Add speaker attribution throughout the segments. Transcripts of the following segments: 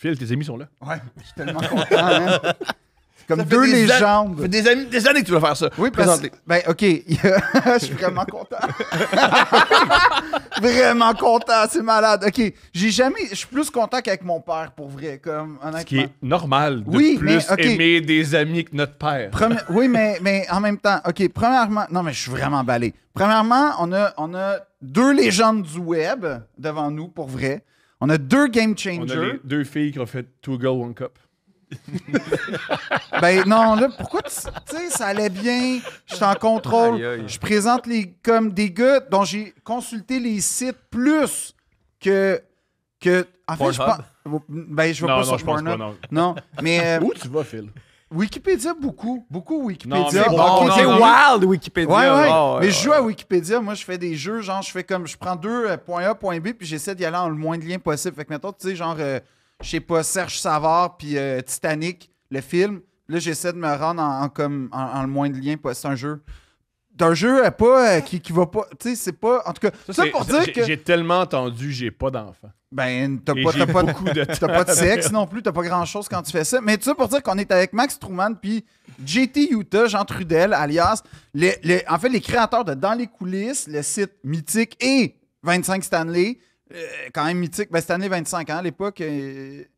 Speaker 1: Phil, tes amis sont là.
Speaker 2: Ouais, je suis tellement content, hein? C'est comme deux légendes.
Speaker 1: Ça fait des années que tu vas faire ça.
Speaker 2: Oui, parce que... Ben, OK. Je suis vraiment content. Vraiment content, c'est malade. OK, je suis plus content qu'avec mon père, pour vrai, comme, honnêtement.
Speaker 1: Ce qui est normal de
Speaker 2: Oui,
Speaker 1: plus
Speaker 2: mais, OK.
Speaker 1: aimer des amis que notre père.
Speaker 2: Oui, mais en même temps, OK, premièrement... Non, mais je suis vraiment emballé. Premièrement, on a deux légendes du web devant nous, pour vrai. On a deux game changers.
Speaker 1: On a les deux filles qui ont fait Two Girl, One Cup.
Speaker 2: Ben non, là, pourquoi tu sais, ça allait bien, je suis en contrôle,
Speaker 3: Aïe, aïe.
Speaker 2: je présente comme des gars dont j'ai consulté les sites plus que en fait, je pense, ben je vais pas sur
Speaker 1: je pense
Speaker 2: Pornhub.
Speaker 1: pas, non.
Speaker 2: Non, mais
Speaker 1: Où tu vas, Phil?
Speaker 2: Wikipédia beaucoup Wikipédia.
Speaker 1: Non, mais
Speaker 2: Bon,
Speaker 1: bon,
Speaker 2: ok,
Speaker 3: c'est
Speaker 2: oui.
Speaker 3: wild, Wikipédia.
Speaker 2: Ouais, ouais.
Speaker 3: Oh,
Speaker 2: Mais je joue à Wikipédia. Moi, je fais des jeux, genre, je prends deux point A, point B, puis j'essaie d'y aller en le moins de liens possible. Fait que, mettons, tu sais, genre, je sais pas, Serge Savard, puis Titanic, le film. Là, j'essaie de me rendre en le moins de liens possible. C'est un jeu. D'un jeu pas, qui va pas. Tu sais, c'est pas. En tout cas, ça pour dire que.
Speaker 1: J'ai tellement entendu, j'ai pas d'enfant.
Speaker 2: Ben, t'as
Speaker 1: Et
Speaker 2: pas
Speaker 1: j'ai
Speaker 2: de t'as pas de sexe non plus, t'as pas grand-chose quand tu fais ça. Mais tout ça pour dire qu'on est avec Max Truman puis JT Utah, Jean Trudel, alias, en fait, les créateurs de Dans les coulisses, le site mythique et 25 Stanley. Quand même mythique. Ben, Stanley 25, hein, à l'époque.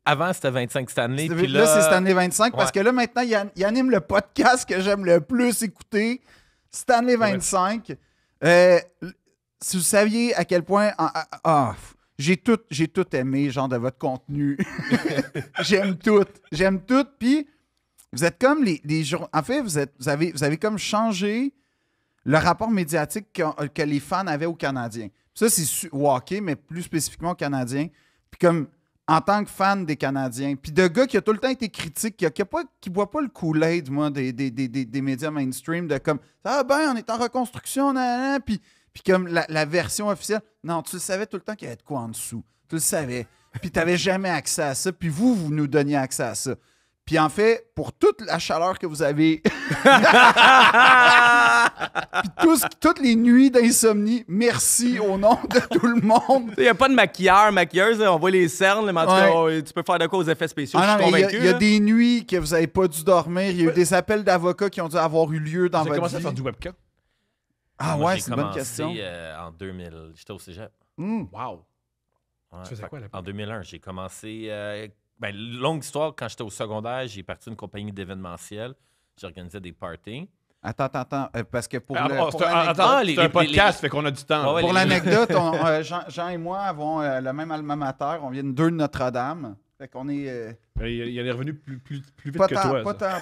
Speaker 3: Avant, c'était 25 Stanley. Puis
Speaker 2: Là, c'est Stanley 25
Speaker 3: Ouais.
Speaker 2: parce que là, maintenant, il anime le podcast que j'aime le plus écouter. Stanley 25. Si vous saviez à quel point... j'ai tout aimé, genre, de votre contenu. J'aime tout. Puis, vous êtes comme les jours... En fait, vous avez comme changé le rapport médiatique que les fans avaient aux Canadiens. Ça, c'est au hockey, mais plus spécifiquement aux Canadiens. Puis comme, en tant que fan des Canadiens, puis de gars qui a tout le temps été critique, qui boit pas le Kool-Aid, moi, des médias mainstream, de comme, ah ben, on est en reconstruction, nan, puis comme la version officielle. Non, tu le savais tout le temps qu'il y avait de quoi en dessous. Tu le savais. Puis tu n'avais jamais accès à ça. Puis vous nous donniez accès à ça. Puis en fait, pour toute la chaleur que vous avez, puis toutes les nuits d'insomnie, merci au nom de tout le monde.
Speaker 3: Il n'y a pas de maquilleuse, là, on voit les cernes, mais en tout cas, tu peux faire de quoi aux effets spéciaux, je suis convaincu.
Speaker 2: Il y a des nuits que vous n'avez pas dû dormir, il y a eu des appels d'avocats qui ont dû avoir eu lieu dans votre vie.
Speaker 1: J'ai commencé à faire du webcam.
Speaker 2: Ah
Speaker 3: Moi,
Speaker 2: ouais,
Speaker 3: j'ai
Speaker 2: c'est une bonne
Speaker 3: commencé,
Speaker 2: question.
Speaker 3: En 2000, j'étais au cégep.
Speaker 1: Wow.
Speaker 3: Ouais,
Speaker 1: Tu faisais quoi, là?
Speaker 3: En 2001, j'ai commencé... longue histoire, quand j'étais au secondaire, j'ai parti d'une compagnie d'événementiel. J'organisais des parties.
Speaker 2: Attends, parce que pour
Speaker 1: C'est un podcast, fait qu'on a du temps.
Speaker 3: Ouais,
Speaker 2: pour l'anecdote, Jean et moi avons le même alma mater. On vient de deux de Notre-Dame. Fait qu'on est...
Speaker 1: Il est revenu plus vite
Speaker 2: pas
Speaker 1: que
Speaker 2: tant,
Speaker 1: toi.
Speaker 2: pas tant.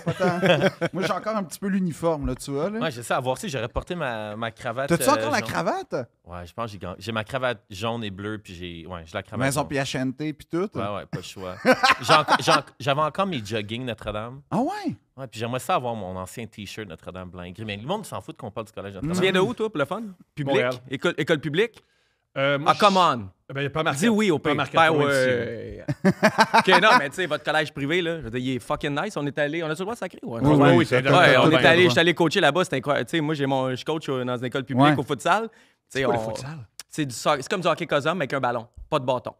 Speaker 2: Moi, j'ai encore un petit peu l'uniforme, là, tu vois. Là.
Speaker 3: Ouais, j'essaie de voir si j'aurais porté ma cravate.
Speaker 2: T'as-tu encore la
Speaker 3: jaune.
Speaker 2: cravate?
Speaker 3: Ouais, je pense que j'ai ma cravate jaune et bleue, puis j'ai la cravate
Speaker 2: Maison
Speaker 3: jaune.
Speaker 2: PHNT, puis tout.
Speaker 3: Ouais, pas le choix. J'avais encore mes jogging Notre-Dame.
Speaker 2: Ah ouais?
Speaker 3: Ouais, puis j'aimerais ça avoir mon ancien T-shirt Notre-Dame blanc et gris. Mais le monde s'en fout qu'on parle du collège Notre-Dame.
Speaker 4: Tu viens de où, toi, pour le fun? Public?
Speaker 1: Montréal.
Speaker 4: École publique?
Speaker 1: Moi,
Speaker 4: Come on!
Speaker 1: Ben, il n'y a pas marqué.
Speaker 4: Dis oui au
Speaker 1: pas
Speaker 4: pire.
Speaker 1: marqué
Speaker 4: Ben
Speaker 1: à point
Speaker 4: ouais. OK, non, mais tu sais, votre collège privé, là, je veux dire, il est fucking nice. On a-tu le droit de sacrer? Ouais,
Speaker 1: ici. Oui, c'est
Speaker 4: Ouais, on
Speaker 1: bien.
Speaker 4: est allé, je suis allé coacher là-bas, c'était incroyable. Tu sais, moi, je coach dans une école publique
Speaker 2: Ouais.
Speaker 4: au futsal.
Speaker 1: C'est quoi le futsal?
Speaker 4: C'est comme du hockey cosum avec un ballon, pas de bâton.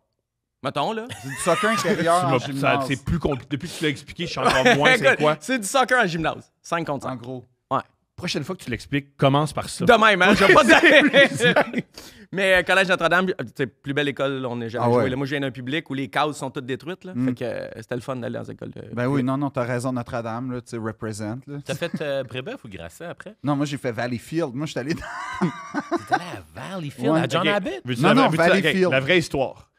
Speaker 4: Mettons, là.
Speaker 2: C'est du soccer intérieur en gymnase.
Speaker 1: C'est plus compliqué. Depuis que tu l'as expliqué, je sais encore moins c'est quoi.
Speaker 4: C'est du soccer en gymnase. 5 contre 5.
Speaker 2: En gros.
Speaker 4: Ouais.
Speaker 1: Prochaine fois que tu l'expliques, commence par ça.
Speaker 4: De même, hein? Je vais pas dire. Mais Collège Notre-Dame, c'est plus belle école, on n'est jamais
Speaker 2: Ah ouais.
Speaker 4: joué. Là, moi, je viens d'un public où les cases sont toutes détruites. Là. Fait que c'était le fun d'aller dans les écoles.
Speaker 2: Ben oui, non, t'as raison, Notre-Dame, là, tu sais, represent. Là.
Speaker 3: T'as fait Brébeuf ou Grasset après?
Speaker 2: Non, moi, j'ai fait Valleyfield. Moi, je suis allé dans...
Speaker 3: T'es allé à Valleyfield,
Speaker 2: Ouais.
Speaker 3: à John
Speaker 1: Ok.
Speaker 3: Abbott?
Speaker 1: Veux-tu
Speaker 2: Non,
Speaker 1: veux-tu
Speaker 2: Valleyfield.
Speaker 1: la vraie histoire.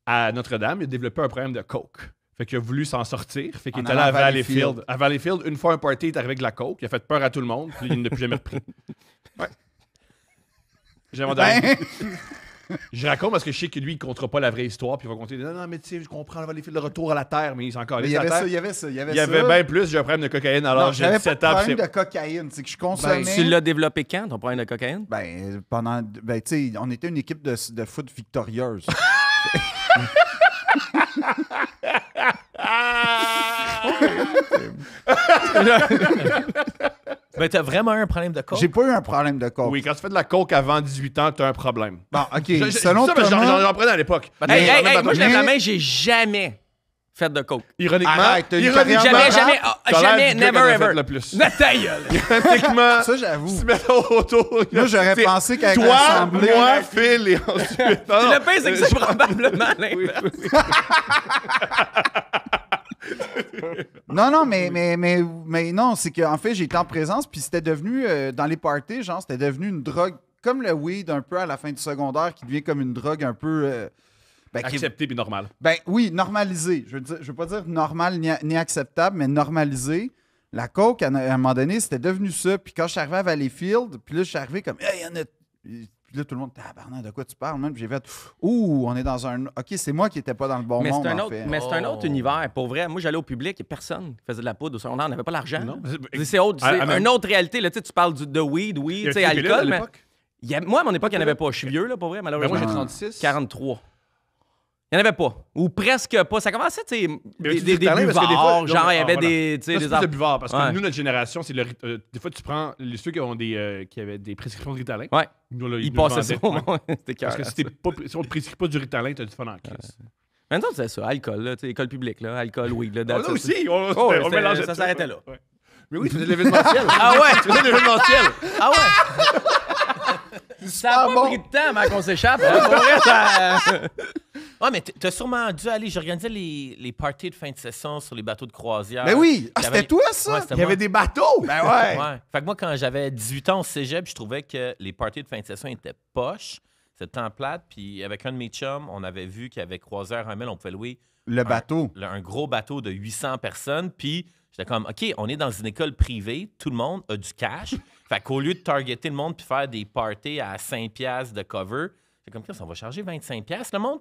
Speaker 1: À Notre-Dame, il a développé un problème de coke. Fait qu'il a voulu s'en sortir. Fait qu'il
Speaker 2: En
Speaker 1: est allé à
Speaker 2: allant à Valleyfield.
Speaker 1: Valleyfield. À Valleyfield, une fois un party, il est arrivé avec de la coke. Il a fait peur à tout le monde. Puis il n'a plus jamais repris. Ouais. Je raconte parce que je sais que lui, il ne comptera pas la vraie histoire. Puis il va compter. Non, mais tu sais, je comprends Valleyfield, le retour à la terre. Mais il s'est encore
Speaker 2: Mais il y avait ça, il y avait ça.
Speaker 1: Il y avait bien plus. J'ai un problème de cocaïne. Alors
Speaker 2: Non,
Speaker 1: j'ai
Speaker 2: j'avais pas
Speaker 1: 17
Speaker 2: de
Speaker 1: ans.
Speaker 2: problème de cocaïne. C'est que je consommais...
Speaker 4: Tu l'as développé quand, ton problème de cocaïne?
Speaker 2: Ben, pendant... Ben, tu sais, on était une équipe de foot victorieuse.
Speaker 3: Ben, t'as vraiment un problème de coke?
Speaker 2: J'ai pas eu un problème de coke.
Speaker 1: Oui, quand tu fais de la coke avant 18 ans, tu as un problème.
Speaker 2: Bon, OK.
Speaker 1: Selon
Speaker 2: Selon
Speaker 1: ça, mais
Speaker 2: Thomas...
Speaker 1: j'en prenais à l'époque.
Speaker 4: Hey, moi, je lève la
Speaker 2: Mais-
Speaker 4: main, j'ai jamais Faites de coke.
Speaker 1: Ironiquement,
Speaker 2: Arrête, t'as une carrière
Speaker 4: Jamais,
Speaker 1: t'as l'air
Speaker 4: jamais,
Speaker 1: du gars
Speaker 4: never
Speaker 1: qui en a
Speaker 4: ever.
Speaker 1: fait le plus.
Speaker 4: Ta gueule.
Speaker 1: Ironiquement,
Speaker 2: Ça, j'avoue.
Speaker 1: tu mets autour.
Speaker 2: Moi, j'aurais
Speaker 1: C'est
Speaker 2: pensé qu'avec
Speaker 1: toi,
Speaker 2: l'Assemblée...
Speaker 1: moi, Phil et ensuite.
Speaker 4: Le pire, c'est que c'est probablement l'inverse.
Speaker 2: Non, mais non, c'est qu'en fait, j'étais en présence, puis c'était devenu, dans les parties, genre, c'était devenu une drogue, comme le weed un peu à la fin du secondaire, qui devient comme une drogue un peu...
Speaker 1: Accepté puis normal.
Speaker 2: Ben oui, normalisé. Je veux pas dire normal ni acceptable, mais normalisé. La coke, à un moment donné, c'était devenu ça. Puis quand je suis arrivé à Valleyfield, puis là, je suis arrivé comme, hey, il y en a. Puis là, tout le monde, tabarnak, de quoi tu parles, man? Puis j'ai fait, ouh, on est dans un. OK, c'est moi qui n'étais pas dans le bon monde, en fait.
Speaker 4: Mais c'est un autre univers. Pour vrai, moi, j'allais au public et personne qui faisait de la poudre au secondaire. On n'avait pas l'argent.
Speaker 1: Non.
Speaker 4: C'est une autre réalité. Là. Tu parles de weed, oui, tu sais, alcool. Mais moi, à mon époque, il n'y en avait pas. Je suis vieux, là, pour vrai, malheureusement.
Speaker 1: Moi, j'ai 36.
Speaker 4: 43. Il n'y en avait pas. Ou presque pas. Ça commençait, tu sais, des
Speaker 1: talent, parce que des
Speaker 4: buvards.
Speaker 1: fois-
Speaker 4: Genre, il y
Speaker 1: Ah,
Speaker 4: avait
Speaker 1: voilà.
Speaker 4: des... tu sais,
Speaker 1: Ça,
Speaker 4: des
Speaker 1: c'est plus de buvard, parce que
Speaker 4: Ouais.
Speaker 1: nous, notre génération, c'est des fois, tu prends ceux qui, ont qui avaient des prescriptions de Ritalin.
Speaker 4: Ouais.
Speaker 1: Nous, là,
Speaker 4: Ils
Speaker 1: nous
Speaker 4: passaient ça
Speaker 1: vendaient.
Speaker 4: au monde. C'était
Speaker 1: Parce que
Speaker 4: cœur.
Speaker 1: si on ne te prescrit pas du Ritalin, t'as du fun en crise.
Speaker 4: Maintenant, c'est ça. Alcool, là. Tu sais, école publique, là. Alcool, weed, là.
Speaker 1: On
Speaker 4: that's
Speaker 1: là
Speaker 4: it.
Speaker 1: aussi,
Speaker 4: Oh,
Speaker 1: on mélangeait
Speaker 4: ça
Speaker 1: tout.
Speaker 4: s'arrêtait là.
Speaker 1: Ouais. Mais oui, tu faisais de l'événementiel.
Speaker 4: Ah ouais?
Speaker 1: Tu faisais de l'événementiel.
Speaker 4: Ah ouais? Ça a pas
Speaker 2: bon.
Speaker 4: pris de temps avant qu'on s'échappe. Hein? Pour vrai, ça...
Speaker 3: Ouais, mais t'as sûrement dû aller. J'organisais les parties de fin de session sur les bateaux de croisière.
Speaker 2: Mais oui! Ah,
Speaker 3: J'avais-
Speaker 2: c'était toi, ça?
Speaker 3: Ouais, c'était
Speaker 1: Il y
Speaker 3: moi.
Speaker 1: avait des bateaux.
Speaker 2: Ben ouais!
Speaker 3: Ouais. Fait que moi, quand j'avais 18 ans au cégep, je trouvais que les parties de fin de session étaient poches. C'était temps plate. Puis avec un de mes chums, on avait vu qu'avec Croisière 1000, on pouvait louer
Speaker 2: Le bateau.
Speaker 3: un gros bateau de 800 personnes. Puis j'étais comme, OK, on est dans une école privée. Tout le monde a du cash. Fait qu'au lieu de targeter le monde puis faire des parties à 5$ de cover, c'est comme, on va charger 25$. Le monde,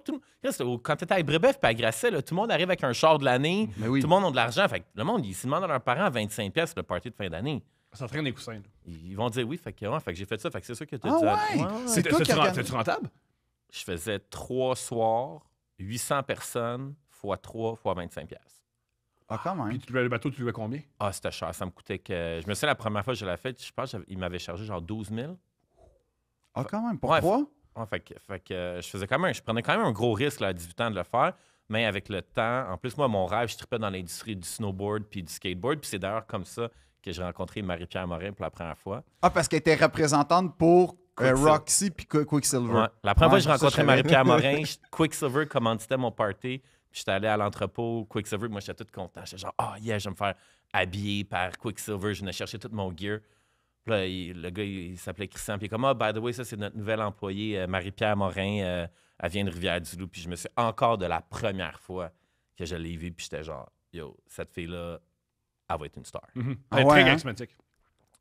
Speaker 3: quand t'étais à Brébeuf puis à Grasset, là, tout le monde arrive avec un char de l'année.
Speaker 2: Mais oui.
Speaker 3: Tout le monde a de l'argent. Fait que le monde, ils se demandent à leurs parents 25$ le party de fin d'année.
Speaker 1: Ça entraîne des coussins.
Speaker 3: Ils vont dire oui, fait que j'ai fait ça. Fait que c'est sûr que tu
Speaker 2: Ah
Speaker 3: dit.
Speaker 2: ouais? C'est toi qui
Speaker 1: C'est-tu
Speaker 2: organise.
Speaker 1: rentable?
Speaker 3: Je faisais 3 soirs, 800 personnes, x 3, x 25$.
Speaker 2: Ah, quand même.
Speaker 1: Puis tu louais le bateau, tu louais combien?
Speaker 3: Ah, c'était cher. Ça me coûtait que. Je me souviens la première fois que je l'ai fait, je pense qu'il m'avait chargé genre 12 000.
Speaker 2: Ah, quand même.
Speaker 3: Ouais,
Speaker 2: Pourquoi?
Speaker 3: Ouais, fait que je prenais quand même un gros risque là, à 18 ans de le faire. Mais avec le temps, en plus, moi, mon rêve, je tripais dans l'industrie du snowboard puis du skateboard. Puis c'est d'ailleurs comme ça que j'ai rencontré Marie-Pierre Morin pour la première fois.
Speaker 2: Ah, parce qu'elle était représentante pour
Speaker 3: Quicksilver.
Speaker 2: Roxy puis Quicksilver.
Speaker 3: Ouais. La première fois que j'ai
Speaker 2: ça,
Speaker 3: rencontré
Speaker 2: je savais.
Speaker 3: Marie-Pierre Morin, Quicksilver commanditait mon party. Puis j'étais allé à l'entrepôt Quicksilver. Moi, j'étais tout content. J'étais genre, yeah, je vais me faire habiller par Quicksilver. Je venais chercher tout mon gear. Puis là, le gars, il s'appelait Christian. Puis il est comme, by the way, ça, c'est notre nouvelle employée, Marie-Pierre Morin. Elle vient de Rivière-du-Loup. Puis je me suis encore de la première fois que je l'ai vue. Puis j'étais genre, yo, cette fille-là, elle va être une star.
Speaker 2: Ah
Speaker 1: Elle est
Speaker 2: ouais,
Speaker 1: très
Speaker 2: hein?
Speaker 1: charismatique.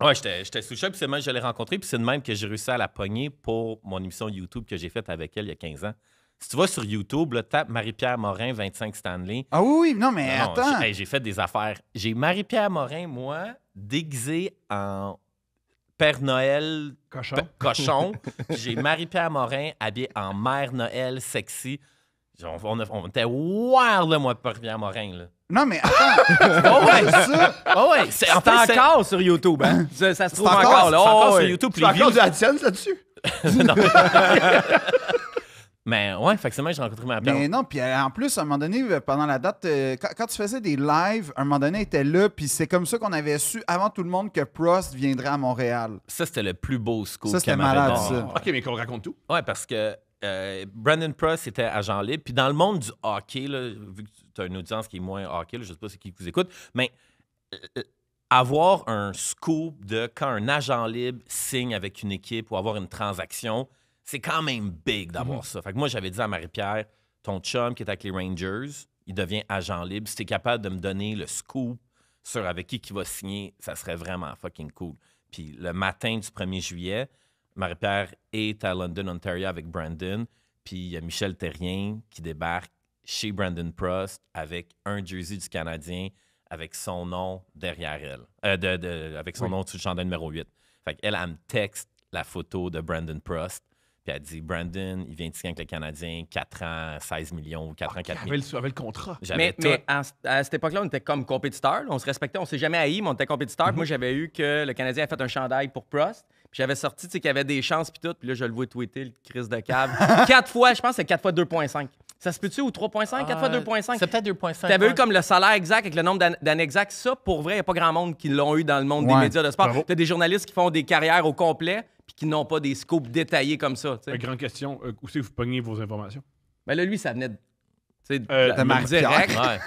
Speaker 3: Ouais, j'étais sous le choc, puis c'est le même que je l'ai rencontrée, puis c'est de même que j'ai réussi à la pogner pour mon émission YouTube que j'ai faite avec elle il y a 15 ans. Si tu vas sur YouTube, là, tape Marie-Pierre Morin, 25 Stanley.
Speaker 2: Ah oui, non, mais
Speaker 3: Non,
Speaker 2: attends.
Speaker 3: j'ai fait des affaires. J'ai Marie-Pierre Morin, moi, déguisé en Père Noël
Speaker 1: Cochon.
Speaker 3: cochon. Puis j'ai Marie-Pierre Morin habillée en Mère Noël sexy. On était wild, là, moi, Marie-Pierre Morin. Là.
Speaker 2: Non, mais attends.
Speaker 3: Oh ouais!
Speaker 2: ça.
Speaker 3: Oh ouais! C'est en
Speaker 4: C'est
Speaker 3: fait, c'est-
Speaker 4: encore sur YouTube, hein? Ça se trouve
Speaker 2: encore-
Speaker 4: encore, là.
Speaker 3: c'est encore
Speaker 4: Oh,
Speaker 3: sur
Speaker 4: ouais.
Speaker 3: YouTube.
Speaker 1: Tu
Speaker 3: les
Speaker 1: fais encore
Speaker 3: views-
Speaker 1: du AdSense là-dessus?
Speaker 3: Non. Mais ouais, fait que c'est moi que j'ai rencontré ma
Speaker 2: Mais non, puis en plus, à un moment donné, pendant la date, quand tu faisais des lives, à un moment donné, elle était là, puis c'est comme ça qu'on avait su avant tout le monde que Prost viendrait à Montréal.
Speaker 3: Ça, c'était le plus beau scoop
Speaker 2: Ça, c'était
Speaker 3: qu'elle m'avait
Speaker 2: malade,
Speaker 3: donné.
Speaker 2: ça.
Speaker 1: OK, mais qu'on raconte tout.
Speaker 3: Ouais, parce que Brandon Prost était agent libre. Puis dans le monde du hockey, là, vu que tu as une audience qui est moins hockey, là, je sais pas c'est qui vous écoute, mais avoir un scoop de quand un agent libre signe avec une équipe ou avoir une transaction, c'est quand même big d'avoir ça. Fait que moi, j'avais dit à Marie-Pierre, ton chum qui est avec les Rangers, il devient agent libre. Si t'es capable de me donner le scoop sur avec qui va signer, ça serait vraiment fucking cool. Puis le matin du 1er juillet, Marie-Pierre est à London, Ontario avec Brandon. Puis il y a Michel Terrien qui débarque chez Brandon Prost avec un jersey du Canadien avec son nom derrière elle. Avec son nom sur le chandail numéro 8. Fait qu'elle, elle me texte la photo de Brandon Prost. Puis elle dit, Brandon, il vient de signer avec le Canadien, 4 ans, 16 millions, 4 ans, 4
Speaker 1: Elle
Speaker 3: millions.
Speaker 1: avait le contrat.
Speaker 3: J'avais tout.
Speaker 4: Mais à cette époque-là, on était comme compétiteurs. là. On se respectait, on s'est jamais haïs, mais on était compétiteurs. Puis Moi, j'avais eu que le Canadien a fait un chandail pour Prost. Puis j'avais sorti, tu sais, qu'il y avait des chances, puis tout. Puis là, je le vois tweeter, le Chris de cave. 4 fois, je pense que c'est 4 fois 2,5. Ça se peut-tu ou 3,5, 4 fois 2,5?
Speaker 3: C'est peut-être 2,5.
Speaker 4: T'avais eu comme le salaire exact avec le nombre d'années exactes. Ça, pour vrai, il n'y a pas grand monde qui l'ont eu dans le monde des médias de sport. T'as des journalistes qui font des carrières au complet puis qui n'ont pas des scoops détaillés comme ça. T'sais.
Speaker 1: Grande question, où c'est que vous pognez vos informations?
Speaker 4: Ben là, lui, ça venait de...
Speaker 2: de Marie-Pierre.
Speaker 3: Ouais.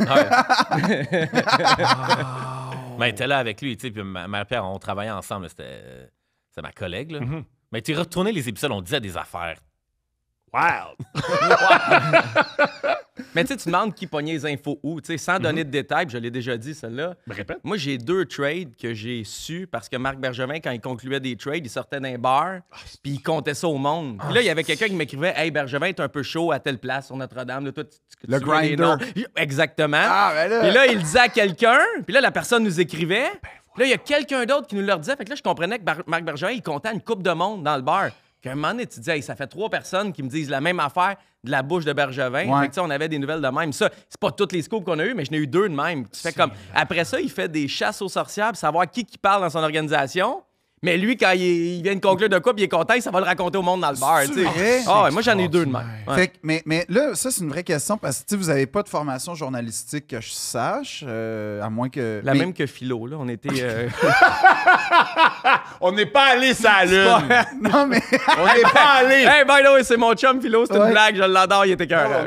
Speaker 3: Mais t'es là avec lui, tu sais, puis Marie-Pierre, on travaillait ensemble. C'était ma collègue, là.
Speaker 1: Mm-hmm.
Speaker 3: Mais tu retourné les épisodes, on disait des affaires.
Speaker 1: Wild!
Speaker 4: Mais tu demandes qui pognait les infos où, sans donner de détails, puis je l'ai déjà dit, celle-là.
Speaker 1: Répète.
Speaker 4: Moi, j'ai 2 trades que j'ai su parce que Marc Bergevin, quand il concluait des trades, il sortait d'un bar, puis il comptait ça au monde. Puis là, il y avait quelqu'un qui m'écrivait « Hey, Bergevin est un peu chaud à telle place sur Notre-Dame. Là, toi,
Speaker 2: Le
Speaker 4: tu veux les
Speaker 2: grinder.
Speaker 4: noms. » Exactement.
Speaker 2: Ah, ben là.
Speaker 4: Puis là, il le disait à quelqu'un, puis là, la personne nous écrivait. Puis là, il y a quelqu'un d'autre qui nous le disait. Fait que là, je comprenais que Marc Bergevin, il comptait une coupe de monde dans le bar. Puis à un moment donné, tu te dis, hey, ça fait 3 personnes qui me disent la même affaire de la bouche de Bergevin.
Speaker 2: Ouais.
Speaker 4: Fait que, on avait des nouvelles de même. Ça, c'est pas toutes les scoops qu'on a eu, mais j'en ai eu 2 de même. Tu fais comme. Après ça, il fait des chasses aux sorcières pour savoir qui parle dans son organisation. Mais lui, quand il vient de conclure de quoi, puis il est content, ça va le raconter au monde dans le bar.
Speaker 2: C'est
Speaker 4: tu sais.
Speaker 2: vrai?
Speaker 4: Ah ouais, moi, j'en ai eu 2 de même. Ouais.
Speaker 2: Fait que, mais là, ça, c'est une vraie question parce que vous n'avez pas de formation journalistique que je sache, à moins que.
Speaker 4: La
Speaker 2: mais-
Speaker 4: même que Philo, là. On était.
Speaker 1: On n'est pas allé sur la lune!
Speaker 2: Non, mais.
Speaker 1: On n'est pas allé!
Speaker 4: Hey, by the way, c'est mon chum Philo, c'est
Speaker 2: Ouais.
Speaker 4: une blague, je l'adore, il était cœur.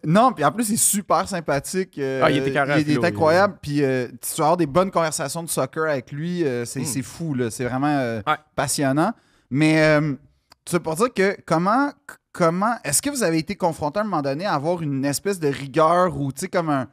Speaker 2: Non, puis en plus, il est super sympathique.
Speaker 4: il était carré à
Speaker 2: il
Speaker 4: Philo,
Speaker 2: est incroyable. Puis tu vas avoir des bonnes conversations de soccer avec lui. C'est fou, là. C'est vraiment passionnant. Mais c'est pour dire que comment est-ce que vous avez été confronté à un moment donné à avoir une espèce de rigueur ou, tu sais, comme un.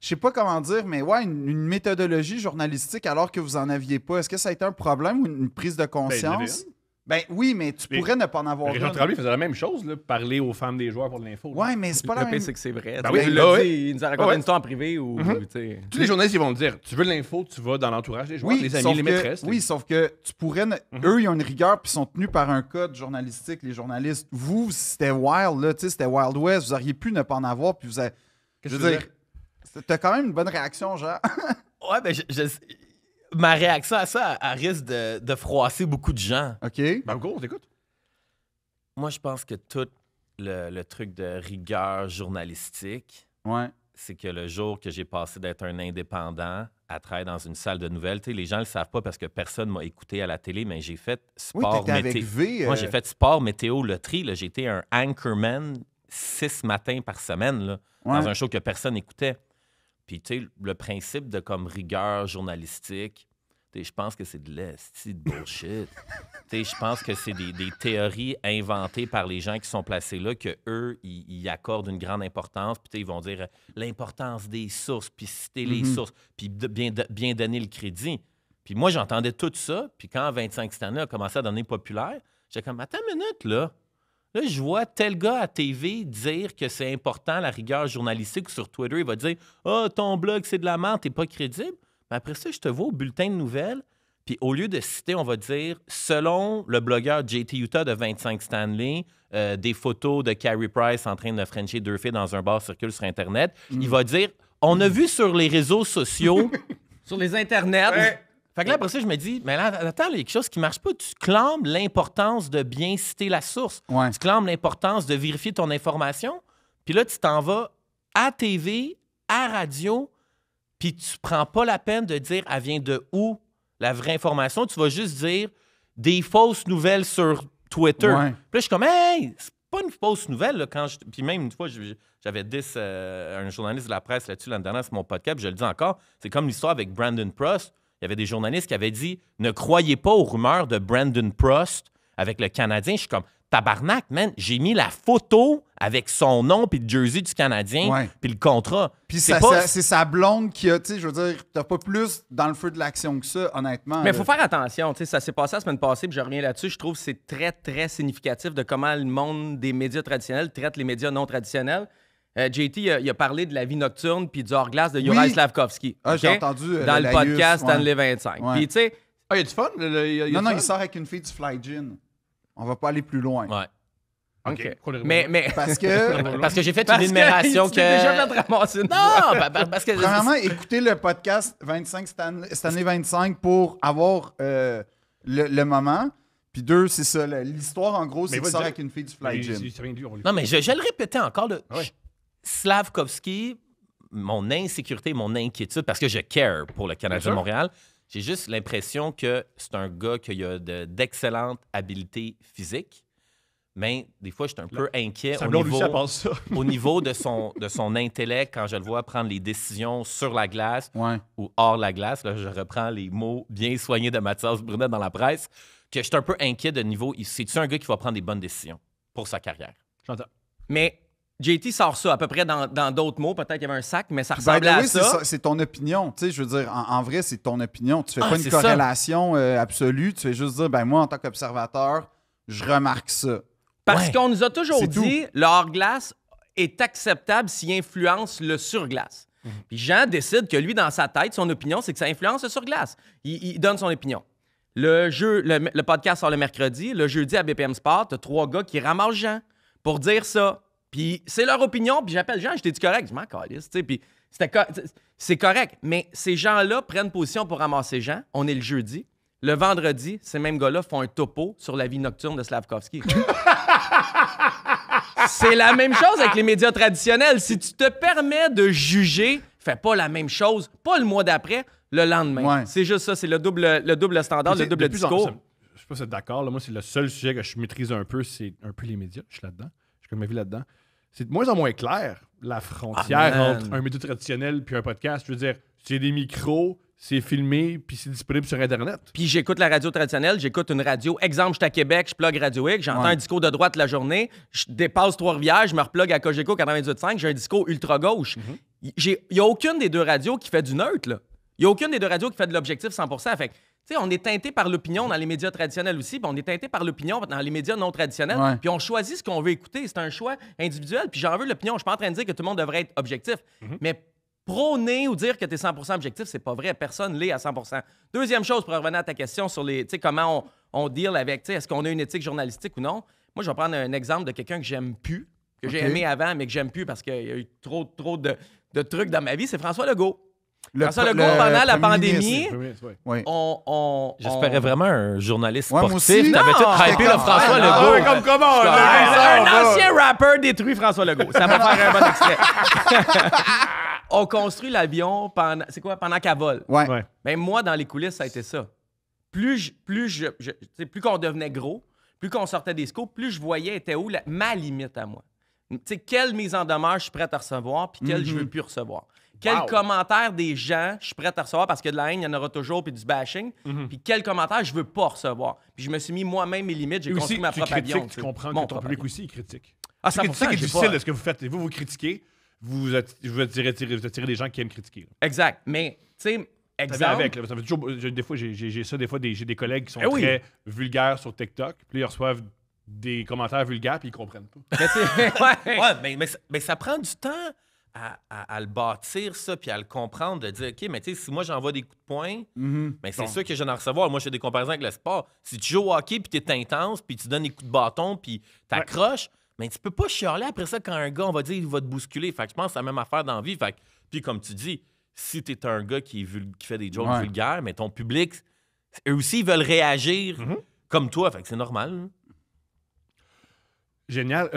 Speaker 2: Je sais pas comment dire, mais ouais, une méthodologie journalistique alors que vous en aviez pas. Est-ce que ça a été un problème ou une prise de conscience? Ben oui, mais tu pourrais ne pas en avoir
Speaker 1: Régent
Speaker 2: une.
Speaker 1: Tremblay faisait la même chose, là, parler aux femmes des joueurs pour de l'info. là.
Speaker 2: Ouais, mais c'est pas la
Speaker 4: Le
Speaker 2: même.
Speaker 4: pire, c'est que c'est vrai.
Speaker 1: Ben
Speaker 4: Tu sais,
Speaker 1: oui,
Speaker 4: il
Speaker 1: là,
Speaker 4: l'a
Speaker 1: ouais.
Speaker 4: dit, il nous a raconté
Speaker 1: Ouais.
Speaker 4: une histoire en privé ou. tu sais.
Speaker 1: Tous les journalistes, ils vont te dire, tu veux de l'info, tu vas dans l'entourage des joueurs,
Speaker 2: Oui,
Speaker 1: les amis,
Speaker 2: sauf
Speaker 1: les
Speaker 2: que-
Speaker 1: maîtresses.
Speaker 2: Oui, sauf que tu pourrais. Eux, ils ont une rigueur puis sont tenus par un code journalistique, les journalistes. Vous, c'était wild, là, tu sais, c'était Wild West. Vous auriez pu ne pas en avoir, puis vous avez.
Speaker 1: Qu'est-ce
Speaker 2: Je
Speaker 1: que
Speaker 2: veux
Speaker 1: tu
Speaker 2: dire, t'as quand même une bonne réaction, genre.
Speaker 3: Ouais, ben, ma réaction à ça, elle risque de froisser beaucoup de gens.
Speaker 2: OK.
Speaker 1: Ben, go, on t'écoute.
Speaker 3: Moi, je pense que tout le truc de rigueur journalistique,
Speaker 2: Ouais.
Speaker 3: c'est que le jour que j'ai passé d'être un indépendant à travailler dans une salle de nouvelles, tu sais, les gens ne le savent pas parce que personne m'a écouté à la télé, mais j'ai fait
Speaker 2: Oui,
Speaker 3: sport
Speaker 2: t'étais avec
Speaker 3: météo.
Speaker 2: V.
Speaker 3: Moi, j'ai fait sport, météo, loterie. Là. J'ai été un anchorman 6 matins par semaine là, dans
Speaker 2: Ouais.
Speaker 3: un show que personne n'écoutait. Puis, tu sais, le principe de comme rigueur journalistique, tu sais, je pense que c'est de l'esti de bullshit. Tu sais, je pense que c'est des théories inventées par les gens qui sont placés là, que eux ils accordent une grande importance. Puis, tu sais, ils vont dire l'importance des sources, puis citer les sources, puis bien donner le crédit. Puis moi, j'entendais tout ça. Puis quand 25 cette année a commencé à devenir populaire, j'étais comme, attends une minute, là. Là, je vois tel gars à TV dire que c'est important, la rigueur journalistique, ou sur Twitter, il va dire « Ah, ton blog, c'est de la merde, t'es pas crédible. » Mais après ça, je te vois au bulletin de nouvelles, puis au lieu de citer, on va dire « Selon le blogueur JT Utah de 25 Stanley, des photos de Carey Price en train de frencher 2 filles dans un bar circulent sur Internet. Il va dire « On a vu sur les réseaux sociaux... »
Speaker 4: Sur les internets.
Speaker 3: Fait que là, après ça, je me dis, mais là, attends, il y a quelque chose qui marche pas. Tu clames l'importance de bien citer la source.
Speaker 2: Ouais.
Speaker 3: Tu clames l'importance de vérifier ton information. Puis là, tu t'en vas à TV, à radio, puis tu prends pas la peine de dire, elle vient de où, la vraie information. Tu vas juste dire des fausses nouvelles sur Twitter.
Speaker 2: Ouais.
Speaker 3: Puis là, je suis comme, hey, c'est pas une fausse nouvelle. Là, quand Puis même une fois, j'avais dit un journaliste de la presse là-dessus l'année dernière sur mon podcast, puis je le dis encore, c'est comme l'histoire avec Brandon Prost. Il y avait des journalistes qui avaient dit « Ne croyez pas aux rumeurs de Brandon Prost avec le Canadien. » Je suis comme « Tabarnak, man, j'ai mis la photo avec son nom puis le jersey du Canadien
Speaker 2: Ouais.
Speaker 3: puis le contrat. »
Speaker 2: Puis
Speaker 3: C'est pas-
Speaker 2: c'est sa blonde qui a, tu sais, je veux dire, t'as pas plus dans le feu de l'action que ça, honnêtement.
Speaker 4: Mais il
Speaker 2: là.
Speaker 4: faut faire attention. Tu sais, ça s'est passé la semaine passée, puis je reviens là-dessus. Je trouve que c'est très, très significatif de comment le monde des médias traditionnels traite les médias non traditionnels. JT, il a parlé de la vie nocturne puis du hors-glace de Juraj Slavkovski.
Speaker 2: Ah, j'ai
Speaker 4: OK?
Speaker 2: entendu,
Speaker 4: dans le
Speaker 2: Laïus,
Speaker 4: podcast
Speaker 2: ouais.
Speaker 4: Stanley 25.
Speaker 2: Ouais.
Speaker 4: Puis, tu sais,
Speaker 1: Ah, il y a du fun?
Speaker 2: Non, il sort avec une fille du Fly Gin. On va pas aller plus loin.
Speaker 3: Ouais.
Speaker 1: OK.
Speaker 4: mais
Speaker 2: Parce que,
Speaker 3: Parce que j'ai fait
Speaker 4: parce
Speaker 3: une énumération
Speaker 4: que tu t'es déjà
Speaker 3: que...
Speaker 4: fait ramasser une fois.
Speaker 3: Non, parce que...
Speaker 2: premièrement, écoutez le podcast 25 Stanley 25 pour avoir le moment. Puis 2, c'est ça. L'histoire, en gros, c'est
Speaker 1: Mais
Speaker 2: qu'il
Speaker 1: va
Speaker 2: sort
Speaker 1: dire-
Speaker 2: avec une fille du Fly Gym.
Speaker 1: Ça vient de lui, on lui-
Speaker 3: Non, mais je le répétais encore. Là.
Speaker 1: Ah ouais.
Speaker 3: Slavkovski, mon insécurité, mon inquiétude, parce que je care pour le Canadien de Montréal, j'ai juste l'impression que c'est un gars qui a d'excellentes habiletés physiques, mais des fois, je suis un peu inquiet
Speaker 1: Sa blonde aussi, elle pense ça.
Speaker 3: au niveau de son intellect quand je le vois prendre les décisions sur la glace
Speaker 2: Ouais.
Speaker 3: ou hors la glace. Là, je reprends les mots bien soignés de Mathias Brunet dans la presse, que je suis un peu inquiet de niveau. C'est-tu un gars qui va prendre des bonnes décisions pour sa carrière?
Speaker 1: J'entends.
Speaker 4: Mais JT sort ça à peu près dans d'autres mots. Peut-être qu'il y avait un sac, mais ça
Speaker 2: By the
Speaker 4: ressemblait à
Speaker 2: way,
Speaker 4: ça.
Speaker 2: c'est ton opinion. Tu sais, je veux dire, en vrai, c'est ton opinion. Tu fais pas une
Speaker 3: c'est ça.
Speaker 2: corrélation absolue. Tu fais juste dire, ben moi, en tant qu'observateur, je remarque ça.
Speaker 4: Parce
Speaker 3: Ouais.
Speaker 4: qu'on nous a toujours
Speaker 2: C'est
Speaker 4: dit le hors-glace est acceptable s'il influence le sur-glace. Puis Jean décide que lui, dans sa tête, son opinion, c'est que ça influence le sur-glace. Il donne son opinion. Le podcast sort le mercredi. Le jeudi, à BPM Sport, t'as 3 gars qui ramassent Jean pour dire ça. Puis c'est leur opinion. Puis j'appelle Jean, j'étais-tu correct? Je m'en calisse, tu sais. Puis c'est correct. Mais ces gens-là prennent position pour ramasser Jean. On est le jeudi. Le vendredi, ces mêmes gars-là font un topo sur la vie nocturne de Slavkovski. C'est la même chose avec les médias traditionnels. Si tu te permets de juger, fais pas la même chose, pas le mois d'après, le lendemain.
Speaker 2: Ouais.
Speaker 4: C'est juste ça, c'est le double standard, le double discours.
Speaker 1: Je sais pas si vous êtes d'accord. Là, moi, c'est le seul sujet que je maîtrise un peu, c'est un peu les médias. Je suis là-dedans. Je connais ma vie là-dedans. C'est de moins en moins clair, la frontière
Speaker 4: man.
Speaker 1: entre un média traditionnel puis un podcast. Je veux dire, c'est des micros, c'est filmé, puis c'est disponible sur Internet.
Speaker 4: Puis j'écoute la radio traditionnelle, j'écoute une radio. Exemple, je suis à Québec, je plug Radio X, j'entends
Speaker 2: Ouais.
Speaker 4: un discours de droite la journée, je dépasse Trois-Rivières, je me replug à Cogeco 98.5, j'ai un discours ultra-gauche. Il n'y a aucune des deux radios qui fait du neutre, là. Il n'y a aucune des deux radios qui fait de l'objectif 100%. Fait que, tu sais, on est teinté par l'opinion dans les médias traditionnels aussi, puis on est teinté par l'opinion dans les médias non traditionnels,
Speaker 2: Ouais.
Speaker 4: puis on choisit ce qu'on veut écouter. C'est un choix individuel, puis j'en veux l'opinion. Je suis pas en train de dire que tout le monde devrait être objectif, mais prôner ou dire que tu es 100% objectif, c'est pas vrai. Personne l'est à 100%. Deuxième chose, pour revenir à ta question sur les, tu sais, comment on deal avec, tu sais, est-ce qu'on a une éthique journalistique ou non? Moi, je vais prendre un exemple de quelqu'un que j'aime plus, que j'ai
Speaker 2: Ok.
Speaker 4: aimé avant, mais que j'aime plus parce qu'il y a eu trop de trucs dans ma vie. C'est François Legault. François Legault, pendant la
Speaker 2: premier
Speaker 4: pandémie,
Speaker 2: ministre.
Speaker 1: Ouais.
Speaker 2: Oui.
Speaker 3: J'espérais vraiment un journaliste
Speaker 2: Ouais, moi
Speaker 3: sportif.
Speaker 2: aussi.
Speaker 3: T'avais
Speaker 4: Non!
Speaker 3: tout hypé, là, François
Speaker 2: Ouais,
Speaker 3: Legault.
Speaker 1: ouais, comme comment?
Speaker 4: Un ancien rapper détruit François Legault. Ça va faire un bon extrait. On construit l'avion pendant... C'est quoi? Pendant qu'elle vole.
Speaker 2: Ouais.
Speaker 1: Ouais.
Speaker 4: Ben moi, dans les coulisses, ça a été ça. Plus qu'on devenait gros, plus qu'on sortait des scopes, plus je voyais était où ma limite à moi. Tu sais, quelle mise en demeure je suis prêt à recevoir, puis quelle je veux plus recevoir. Quel
Speaker 1: Wow.
Speaker 4: commentaire des gens je suis prêt à recevoir, parce que de la haine, il y en aura toujours, puis du bashing. Puis quel commentaire je veux pas recevoir. Puis je me suis mis moi-même mes limites, j'ai
Speaker 1: Et
Speaker 4: construit
Speaker 1: aussi,
Speaker 4: ma
Speaker 1: tu
Speaker 4: propre
Speaker 1: critiques,
Speaker 4: avion.
Speaker 1: tu comprends
Speaker 4: Mon
Speaker 1: que ton
Speaker 4: propre
Speaker 1: public
Speaker 4: avion.
Speaker 1: aussi, il critique.
Speaker 4: Ah,
Speaker 1: C'est
Speaker 4: 100%,
Speaker 1: ça qui est
Speaker 4: j'ai
Speaker 1: difficile
Speaker 4: pas-
Speaker 1: de ce que vous faites. Vous critiquez, vous attirez des gens qui aiment critiquer. là.
Speaker 4: Exact. Mais, tu sais,
Speaker 1: Ça vient
Speaker 4: exemple...
Speaker 1: avec. Là. Ça fait toujours, des fois, j'ai ça. Des fois, j'ai des collègues qui sont
Speaker 4: Eh oui.
Speaker 1: très vulgaires sur TikTok. Puis là, ils reçoivent des commentaires vulgaires puis ils comprennent pas.
Speaker 4: Mais tu sais, ouais.
Speaker 3: Ouais, mais ça prend du temps à le bâtir, ça, puis à le comprendre, de dire, OK, mais tu sais, si moi j'envoie des coups de poing, ben c'est
Speaker 1: Bon.
Speaker 3: sûr que je vais en recevoir. Moi, je fais des comparaisons avec le sport. Si tu joues au hockey, puis tu es intense, puis tu donnes des coups de bâton, puis tu accroches, mais tu peux pas chialer après ça quand un gars, on va dire, il va te bousculer. Fait que je pense que c'est la même affaire dans la vie. Fait que, puis comme tu dis, si tu es un gars qui fait des jokes
Speaker 2: Ouais.
Speaker 3: vulgaires, mais ton public, eux aussi, ils veulent réagir comme toi. Fait que c'est normal. Hein.
Speaker 1: Génial.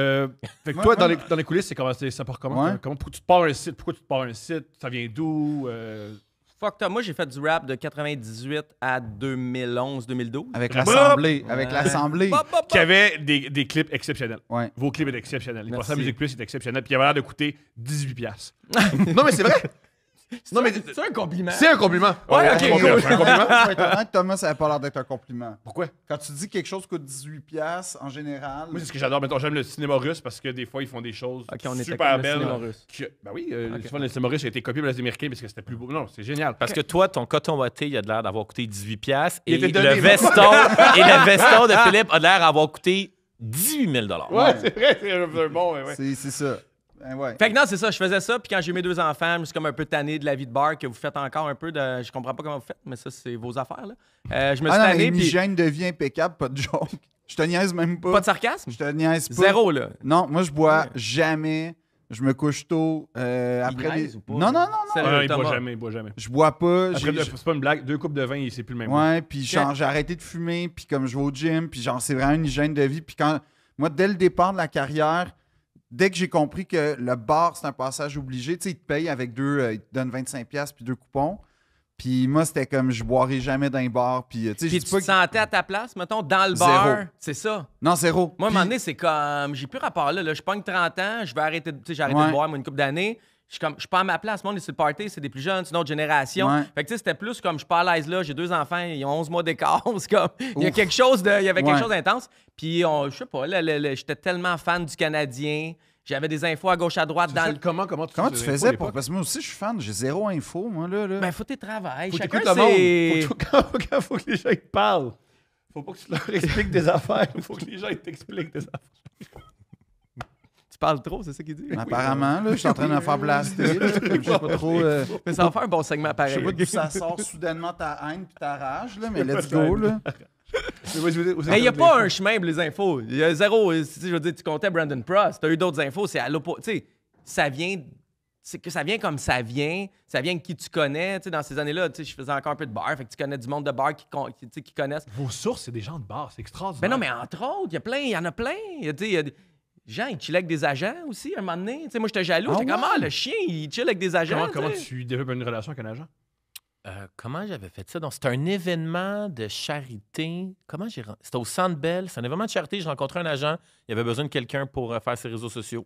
Speaker 1: Fait que
Speaker 2: Ouais,
Speaker 1: toi,
Speaker 2: ouais.
Speaker 1: dans les coulisses, ça part comment?
Speaker 2: Ouais.
Speaker 1: Pourquoi tu te pars un site? Pourquoi tu te pars un site? Ça vient d'où?
Speaker 4: Fuck toi, moi j'ai fait du rap de 98 à 2011-2012.
Speaker 2: Avec
Speaker 1: Bop!
Speaker 2: l'Assemblée. Avec l'Assemblée.
Speaker 1: Qui avait des clips exceptionnels.
Speaker 2: Ouais.
Speaker 1: Vos clips étaient exceptionnels. Les
Speaker 4: Merci.
Speaker 1: passages Musique Plus étaient exceptionnels. Puis il avait l'air de coûter 18$. Non, mais c'est vrai! Non, mais
Speaker 4: C'est un compliment.
Speaker 1: c'est un compliment.
Speaker 4: Ouais, ok.
Speaker 1: C'est un compliment.
Speaker 2: Pour être honnête, Thomas, ça n'a pas l'air d'être un compliment.
Speaker 1: Pourquoi?
Speaker 2: Quand tu dis que quelque chose coûte 18$, en général.
Speaker 1: Moi, c'est ce que j'adore. Mettons, j'aime le cinéma russe parce que des fois, ils font des choses
Speaker 4: Ok, on était
Speaker 1: super
Speaker 4: comme le
Speaker 1: belles.
Speaker 4: cinéma russe.
Speaker 1: Ben oui, souvent, le cinéma russe a été copié par les Américains parce que c'était plus beau. Non, c'est génial.
Speaker 3: Parce que toi, ton coton watté, il a de l'air d'avoir coûté 18$. Et
Speaker 1: Il était
Speaker 3: le
Speaker 1: donné,
Speaker 3: veston, le veston de Philippe a l'air d'avoir coûté 18 000 $.
Speaker 1: Ouais, c'est vrai, c'est un bon. Ouais.
Speaker 2: C'est ça. Ben ouais.
Speaker 4: Fait que non, c'est ça, je faisais ça, puis quand j'ai eu mes 2 enfants, je me suis comme un peu tanné de la vie de bar que vous faites encore un peu de... Je comprends pas comment vous faites, mais ça, c'est vos affaires, là. Je me suis
Speaker 2: Ah non, mais
Speaker 4: tanné,
Speaker 2: une
Speaker 4: puis...
Speaker 2: hygiène de vie impeccable, pas de joke. Je te niaise même pas.
Speaker 4: Pas de sarcasme?
Speaker 2: Je te niaise pas.
Speaker 4: Zéro, là.
Speaker 2: Non, moi, je bois jamais Je me couche tôt. Après
Speaker 4: niaise ou pas?
Speaker 2: Non, non, non, non.
Speaker 4: C'est
Speaker 1: Ah,
Speaker 4: le
Speaker 1: il boit
Speaker 4: Thomas.
Speaker 1: jamais, il boit jamais.
Speaker 2: Je bois pas.
Speaker 1: Après, c'est pas une blague, 2 coupes de vin, c'est plus le même.
Speaker 2: Ouais, puis genre, j'ai arrêté de fumer, puis comme je vais au gym, puis genre, c'est vraiment une hygiène de vie. Puis quand, moi, dès le départ de la carrière, dès que j'ai compris que le bar, c'est un passage obligé, tu sais, ils te payent avec ils te donnent 25$ puis 2 coupons. Puis moi, c'était comme, je boirai jamais dans un bar. Puis, tu sais,
Speaker 4: Puis
Speaker 2: je
Speaker 4: tu
Speaker 2: dis pas
Speaker 4: te sentais à ta place, mettons, dans le bar. C'est ça.
Speaker 2: Non, zéro.
Speaker 4: Moi, à un
Speaker 2: Puis-
Speaker 4: moment donné, c'est comme. J'ai plus rapport là. Je pogne 30 ans, je vais arrêter. Tu sais, j'ai arrêté
Speaker 2: Ouais.
Speaker 4: de boire, moi, une couple d'années. Je suis pas à ma place. Moi, on est sur le party, c'est des plus jeunes, c'est une autre génération.
Speaker 2: Ouais.
Speaker 4: Fait que, tu sais, c'était plus comme je suis pas à l'aise là. J'ai 2 enfants, ils ont 11 mois d'écart. C'est comme. Il y a
Speaker 2: Ouf.
Speaker 4: quelque chose de. Il y avait quelque
Speaker 2: Ouais.
Speaker 4: chose d'intense. Puis, je sais pas, j'étais tellement fan du Canadien. J'avais des infos à gauche, à droite dans le.
Speaker 1: Comment
Speaker 2: Comment tu
Speaker 1: faisais
Speaker 2: faisais
Speaker 1: l'info à
Speaker 2: pour.
Speaker 1: l'époque?
Speaker 2: Parce que moi aussi, je suis fan, j'ai zéro info, moi, là.
Speaker 4: Ben, faut tes travail.
Speaker 1: Faut
Speaker 4: Chacun
Speaker 1: t'écouter le
Speaker 4: c'est.
Speaker 1: monde. Faut que les gens ils te parlent. Faut pas que tu leur expliques des affaires. Faut que les gens ils t'expliquent des affaires.
Speaker 4: Tu parles trop, c'est ça qu'il dit?
Speaker 2: Apparemment, là, je suis en train de me faire blaster. Là, je sais pas trop.
Speaker 4: Mais ça va faire un bon segment
Speaker 2: Je
Speaker 4: pareil.
Speaker 2: sais pas d'où ça sort soudainement ta haine puis ta rage, là, mais let's go, là.
Speaker 4: Il n'y a pas un chemin pour les infos. Il y a zéro. Je veux dire, tu comptais Brandon Prost. Tu as eu d'autres infos. C'est à l'opposé. Tu sais, ça vient. C'est que ça vient comme ça vient. Ça vient de qui tu connais. Tu sais, dans ces années-là, tu sais, je faisais encore un peu de bar. Fait que tu connais du monde de bar qui connaissent.
Speaker 1: Vos sources, c'est des gens de bar. C'est extraordinaire.
Speaker 4: Ben non, mais entre autres, il y en a plein. Tu sais, il y a des gens, ils chillaient avec des agents aussi, à un moment donné. Tu sais, moi, j'étais jaloux.
Speaker 2: Ah
Speaker 4: J'étais comme,
Speaker 2: ouais?
Speaker 4: le chien, il chill avec des agents.
Speaker 1: Comment
Speaker 4: tu sais.
Speaker 1: tu développes une relation avec un agent?
Speaker 3: Comment j'avais fait ça? Donc, c'était un événement de charité. C'était au Centre Bell. C'est un événement de charité. J'ai rencontré un agent. Il avait besoin de quelqu'un pour faire ses réseaux sociaux.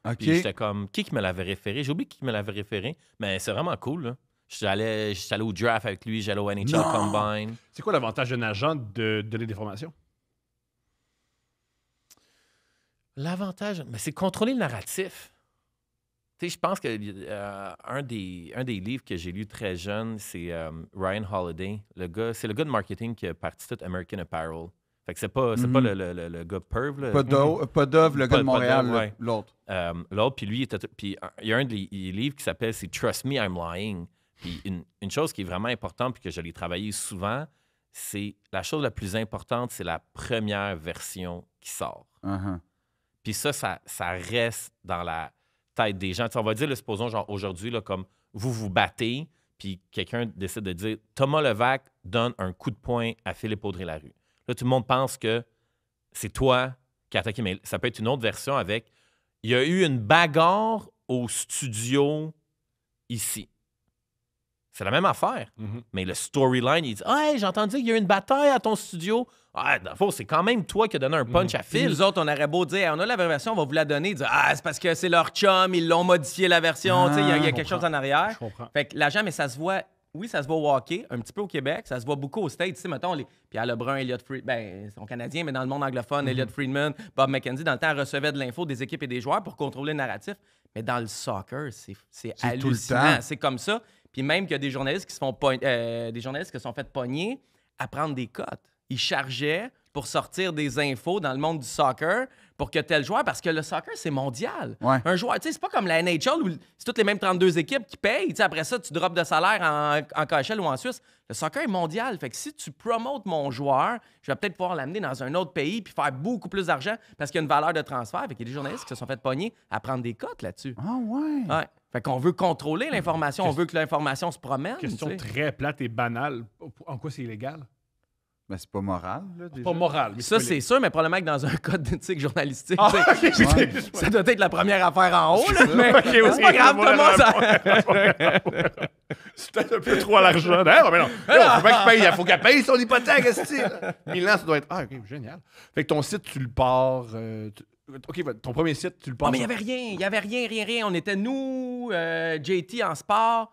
Speaker 2: OK.
Speaker 3: Puis j'étais comme, qui me l'avait référé? J'ai oublié qui me l'avait référé, mais c'est vraiment cool, là. J'étais allé au draft avec lui, j'allais au NHL
Speaker 2: Non!
Speaker 3: Combine.
Speaker 1: C'est quoi l'avantage d'un agent de donner des formations?
Speaker 3: L'avantage, mais c'est contrôler le narratif. Tu sais, je pense que un des livres que j'ai lu très jeune, c'est Ryan Holiday. C'est le gars de marketing qui a parti tout American Apparel. Fait que c'est pas le gars perv. Là.
Speaker 2: Pas Dove, le gars de Montréal,
Speaker 3: ouais.
Speaker 2: l'autre.
Speaker 3: L'autre, puis lui, il y a un des livres qui s'appelle c'est Trust Me, I'm Lying. Puis une chose qui est vraiment importante, puis que je l'ai travaillé souvent, c'est la chose la plus importante, c'est la première version qui sort.
Speaker 2: Uh-huh.
Speaker 3: Puis ça reste dans la tête des gens. Tu sais, on va dire, là, supposons, genre aujourd'hui, là, comme vous vous battez, puis quelqu'un décide de dire Thomas Levac donne un coup de poing à Philippe Audrey-Larue. Là, tout le monde pense que c'est toi qui as attaqué, mais ça peut être une autre version avec il y a eu une bagarre au studio ici. C'est la même affaire.
Speaker 1: Mhm.
Speaker 3: Mais le storyline, il dit hey, j'ai entendu qu'il y a eu une bataille à ton studio. Ah, dans le fond, c'est quand même toi qui as donné un punch à
Speaker 4: Puis
Speaker 3: Phil.
Speaker 4: nous autres, on aurait beau dire, on a la vraie version, on va vous la donner. Dire, c'est parce que c'est leur chum, ils l'ont modifié la version. Tu sais, il y a
Speaker 1: je
Speaker 4: quelque
Speaker 1: comprends.
Speaker 4: chose en arrière.
Speaker 1: Je comprends.
Speaker 4: Fait que l'agent, mais ça se voit. Oui, ça se voit au hockey, un petit peu au Québec, ça se voit beaucoup aux States. Tu sais, mettons, Pierre Lebrun, Elliott Friedman, ben, ils sont canadiens, mais dans le monde anglophone, Elliott Friedman, Bob McKenzie, dans le temps, recevaient de l'info des équipes et des joueurs pour contrôler le narratif. Mais dans le soccer, c'est
Speaker 2: tout le
Speaker 4: hallucinant.
Speaker 2: temps.
Speaker 4: C'est comme ça. Puis même qu'il y a des journalistes qui se font des journalistes qui se sont fait pogner à prendre des cotes. Ils chargeaient pour sortir des infos dans le monde du soccer pour que tel joueur, parce que le soccer, c'est mondial.
Speaker 2: Ouais.
Speaker 4: Un joueur, tu sais, c'est pas comme la NHL où c'est toutes les mêmes 32 équipes qui payent. Tu sais, après ça, tu drops de salaire en KHL ou en Suisse. Le soccer est mondial. Fait que si tu promotes mon joueur, je vais peut-être pouvoir l'amener dans un autre pays puis faire beaucoup plus d'argent parce qu'il y a une valeur de transfert. Fait qu'il y a des journalistes qui se sont fait pogner à prendre des cotes là-dessus.
Speaker 2: Ah ouais.
Speaker 4: Ouais. Fait qu'on veut contrôler l'information. On veut que l'information se promène.
Speaker 1: Question
Speaker 4: tu sais.
Speaker 1: très plate et banale. En quoi c'est illégal?
Speaker 2: Ben, c'est pas moral, là, déjà.
Speaker 1: Pas moral. Mais
Speaker 4: Ça,
Speaker 1: pas
Speaker 4: c'est sûr, mais probablement que dans un code d'éthique journalistique,
Speaker 1: Ah,
Speaker 4: tu sais,
Speaker 1: ok,
Speaker 2: ouais.
Speaker 4: ça doit être la première affaire en haut. Là, mais
Speaker 1: Ok,
Speaker 4: c'est pas grave, Thomas.
Speaker 1: C'est peut-être un peu trop à l'argent. Non, mais non. Il faut qu'elle paye son hypothèque. Milan, ça doit être. Ah, OK, génial. Fait que ton site, tu le pars. OK, ton premier site, tu le pars.
Speaker 4: Non, mais il n'y avait rien. On était nous, JT en sport.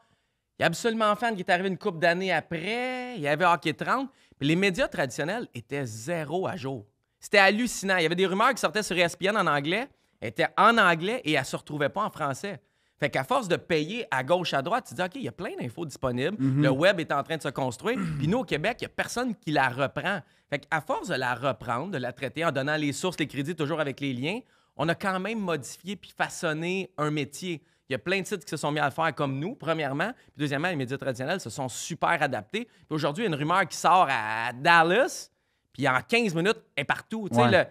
Speaker 4: Il y a absolument fan qui est arrivé une couple d'années après. Il y avait Hockey 30. Puis les médias traditionnels étaient zéro à jour. C'était hallucinant. Il y avait des rumeurs qui sortaient sur ESPN en anglais. Elles étaient en anglais et elles ne se retrouvaient pas en français. Fait qu'à force de payer à gauche, à droite, tu te dis, OK, il y a plein d'infos disponibles. Le web est en train de se construire. Puis nous, au Québec, il n'y a personne qui la reprend. Fait qu'à force de la reprendre, de la traiter en donnant les sources, les crédits, toujours avec les liens, on a quand même modifié puis façonné un métier. Il y a plein de sites qui se sont mis à le faire comme nous, premièrement. Puis deuxièmement, les médias traditionnels se sont super adaptés. Puis aujourd'hui, il y a une rumeur qui sort à Dallas, puis en 15 minutes, elle est partout. Tu sais,
Speaker 2: Ouais.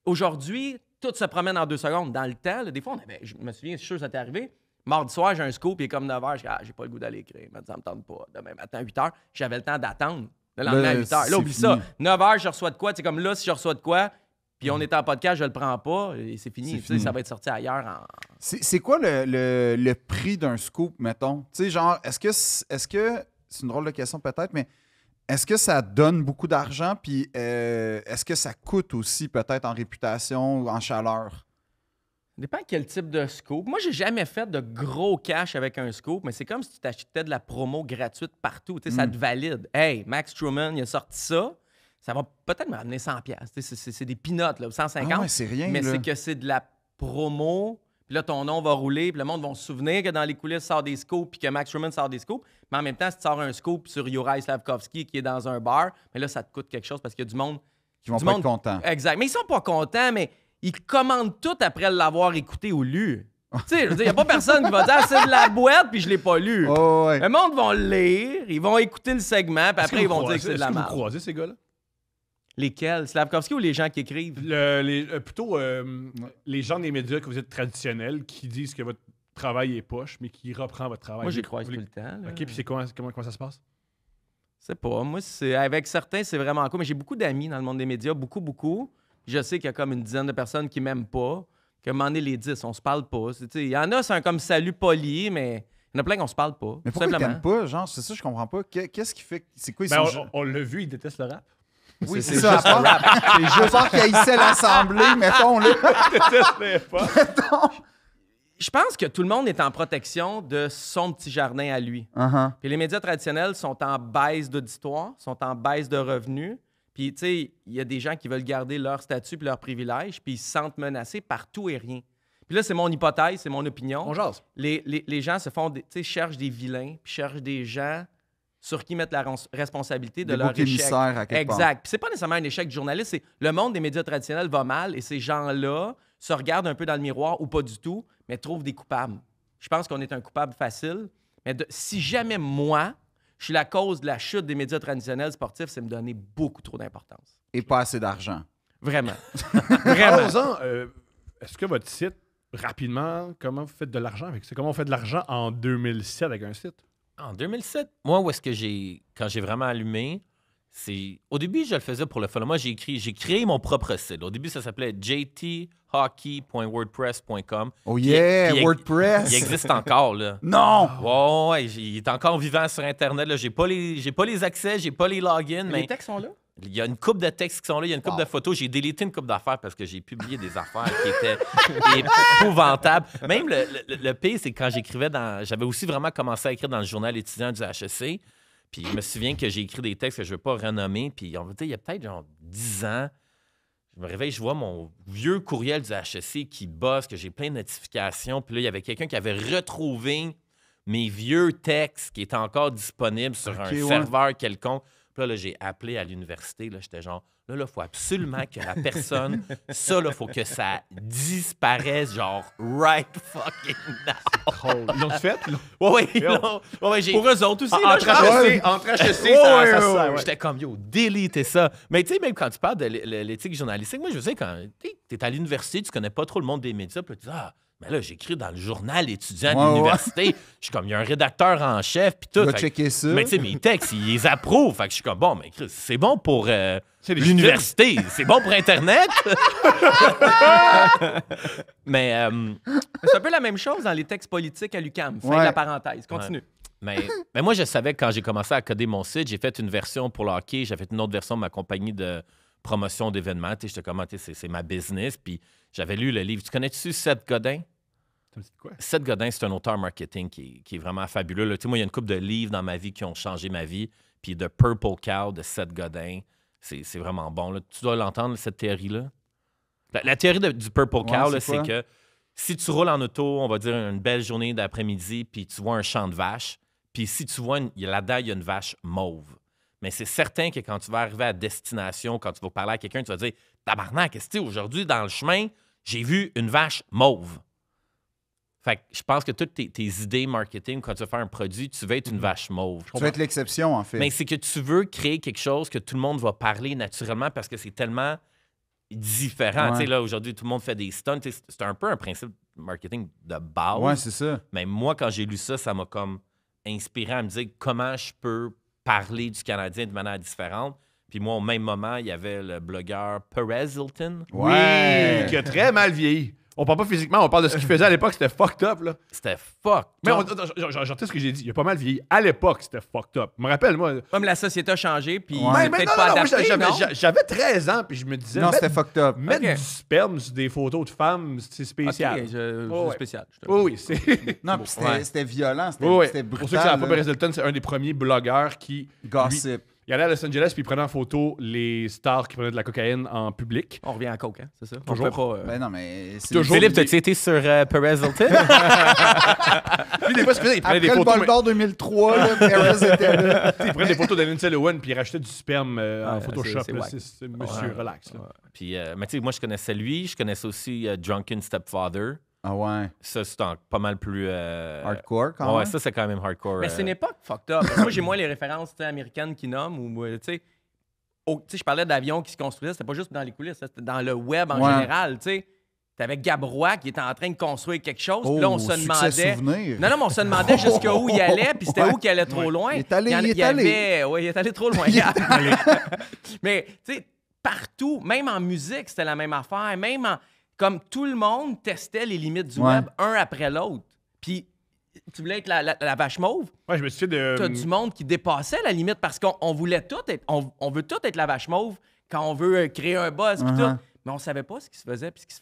Speaker 4: aujourd'hui, tout se promène en 2 secondes. Dans le temps, là, des fois, je me souviens, je suis sûr que ça t'est arrivé. Mardi soir, j'ai un scoop, il est comme 9 h. Je dis, j'ai pas le goût d'aller écrire. Ça me tente pas. Demain matin, 8 h, j'avais le temps d'attendre. Le lendemain, à 8 h. Là, oublie ça. 9 h, je reçois de quoi? C'est comme là, si je reçois de quoi, puis on est en podcast, je le prends pas, et c'est fini. Ça va être sorti ailleurs.
Speaker 2: C'est quoi le prix d'un scoop, mettons? Tu sais, genre, est-ce que c'est une drôle de question peut-être, mais est-ce que ça donne beaucoup d'argent? Puis est-ce que ça coûte aussi peut-être en réputation ou en chaleur?
Speaker 4: Ça dépend quel type de scoop. Moi, j'ai jamais fait de gros cash avec un scoop, mais c'est comme si tu t'achetais de la promo gratuite partout. Tu sais, ça te valide. Hey, Max Truman, il a sorti ça. Ça va peut-être me ramener 100$. C'est des peanuts, là, 150$.
Speaker 2: Ah ouais, c'est rien,
Speaker 4: mais
Speaker 2: là.
Speaker 4: c'est que c'est de la promo. Puis là, ton nom va rouler. Puis le monde va se souvenir que dans les coulisses, sort des scoops. Puis que Max Truman sort des scoops. Mais en même temps, si tu sors un scoop sur Juraj Slavkovski qui est dans un bar, mais là, ça te coûte quelque chose parce qu'il y a du monde.
Speaker 2: Qui vont pas être contents.
Speaker 4: Exact. Mais ils sont pas contents, mais ils commandent tout après l'avoir écouté ou lu. Tu sais, je veux dire, il n'y a pas personne qui va dire c'est de la boîte puis je l'ai pas lu.
Speaker 2: Oh, ouais.
Speaker 4: Le monde va le lire, ils vont écouter le segment, puis après, ils vont dire que c'est de la
Speaker 1: merde.
Speaker 4: merde.
Speaker 1: Vous croisez ces gars-là?
Speaker 4: Lesquels? Slavkovski ou les gens qui écrivent?
Speaker 1: Plutôt les gens des médias que vous êtes traditionnels qui disent que votre travail est poche, mais qui reprend votre travail.
Speaker 4: Moi, j'y croise tout le temps. Là.
Speaker 1: OK, puis c'est comment ça se passe?
Speaker 4: Je sais pas. Moi, avec certains, c'est vraiment cool. Mais j'ai beaucoup d'amis dans le monde des médias, beaucoup. Je sais qu'il y a comme une dizaine de personnes qui m'aiment pas. Qu'à un moment donné, les 10, on se parle pas. Il y en a, c'est un comme salut poli, mais il y en a plein qu'on se parle pas.
Speaker 2: Mais pourquoi ils t'aiment pas? Genre, c'est ça, je comprends pas. Qu'est-ce qui fait... C'est quoi, ils sont...
Speaker 1: On l'a vu, ils détestent le rap.
Speaker 2: Oui, c'est ça. C'est juste genre qu'ils haïssaient l'Assemblée, mettons, là.
Speaker 1: Ils détestent pas.
Speaker 4: Je pense que tout le monde est en protection de son petit jardin à lui. Puis les médias traditionnels sont en baisse d'auditoire, sont en baisse de revenus. Puis, tu sais, il y a des gens qui veulent garder leur statut et leurs privilèges, puis ils se sentent menacés par tout et rien. Puis là, c'est mon hypothèse, c'est mon opinion.
Speaker 1: On jase.
Speaker 4: Les gens se font, tu sais, cherchent des vilains, puis cherchent des gens sur qui mettre la responsabilité de leur échec.
Speaker 2: À quelque
Speaker 4: exact.
Speaker 2: part.
Speaker 4: Puis c'est pas nécessairement un échec du journaliste, c'est le monde des médias traditionnels va mal et ces gens-là se regardent un peu dans le miroir ou pas du tout, mais trouvent des coupables. Je pense qu'on est un coupable facile. Mais si jamais moi, je suis la cause de la chute des médias traditionnels sportifs, c'est me donner beaucoup trop d'importance.
Speaker 2: Et pas assez d'argent.
Speaker 4: Vraiment.
Speaker 1: Parlons-en, est-ce que votre site, rapidement, comment vous faites de l'argent avec ça? Comment on fait de l'argent en 2007 avec un site?
Speaker 3: En 2007, moi, où est-ce que quand j'ai vraiment allumé, au début, je le faisais pour le fun. Moi, j'ai créé mon propre site. Au début, ça s'appelait jthockey.wordpress.com.
Speaker 2: Oh yeah,
Speaker 3: Puis
Speaker 2: WordPress!
Speaker 3: Il existe encore, là.
Speaker 2: Non!
Speaker 3: Ouais, il est encore vivant sur Internet. Là. J'ai pas les accès, j'ai pas les logins, mais
Speaker 4: Les textes sont là?
Speaker 3: il y a une couple de textes qui sont là, il y a une couple de photos. J'ai délité une couple d'affaires parce que j'ai publié des affaires qui étaient épouvantables. Même le pire, c'est que quand j'écrivais j'avais aussi vraiment commencé à écrire dans le journal étudiant du HEC. Puis je me souviens que j'ai écrit des textes que je ne veux pas renommer. Puis on va dire, il y a peut-être genre 10 ans, je me réveille, je vois mon vieux courriel du HEC qui bosse, que j'ai plein de notifications. Puis là, il y avait quelqu'un qui avait retrouvé mes vieux textes qui étaient encore disponibles sur un serveur quelconque. Puis là, j'ai appelé à l'université. J'étais genre, là, il faut absolument que la personne, ça, il faut que ça disparaisse, genre, right fucking now.
Speaker 1: Ils l'ont fait?
Speaker 3: Oui,
Speaker 4: Pour eux autres aussi.
Speaker 1: Entre HEC, ça.
Speaker 3: J'étais comme, yo, délitez ça. Mais tu sais, même quand tu parles de l'éthique journalistique, moi, je sais, quand tu es à l'université, tu connais pas trop le monde des médias, puis tu dis, mais là, j'écris dans le journal étudiant de l'université. Je suis comme, il y a un rédacteur en chef, puis tout.
Speaker 2: Tu vas checker ça.
Speaker 3: Mais tu sais, mes textes, ils les approuvent. Fait que je suis comme, bon, mais Chris, c'est bon pour l'université. C'est bon pour Internet. Mais
Speaker 4: c'est un peu la même chose dans les textes politiques à l'UQAM. Fin de la parenthèse. Continue.
Speaker 3: Mais moi, je savais que quand j'ai commencé à coder mon site, j'ai fait une version pour le hockey, j'ai fait une autre version de ma compagnie de promotion d'événements. J'étais comme, c'est ma business. Puis j'avais lu le livre. Tu connais-tu Seth Godin?
Speaker 1: Ça me dit quoi?
Speaker 3: Seth Godin, c'est un auteur marketing qui est vraiment fabuleux. Là. Moi, il y a une couple de livres dans ma vie qui ont changé ma vie. Puis The Purple Cow de Seth Godin, c'est vraiment bon. Là. Tu dois l'entendre, cette théorie-là. La théorie du Purple Cow, c'est que si tu roules en auto, on va dire une belle journée d'après-midi, puis tu vois un champ de vaches, puis si tu vois, là-dedans, il y a une vache mauve. Mais c'est certain que quand tu vas arriver à destination, quand tu vas parler à quelqu'un, tu vas dire « Tabarnak, qu'est-ce que aujourd'hui, dans le chemin, j'ai vu une vache mauve. » Fait que je pense que toutes tes idées marketing, quand tu vas faire un produit, tu veux être une vache mauve.
Speaker 2: Tu vas être l'exception, en fait.
Speaker 3: Mais c'est que tu veux créer quelque chose que tout le monde va parler naturellement parce que c'est tellement différent.
Speaker 2: Ouais.
Speaker 3: Tu sais, là, aujourd'hui, tout le monde fait des stunts. Tu sais, c'est un peu un principe marketing de base.
Speaker 2: Ouais, c'est ça.
Speaker 3: Mais moi, quand j'ai lu ça, ça m'a comme inspiré à me dire comment je peux parler du Canadien de manière différente. Puis moi, au même moment, il y avait le blogueur Perez Hilton.
Speaker 2: Ouais.
Speaker 1: Oui, qui a très mal vieilli. On parle pas physiquement, on parle de ce qu'il faisait à l'époque, c'était fucked up, là.
Speaker 3: C'était fuck.
Speaker 1: Mais j'entends ce que j'ai dit, il a pas mal vieilli. À l'époque, c'était fucked up. Je me rappelle, moi...
Speaker 4: Comme la société a changé, puis
Speaker 2: Ouais.
Speaker 4: c'est
Speaker 1: Mais
Speaker 4: peut-être
Speaker 1: non,
Speaker 4: pas
Speaker 1: non, moi,
Speaker 4: adapté, non?
Speaker 1: j'avais 13 ans, puis je me disais...
Speaker 2: Non,
Speaker 1: mettre-
Speaker 2: c'était fucked up.
Speaker 1: Mettre
Speaker 4: Ok.
Speaker 1: du sperme sur des photos de femmes, c'est spécial.
Speaker 4: Ok,
Speaker 1: Ouais.
Speaker 4: spécial. je te-
Speaker 1: Oui, oui, c'est...
Speaker 2: Non, puis c'était
Speaker 3: Ouais.
Speaker 2: c'était violent, c'était
Speaker 1: Oui, oui.
Speaker 2: c'était
Speaker 1: Pour ceux qui ne savent pas,
Speaker 2: brutal.
Speaker 1: Perez Hilton, c'est un des premiers blogueurs qui...
Speaker 2: Gossip.
Speaker 1: Il allait à Los Angeles, puis il prenait en photo les stars qui prenaient de la cocaïne en public.
Speaker 4: On revient à Coke, hein, c'est ça?
Speaker 1: Toujours.
Speaker 4: On peut pas...
Speaker 2: Ben non, mais... c'est-
Speaker 1: Toujours.
Speaker 3: Philippe, t'as-tu été sur Perez Hilton?
Speaker 1: Puis des fois, il prenait
Speaker 2: Après
Speaker 1: des
Speaker 2: le
Speaker 1: photos...
Speaker 2: Bol d'Or 2003, là, Perez était là.
Speaker 1: Il prenait des photos de Lindsay Lohan, puis il rachetait du sperme en
Speaker 4: Ouais,
Speaker 1: Photoshop.
Speaker 4: c'est
Speaker 1: là.
Speaker 4: wack.
Speaker 1: C'est monsieur, relax. là.
Speaker 3: Puis, mais tu sais, moi, je connaissais lui. Je connaissais aussi Drunken Stepfather.
Speaker 2: Ah ouais.
Speaker 3: Ça, c'est pas mal plus...
Speaker 2: Hardcore, quand
Speaker 3: Ouais,
Speaker 2: même.
Speaker 3: ça, c'est quand même hardcore.
Speaker 4: Mais c'est une époque fucked up. Moi, j'ai moins les références tu sais, américaines qui nomment ou, tu sais... Tu sais, je parlais d'avions qui se construisaient, c'était pas juste dans les coulisses, c'était dans le web en
Speaker 2: Ouais.
Speaker 4: général, tu sais. T'avais Gabrois qui était en train de construire quelque chose, puis là, on se
Speaker 2: succès
Speaker 4: demandait...
Speaker 2: souvenir.
Speaker 4: Non, mais on se demandait jusqu'où il allait, puis c'était
Speaker 2: Ouais.
Speaker 4: où qu'il allait trop loin.
Speaker 2: Il est allé,
Speaker 4: y en-
Speaker 2: il est
Speaker 4: y
Speaker 2: allé.
Speaker 4: avait- ouais, il est allé trop loin. Mais, tu sais, partout, même en musique, c'était la même affaire. Même en... Comme tout le monde testait les limites du
Speaker 2: Ouais.
Speaker 4: web, un après l'autre. Puis, tu voulais être la vache mauve,
Speaker 1: Ouais, je me suis fait de...
Speaker 4: t'as du monde qui dépassait la limite parce qu'on voulait tout être... On veut tout être la vache mauve quand on veut créer un buzz, puis
Speaker 2: Uh-huh.
Speaker 4: tout. Mais on savait pas ce qui se faisait, puis ce qui se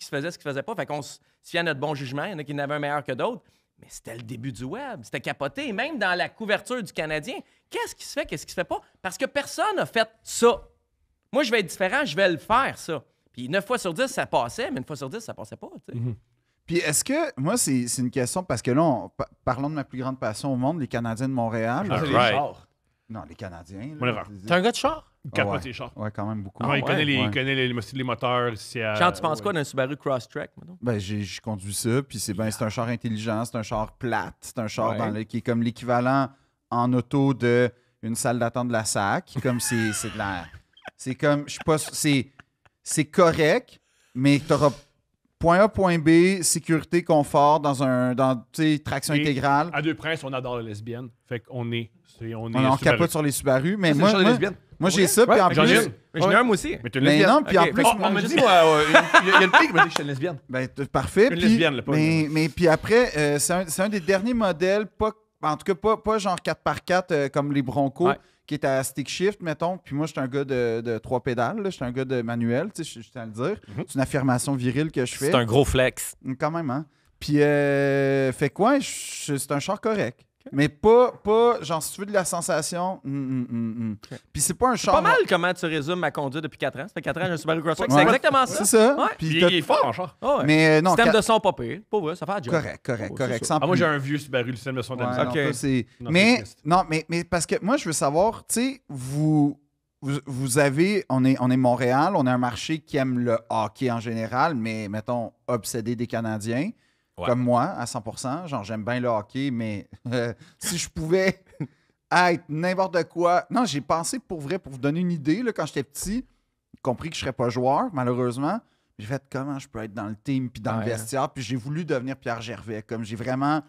Speaker 4: faisait, ce qui se faisait pas. Fait qu'on se fiait à notre bon jugement. Il y en a qui en avaient un meilleur que d'autres. Mais c'était le début du web. C'était capoté. Même dans la couverture du Canadien, qu'est-ce qui se fait, qu'est-ce qui se fait pas? Parce que personne n'a fait ça. Moi, je vais être différent, je vais le faire, ça. Puis 9 fois sur 10, ça passait, mais 1 fois sur 10, ça passait pas. Tu sais.
Speaker 2: Puis est-ce que, moi, c'est une question, parce que là, parlons de ma plus grande passion au monde, les Canadiens de Montréal.
Speaker 1: Ah, c'est les
Speaker 3: Right.
Speaker 1: chars.
Speaker 2: Non, les Canadiens. là.
Speaker 1: Mon erreur.
Speaker 3: T'es un gars de char?
Speaker 1: Il
Speaker 2: Ah
Speaker 1: capote
Speaker 2: ouais.
Speaker 1: les chars.
Speaker 2: Ouais, quand même beaucoup.
Speaker 1: Ouais, il connaît,
Speaker 2: Ouais.
Speaker 1: il connaît les moteurs ici à...
Speaker 4: Jean, tu penses
Speaker 1: ouais.
Speaker 4: quoi d'un Subaru Crosstrek, maintenant?
Speaker 2: Ben, j'ai conduit ça, puis c'est un char intelligent, c'est un char plate, c'est un char
Speaker 4: Ouais.
Speaker 2: qui est comme l'équivalent en auto de une salle d'attente de la SAC. Comme c'est de la... C'est comme, je sais pas, c'est correct, mais t'auras point A, point B, sécurité, confort, tu sais, traction
Speaker 1: Et
Speaker 2: intégrale.
Speaker 1: À Deux Princes, on adore les lesbiennes. Fait qu'on est...
Speaker 2: On
Speaker 1: Subaru.
Speaker 2: capote sur les Subaru, mais
Speaker 1: C'est
Speaker 2: moi,
Speaker 1: le char des
Speaker 2: moi,
Speaker 1: lesbiennes.
Speaker 2: moi, j'ai
Speaker 1: Ouais.
Speaker 2: ça, puis en
Speaker 1: Ouais, j'en ai
Speaker 2: plus...
Speaker 1: une.
Speaker 4: Mais j'en ai un, moi aussi.
Speaker 1: Mais t'es une
Speaker 2: Mais
Speaker 1: lesbienne.
Speaker 2: non, puis en
Speaker 4: Ok,
Speaker 2: plus...
Speaker 4: fait
Speaker 1: Oh, on m'a dit, moi, il y a une fille qui m'a dit que j'étais une lesbienne.
Speaker 2: Ben, parfait.
Speaker 1: Une
Speaker 2: puis-
Speaker 1: lesbienne, là, pas une-
Speaker 2: mais puis après, c'est un des derniers modèles, en tout cas pas genre 4x4 comme les Broncos,
Speaker 4: Ouais.
Speaker 2: qui est à stick shift, mettons. Puis moi, je suis un gars de 3 pédales, je suis un gars de manuel, tu sais, je tiens à le dire. C'est une affirmation virile que je fais.
Speaker 3: C'est un gros flex.
Speaker 2: Quand même, hein. Puis, fait quoi, c'est un char correct. Mais pas, genre, si tu veux de la sensation, Puis c'est pas un char...
Speaker 4: Pas mal comment tu résumes ma conduite depuis 4 ans. Ça fait 4 ans que j'ai un Subaru Crosstrek.
Speaker 2: Ouais.
Speaker 4: C'est exactement ça.
Speaker 2: C'est ça.
Speaker 4: Ouais.
Speaker 2: Puis
Speaker 1: Puis
Speaker 2: t'as-
Speaker 1: il est fort en char.
Speaker 4: Ah ouais.
Speaker 2: Mais non,
Speaker 4: Système de son pas pire. Pas vrai, ça fait la job.
Speaker 2: correct,
Speaker 4: Ouais,
Speaker 2: correct.
Speaker 4: c'est
Speaker 2: Sans
Speaker 1: Ah, moi,
Speaker 2: plus.
Speaker 1: j'ai un vieux Subaru, le système de son de la
Speaker 2: Ouais,
Speaker 1: misère.
Speaker 2: non,
Speaker 4: Ok.
Speaker 2: ça, c'est-
Speaker 1: Non,
Speaker 2: mais
Speaker 1: c'est triste.
Speaker 2: non, mais parce que moi je veux savoir, tu sais, vous avez, on est Montréal, on a un marché qui aime le hockey en général, mais mettons obsédé des Canadiens,
Speaker 3: Ouais.
Speaker 2: comme moi à 100%. Genre j'aime bien le hockey, mais si je pouvais être n'importe quoi, non, j'ai pensé pour vrai, pour vous donner une idée là, quand j'étais petit, compris que je serais pas joueur malheureusement. J'ai fait comment je peux être dans le team puis dans le
Speaker 4: Ouais.
Speaker 2: vestiaire, puis j'ai voulu devenir Pierre Gervais, comme j'ai vraiment.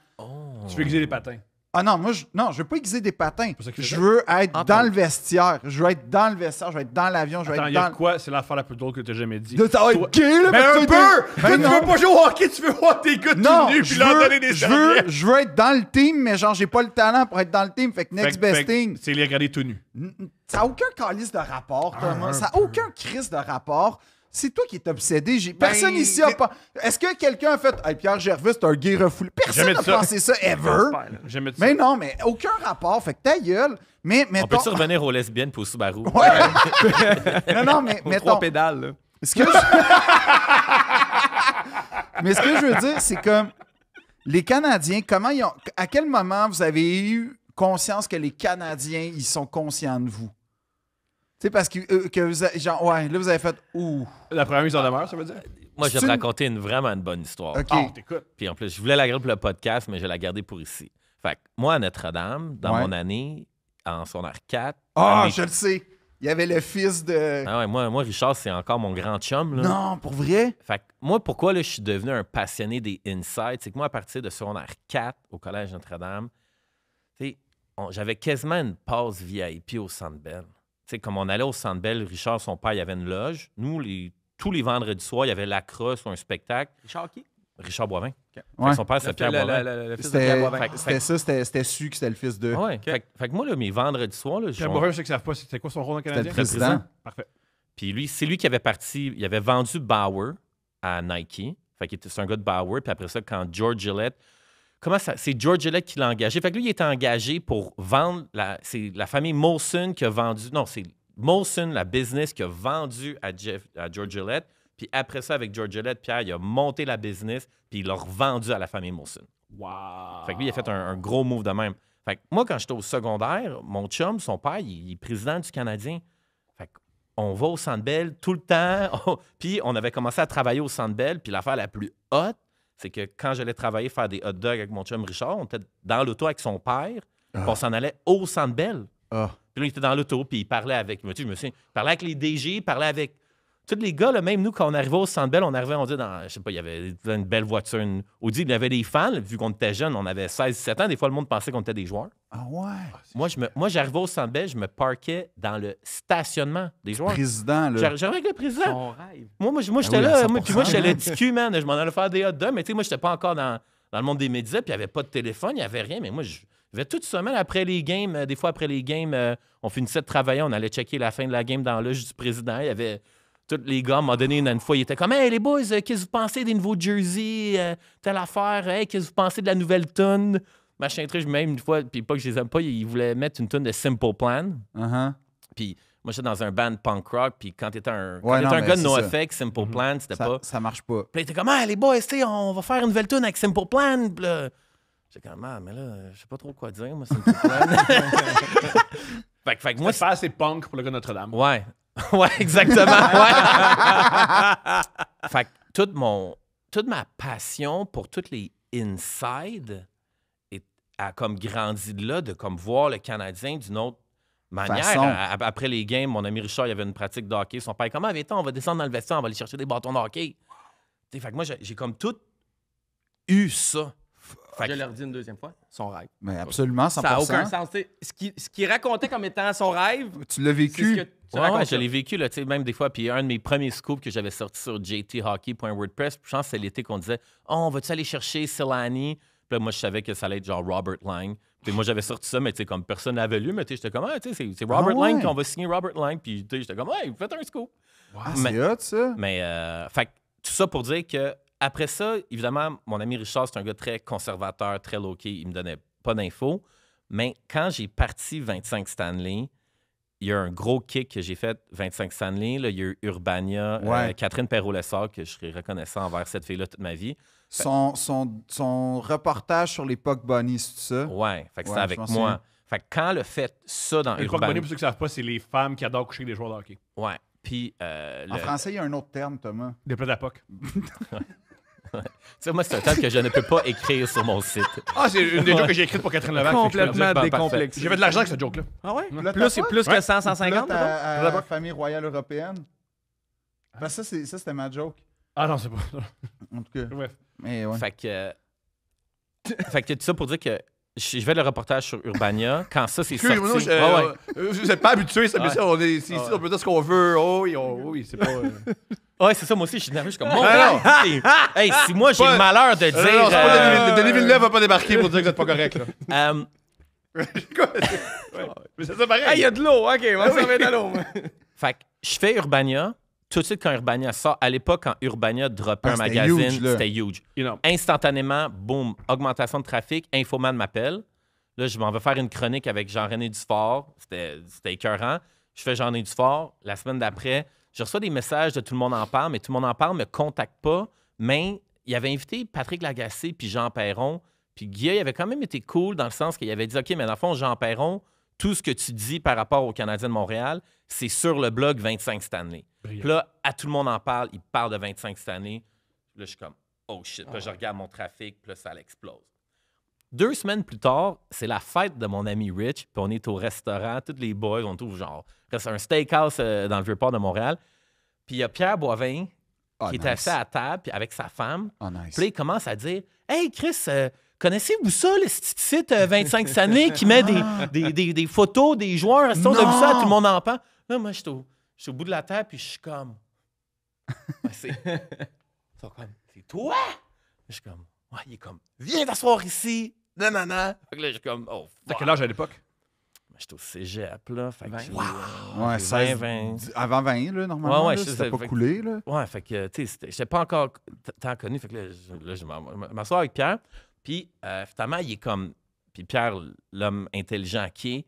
Speaker 1: Tu veux aiguiser les patins.
Speaker 2: Ah non, moi, je veux pas aiguiser des patins.
Speaker 1: pour ça que
Speaker 2: Je
Speaker 1: c'est
Speaker 2: veux être
Speaker 4: Entends.
Speaker 2: dans le vestiaire. Je veux être dans le vestiaire. Je veux être dans l'avion. Je veux
Speaker 1: Attends,
Speaker 2: être
Speaker 1: il y a
Speaker 2: dans...
Speaker 1: de quoi? C'est l'affaire la plus drôle que t'as jamais dit.
Speaker 2: De ça va
Speaker 1: Toi-
Speaker 2: être gay, là,
Speaker 1: Ben
Speaker 2: parce
Speaker 1: un
Speaker 2: que
Speaker 1: peu!
Speaker 2: t'es-
Speaker 1: Toi,
Speaker 2: Ben
Speaker 1: tu
Speaker 2: non.
Speaker 1: veux pas jouer au hockey, tu veux voir tes gars tout
Speaker 2: Non,
Speaker 1: nus puis leur donner des serviettes.
Speaker 2: je veux être dans le team, mais genre, j'ai pas le talent pour être dans le team. Fait que next best thing.
Speaker 1: C'est les regarder tout nus.
Speaker 2: Ça n'a aucun calice de rapport, Thomas. Ça n'a aucun crise de rapport. C'est toi qui es obsédé. Personne ici a pas. Est-ce que quelqu'un a fait hey, Pierre Gervais, c'est un gay refoulé? Personne
Speaker 1: Jamais
Speaker 2: n'a
Speaker 1: dit ça.
Speaker 2: pensé ça ever.
Speaker 1: J'aimais ça.
Speaker 2: Mais non, mais aucun rapport. Fait que ta gueule. Mais
Speaker 3: On
Speaker 2: mettons.
Speaker 3: peut-tu revenir aux lesbiennes pour au Subaru?
Speaker 2: Ouais. non, mais
Speaker 4: Aux
Speaker 2: mettons.
Speaker 4: 3 pédales. Là.
Speaker 2: Ce que Mais ce que je veux dire, c'est comme les Canadiens, à quel moment vous avez eu conscience que les Canadiens, ils sont conscients de vous? Tu sais, parce que vous avez, genre, ouais, là, vous avez fait ouh.
Speaker 1: La première mise en demeure, ça veut dire?
Speaker 3: Moi, je vais
Speaker 2: C'est
Speaker 3: te
Speaker 2: une-
Speaker 3: raconter vraiment une bonne histoire.
Speaker 2: OK.
Speaker 1: Ah, t'écoutes.
Speaker 3: Puis en plus, je voulais la garder pour le podcast, mais je vais la garder pour ici. Fait que moi, à Notre-Dame, dans
Speaker 2: Ouais.
Speaker 3: mon année, en secondaire 4,
Speaker 2: Ah,
Speaker 3: à mes-
Speaker 2: je le sais. Il y avait le fils de...
Speaker 3: Ah ouais, moi, Richard, c'est encore mon grand chum. Là.
Speaker 2: Non, pour vrai?
Speaker 3: Fait que moi, pourquoi là, je suis devenu un passionné des insights, c'est que moi, à partir de secondaire 4 au Collège Notre-Dame, j'avais quasiment une passe VIP au Centre Bell. Comme on allait au Centre Bell, Richard, son père, il y avait une loge. Nous, tous les vendredis soirs, il y avait la crosse ou un spectacle.
Speaker 4: Richard qui?
Speaker 3: Richard Boivin.
Speaker 2: Ouais.
Speaker 3: Son père, c'était Pierre Boivin.
Speaker 4: Le fils de Pierre Boivin.
Speaker 2: C'était su que c'était le fils de...
Speaker 3: Ouais. Fait que moi, là, mes vendredis soirs... Là,
Speaker 1: Pierre Boivin, je sais que ça savent pas, c'était quoi son rôle dans le
Speaker 2: C'était
Speaker 1: Canadien?
Speaker 2: le président.
Speaker 1: Parfait.
Speaker 3: Puis lui, c'est lui qui avait parti... Il avait vendu Bauer à Nike. Fait que c'est un gars de Bauer. Puis après ça, quand George Gillette... C'est George Gillette qui l'a engagé. Fait que lui, il était engagé pour vendre... C'est la famille Molson qui a vendu... Non, c'est Molson, la business, qui a vendu à George Gillette. Puis après ça, avec George Gillette, Pierre, il a monté la business, puis il l'a revendu à la famille Molson.
Speaker 1: Wow!
Speaker 3: Fait que lui, il a fait un gros move de même. Fait que moi, quand j'étais au secondaire, mon chum, son père, il est président du Canadien. Fait qu'on va au Centre Bell tout le temps. Puis on avait commencé à travailler au Centre Bell. Puis l'affaire la plus hot, c'est que quand j'allais travailler, faire des hot dogs avec mon chum Richard, on était dans l'auto avec son père, puis on s'en allait au Centre Bell.
Speaker 2: Ah.
Speaker 3: Puis là, il était dans l'auto, puis il parlait avec... Je me souviens, il parlait avec les DG, il parlait avec... Tous les gars, là, même nous, quand on arrivait au Centre Bell, on dit dans, je sais pas, il y avait une belle voiture, une Audi, il y avait des fans, vu qu'on était jeunes, on avait 16-17 ans, des fois, le monde pensait qu'on était des joueurs.
Speaker 2: Ah ouais?
Speaker 3: Moi, j'arrivais au Centre Bell, je me parquais dans le stationnement des joueurs.
Speaker 2: Président, là.
Speaker 3: J'arrivais avec le président.
Speaker 4: Son rêve.
Speaker 3: Moi, j'étais
Speaker 2: oui,
Speaker 3: là,
Speaker 2: à
Speaker 3: puis moi, j'étais
Speaker 2: 100%.
Speaker 3: le DQ, man, je m'en allais faire des hot dogs, mais tu sais, moi, j'étais pas encore dans le monde des médias, puis il n'y avait pas de téléphone, il n'y avait rien, mais moi, je vais toute semaine après les games, des fois après les games, on finissait de travailler, on allait checker la fin de la game dans l'âge du président, il y avait... Tous les gars m'ont donné une fois, ils étaient comme « Hey, les boys, qu'est-ce que vous pensez des nouveaux jerseys? Telle affaire? Hey, qu'est-ce que vous pensez de la nouvelle tune? » Machin truc, même une fois, puis pas que je les aime pas, ils voulaient mettre une tune de Simple Plan.
Speaker 2: Uh-huh.
Speaker 3: Puis moi, j'étais dans un band punk rock, puis quand t'étais un,
Speaker 2: Ouais, non,
Speaker 3: un
Speaker 2: mais
Speaker 3: gars de
Speaker 2: c'est ça.
Speaker 3: NoFX, Simple Plan, c'était pas...
Speaker 2: Ça marche pas.
Speaker 3: Puis là, ils étaient comme « Hey, les boys, tu sais, on va faire une nouvelle tune avec Simple Plan. » Puis là, j'étais comme « Ah, mais là, je sais pas trop quoi dire, moi, Simple Plan. » Fait que moi,
Speaker 1: Moi, c'est assez punk pour le gars de Notre-Dame.
Speaker 3: Ouais. Ouais, exactement. Ouais. Fait que toute ma passion pour toutes les inside a comme grandi de là, de comme voir le Canadien d'une autre manière.
Speaker 2: Façon.
Speaker 3: Après les games, mon ami Richard, il avait une pratique de hockey. Son père, comment viens-tu, on va descendre dans le vestiaire, on va aller chercher des bâtons de hockey. T'sais, fait que moi, j'ai comme tout eu ça. Fait
Speaker 4: Je
Speaker 3: que-
Speaker 4: leur dis une deuxième fois, son rêve.
Speaker 2: Mais absolument, 100%.
Speaker 4: Ça n'a aucun sens. T'sais, ce qu'il racontait comme étant son rêve,
Speaker 2: Tu l'as
Speaker 4: c'est ce
Speaker 2: vécu.
Speaker 4: que tu
Speaker 3: Ouais,
Speaker 4: racontes.
Speaker 3: je l'ai vécu, là, tu sais, même des fois. Puis un de mes premiers scoops que j'avais sorti sur jthockey.wordpress, je pense que c'est l'été qu'on disait « Oh, on va-tu aller chercher Silani? » Puis là, moi, je savais que ça allait être genre Robert Lang. Puis moi, j'avais sorti ça, mais tu sais, comme personne n'avait lu, mais tu sais, j'étais comme « Ah, tu sais, c'est Robert
Speaker 2: Ah ouais.
Speaker 3: Lang, puis on va signer Robert Lang. » Puis tu sais, j'étais comme « Hey, faites un scoop.
Speaker 2: Ah,
Speaker 3: Mais-
Speaker 2: c'est hot, ça.
Speaker 3: Mais, fait que tout ça pour dire que après ça, évidemment, mon ami Richard, c'est un gars très conservateur, très low-key. Il me donnait pas d'infos. Mais quand j'ai parti 25 Stanley, il y a un gros kick que j'ai fait 25 Stanley. Là, il y a eu Urbania,
Speaker 2: Ouais.
Speaker 3: Catherine Perrault-Lessard, que je serai reconnaissant envers cette fille-là toute ma vie.
Speaker 2: Son reportage sur les Puck Bunnies, c'est ça?
Speaker 3: Ouais, fait que
Speaker 2: Ouais,
Speaker 3: c'était avec
Speaker 2: je m'en
Speaker 3: moi.
Speaker 2: souviens.
Speaker 3: Fait que quand le fait ça dans
Speaker 1: Et le Puck
Speaker 3: Urbania...
Speaker 1: Bunny, pour ceux qui ne savent pas, c'est les femmes qui adorent coucher avec des joueurs de hockey.
Speaker 3: Ouais, puis...
Speaker 2: En français, il y a un autre terme, Thomas.
Speaker 1: Des plats d'apoc.
Speaker 3: Tu sais, moi, c'est un terme que je ne peux pas écrire sur mon site.
Speaker 1: Ah, c'est une des jokes que j'ai écrites pour Catherine Levac.
Speaker 4: Complètement
Speaker 3: Parfait.
Speaker 4: décomplexé.
Speaker 1: J'ai fait de l'argent avec cette joke-là.
Speaker 4: Ah ouais?
Speaker 2: Là,
Speaker 4: Plus,
Speaker 2: t'as
Speaker 4: plus
Speaker 2: pas?
Speaker 4: que 100, 150?
Speaker 2: Là,
Speaker 4: mettons?
Speaker 2: à la famille royale européenne. Ben, ça, c'était ma joke.
Speaker 1: Ah non, c'est pas.
Speaker 2: En tout cas.
Speaker 1: Bref.
Speaker 2: Mais ouais.
Speaker 3: Fait que tout ça pour dire que je vais le reportage sur Urbania. Quand ça, c'est sorti...
Speaker 1: Excusez-moi,
Speaker 3: Ouais, ouais.
Speaker 1: vous n'êtes pas habitués, ça, mais
Speaker 3: Ouais.
Speaker 1: ça, on est ici, on peut dire ce qu'on veut. Oh oui, oui, c'est pas.
Speaker 3: Ouais, c'est ça, moi aussi, je suis nerveux, je suis comme... Mon
Speaker 1: Ah,
Speaker 3: Dieu! Hey, si moi, j'ai
Speaker 1: Pas-
Speaker 3: le malheur de dire...
Speaker 1: Non, c'est pas Denis Villeneuve va pas débarquer pour dire que vous n'êtes pas correct. Là. Quoi? Ouais. Mais c'est ça pareil.
Speaker 4: Ah, il y a de l'eau. OK, on va se mettre de l'eau.
Speaker 3: Fait que je fais Urbania. Tout de suite, quand Urbania sort, à l'époque, quand Urbania droppait
Speaker 2: Ah,
Speaker 3: un
Speaker 2: c'était
Speaker 3: magazine,
Speaker 2: huge, là.
Speaker 3: c'était huge.
Speaker 1: Énorme.
Speaker 3: Instantanément, boum, augmentation de trafic. Infoman m'appelle. Là, je m'en vais faire une chronique avec Jean-René Dufort. C'était écœurant. Je fais Jean-René Dufort. La semaine d'après, je reçois des messages de Tout le monde en parle, mais Tout le monde en parle ne me contacte pas. Mais il avait invité Patrick Lagacé puis Jean Perron. Puis Guy, il avait quand même été cool dans le sens qu'il avait dit « OK, mais dans le fond, Jean Perron, tout ce que tu dis par rapport aux Canadiens de Montréal, c'est sur le blog 25 Stanley. »
Speaker 1: Brillant.
Speaker 3: Puis là, à Tout le monde en parle, il parle de 25 Stanley. Là, je suis comme « Oh shit ». Puis là, je regarde mon trafic, puis là, ça l'explose. 2 semaines plus tard, c'est la fête de mon ami Rich, puis on est au restaurant, tous les boys, on trouve genre, reste un steakhouse dans le Vieux-Port de Montréal. Puis il y a Pierre Boivin qui est assis à table puis avec sa femme.
Speaker 2: Oh, nice.
Speaker 3: Puis là, il commence à dire « Hey, Chris, connaissez-vous ça, le site 25 Stanley qui met des photos des joueurs? Est-ce qu'on a vu ça? Tout le monde en parle. » Là, moi, je suis au bout de la table puis je suis comme... C'est toi? Je suis comme... Ouais, il est comme, viens t'asseoir ici. Non. Fait que là, je suis comme, oh,
Speaker 1: T'as quel âge à l'époque?
Speaker 3: J'étais au cégep, là. Fait que j'ai,
Speaker 2: Ouais,
Speaker 3: 16, 20.
Speaker 2: Avant 20, là, normalement.
Speaker 3: Ouais,
Speaker 2: là,
Speaker 3: je
Speaker 2: c'était
Speaker 3: sais,
Speaker 2: pas
Speaker 3: fait que-
Speaker 2: coulé, là.
Speaker 3: Ouais, fait que, tu sais, j'étais pas encore tant connu. Fait que là, je m'assois avec Pierre. Puis, finalement, il est comme, puis Pierre, l'homme intelligent qui est,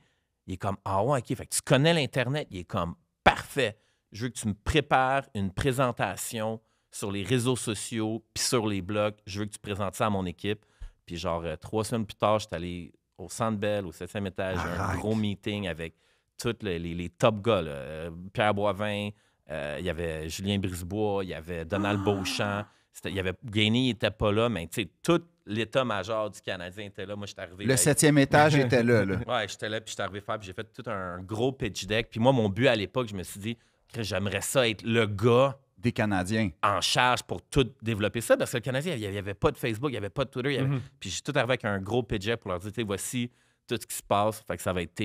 Speaker 3: il est comme, ah ouais, OK. Fait que tu connais l'Internet. Il est comme, parfait. Je veux que tu me prépares une présentation sur les réseaux sociaux puis sur les blogs. Je veux que tu présentes ça à mon équipe. Puis genre, 3 semaines plus tard, j'étais allé au Centre Bell, au 7e étage, un gros meeting avec tous les top gars. Là. Pierre Boivin, il y avait Julien Brisebois, il y avait Donald Beauchamp. Il y avait Gagné, il n'était pas là, mais tu sais, tout l'état-major du Canadien était là. Moi, j'étais arrivé.
Speaker 2: Le 7e étage était là.
Speaker 3: Ouais, j'étais là, puis j'étais arrivé faire, puis j'ai fait tout un gros pitch deck. Puis moi, mon but à l'époque, je me suis dit que j'aimerais ça être le gars
Speaker 2: Des Canadiens.
Speaker 3: en charge pour tout développer ça, parce que le Canadien, il n'y avait pas de Facebook, il n'y avait pas de Twitter. Puis j'ai tout arrivé avec un gros pitch deck pour leur dire, tu sais, voici tout ce qui se passe. Fait que ça va être...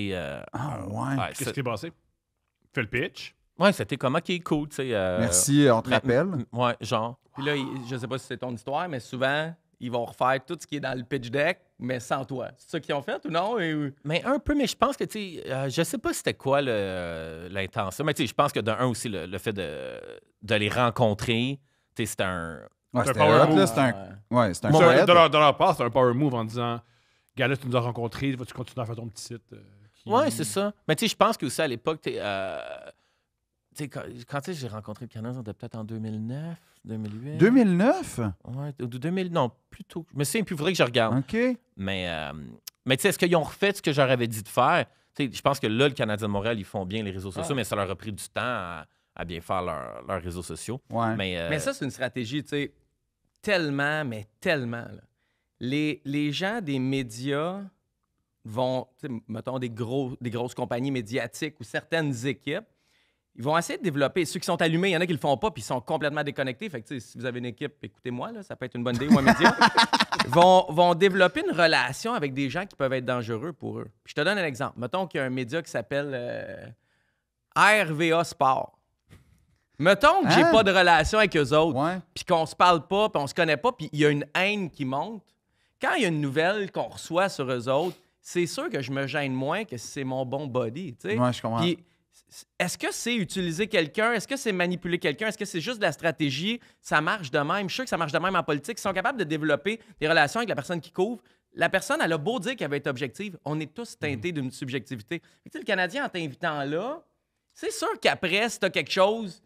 Speaker 2: Ah, ouais.
Speaker 1: Qu'est-ce qui s'est passé? Fais le pitch.
Speaker 3: Ouais, c'était comme, OK, cool, tu sais.
Speaker 2: Merci, on te rappelle.
Speaker 3: Ouais, genre.
Speaker 4: Puis là, je sais pas si c'est ton histoire, mais souvent, ils vont refaire tout ce qui est dans le pitch deck, mais sans toi. C'est ça qu'ils ont fait ou non?
Speaker 3: Mais un peu, mais je pense que, tu sais, je sais pas c'était quoi l'intention. Mais tu sais, je pense que d'un aussi, le fait de les rencontrer, tu sais, c'était un...
Speaker 2: Ouais,
Speaker 1: C'est un
Speaker 2: c'était
Speaker 1: power
Speaker 2: hot,
Speaker 1: move.
Speaker 2: là. C'était un
Speaker 3: Bon,
Speaker 2: cred.
Speaker 1: De leur part, c'est un power move en disant, gars, là, tu nous as rencontrés, vas-tu continuer à faire ton petit site?
Speaker 3: Ouais, c'est ça. Mais tu sais, je pense que aussi à l'époque, tu sais, quand tu sais, j'ai rencontré le Canadien, c'était peut-être en 2009, 2008.
Speaker 2: 2009?
Speaker 3: Ouais, ou 2000, non, plutôt. Je me souviens plus, il faudrait que je regarde.
Speaker 2: OK.
Speaker 3: Mais tu sais, est-ce qu'ils ont refait ce que j'aurais avait dit de faire? Tu sais, je pense que là, le Canadien de Montréal, ils font bien les réseaux sociaux, mais ça leur a pris du temps à bien faire leurs réseaux sociaux.
Speaker 2: Ouais.
Speaker 4: Mais ça, c'est une stratégie, tu sais, tellement, mais tellement. Là. Les gens des médias vont, tu sais, mettons, des grosses compagnies médiatiques ou certaines équipes, ils vont essayer de développer. Ceux qui sont allumés, il y en a qui le font pas, puis ils sont complètement déconnectés. Fait que, tu sais, si vous avez une équipe, écoutez-moi, là, ça peut être une bonne idée ou un média. vont développer une relation avec des gens qui peuvent être dangereux pour eux. Puis je te donne un exemple. Mettons qu'il y a un média qui s'appelle RVA Sport. Mettons que j'ai pas de relation avec eux autres,
Speaker 2: Ouais.
Speaker 4: puis qu'on se parle pas, puis on se connaît pas, puis il y a une haine qui monte. Quand il y a une nouvelle qu'on reçoit sur eux autres, c'est sûr que je me gêne moins que si c'est mon bon body, tu sais.
Speaker 2: Ouais, je comprends.
Speaker 4: Puis, est-ce que c'est utiliser quelqu'un? Est-ce que c'est manipuler quelqu'un? Est-ce que c'est juste de la stratégie? Ça marche de même. Je suis sûr que ça marche de même en politique. Ils sont capables de développer des relations avec la personne qui couvre. La personne, elle a beau dire qu'elle va être objective. On est tous teintés d'une subjectivité. Fait que, tu sais, le Canadien, en t'invitant là, c'est sûr qu'après, si tu as quelque chose,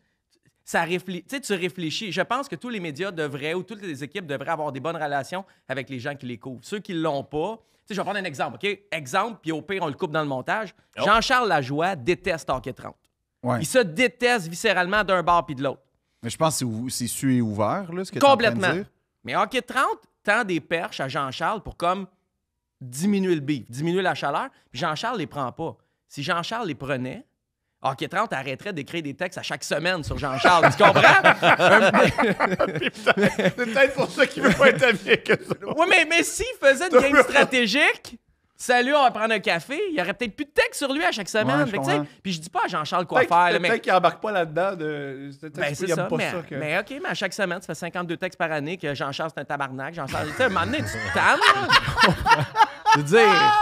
Speaker 4: tu réfléchis. Je pense que tous les médias devraient, ou toutes les équipes devraient avoir des bonnes relations avec les gens qui les couvrent. Ceux qui ne l'ont pas, tu sais, je vais prendre un exemple, OK? Exemple, puis au pire, on le coupe dans le montage. Jean-Charles Lajoie déteste Hockey 30.
Speaker 2: Ouais.
Speaker 4: Il se déteste viscéralement d'un bord puis de l'autre.
Speaker 2: Mais je pense que c'est su et ouvert, là, ce que tu es en train de
Speaker 4: Complètement.
Speaker 2: dire.
Speaker 4: Mais Hockey 30 tend des perches à Jean-Charles pour comme diminuer le beef, diminuer la chaleur, puis Jean-Charles les prend pas. Si Jean-Charles les prenait, Hockey 30 arrêterait d'écrire des textes à chaque semaine sur Jean-Charles. Tu comprends?
Speaker 1: C'est peut-être pour ça qu'il veut pas être ami avec eux autres.
Speaker 4: Oui, mais s'il faisait une game stratégique, salut, on va prendre un café, il y aurait peut-être plus de texte sur lui à chaque semaine.
Speaker 2: Ouais, je
Speaker 4: Fait que, tu sais,
Speaker 2: comprends.
Speaker 4: puis je dis pas à Jean-Charles quoi faire. là, mais
Speaker 1: Peut-être qu'il embarque pas là-dedans.
Speaker 4: ben, c'est ça. Mais OK, mais à chaque semaine, tu fais 52 textes par année que Jean-Charles, c'est un tabarnak. Jean-Charles, tu sais, à un moment donné, tu te tannes, là. Je veux dire,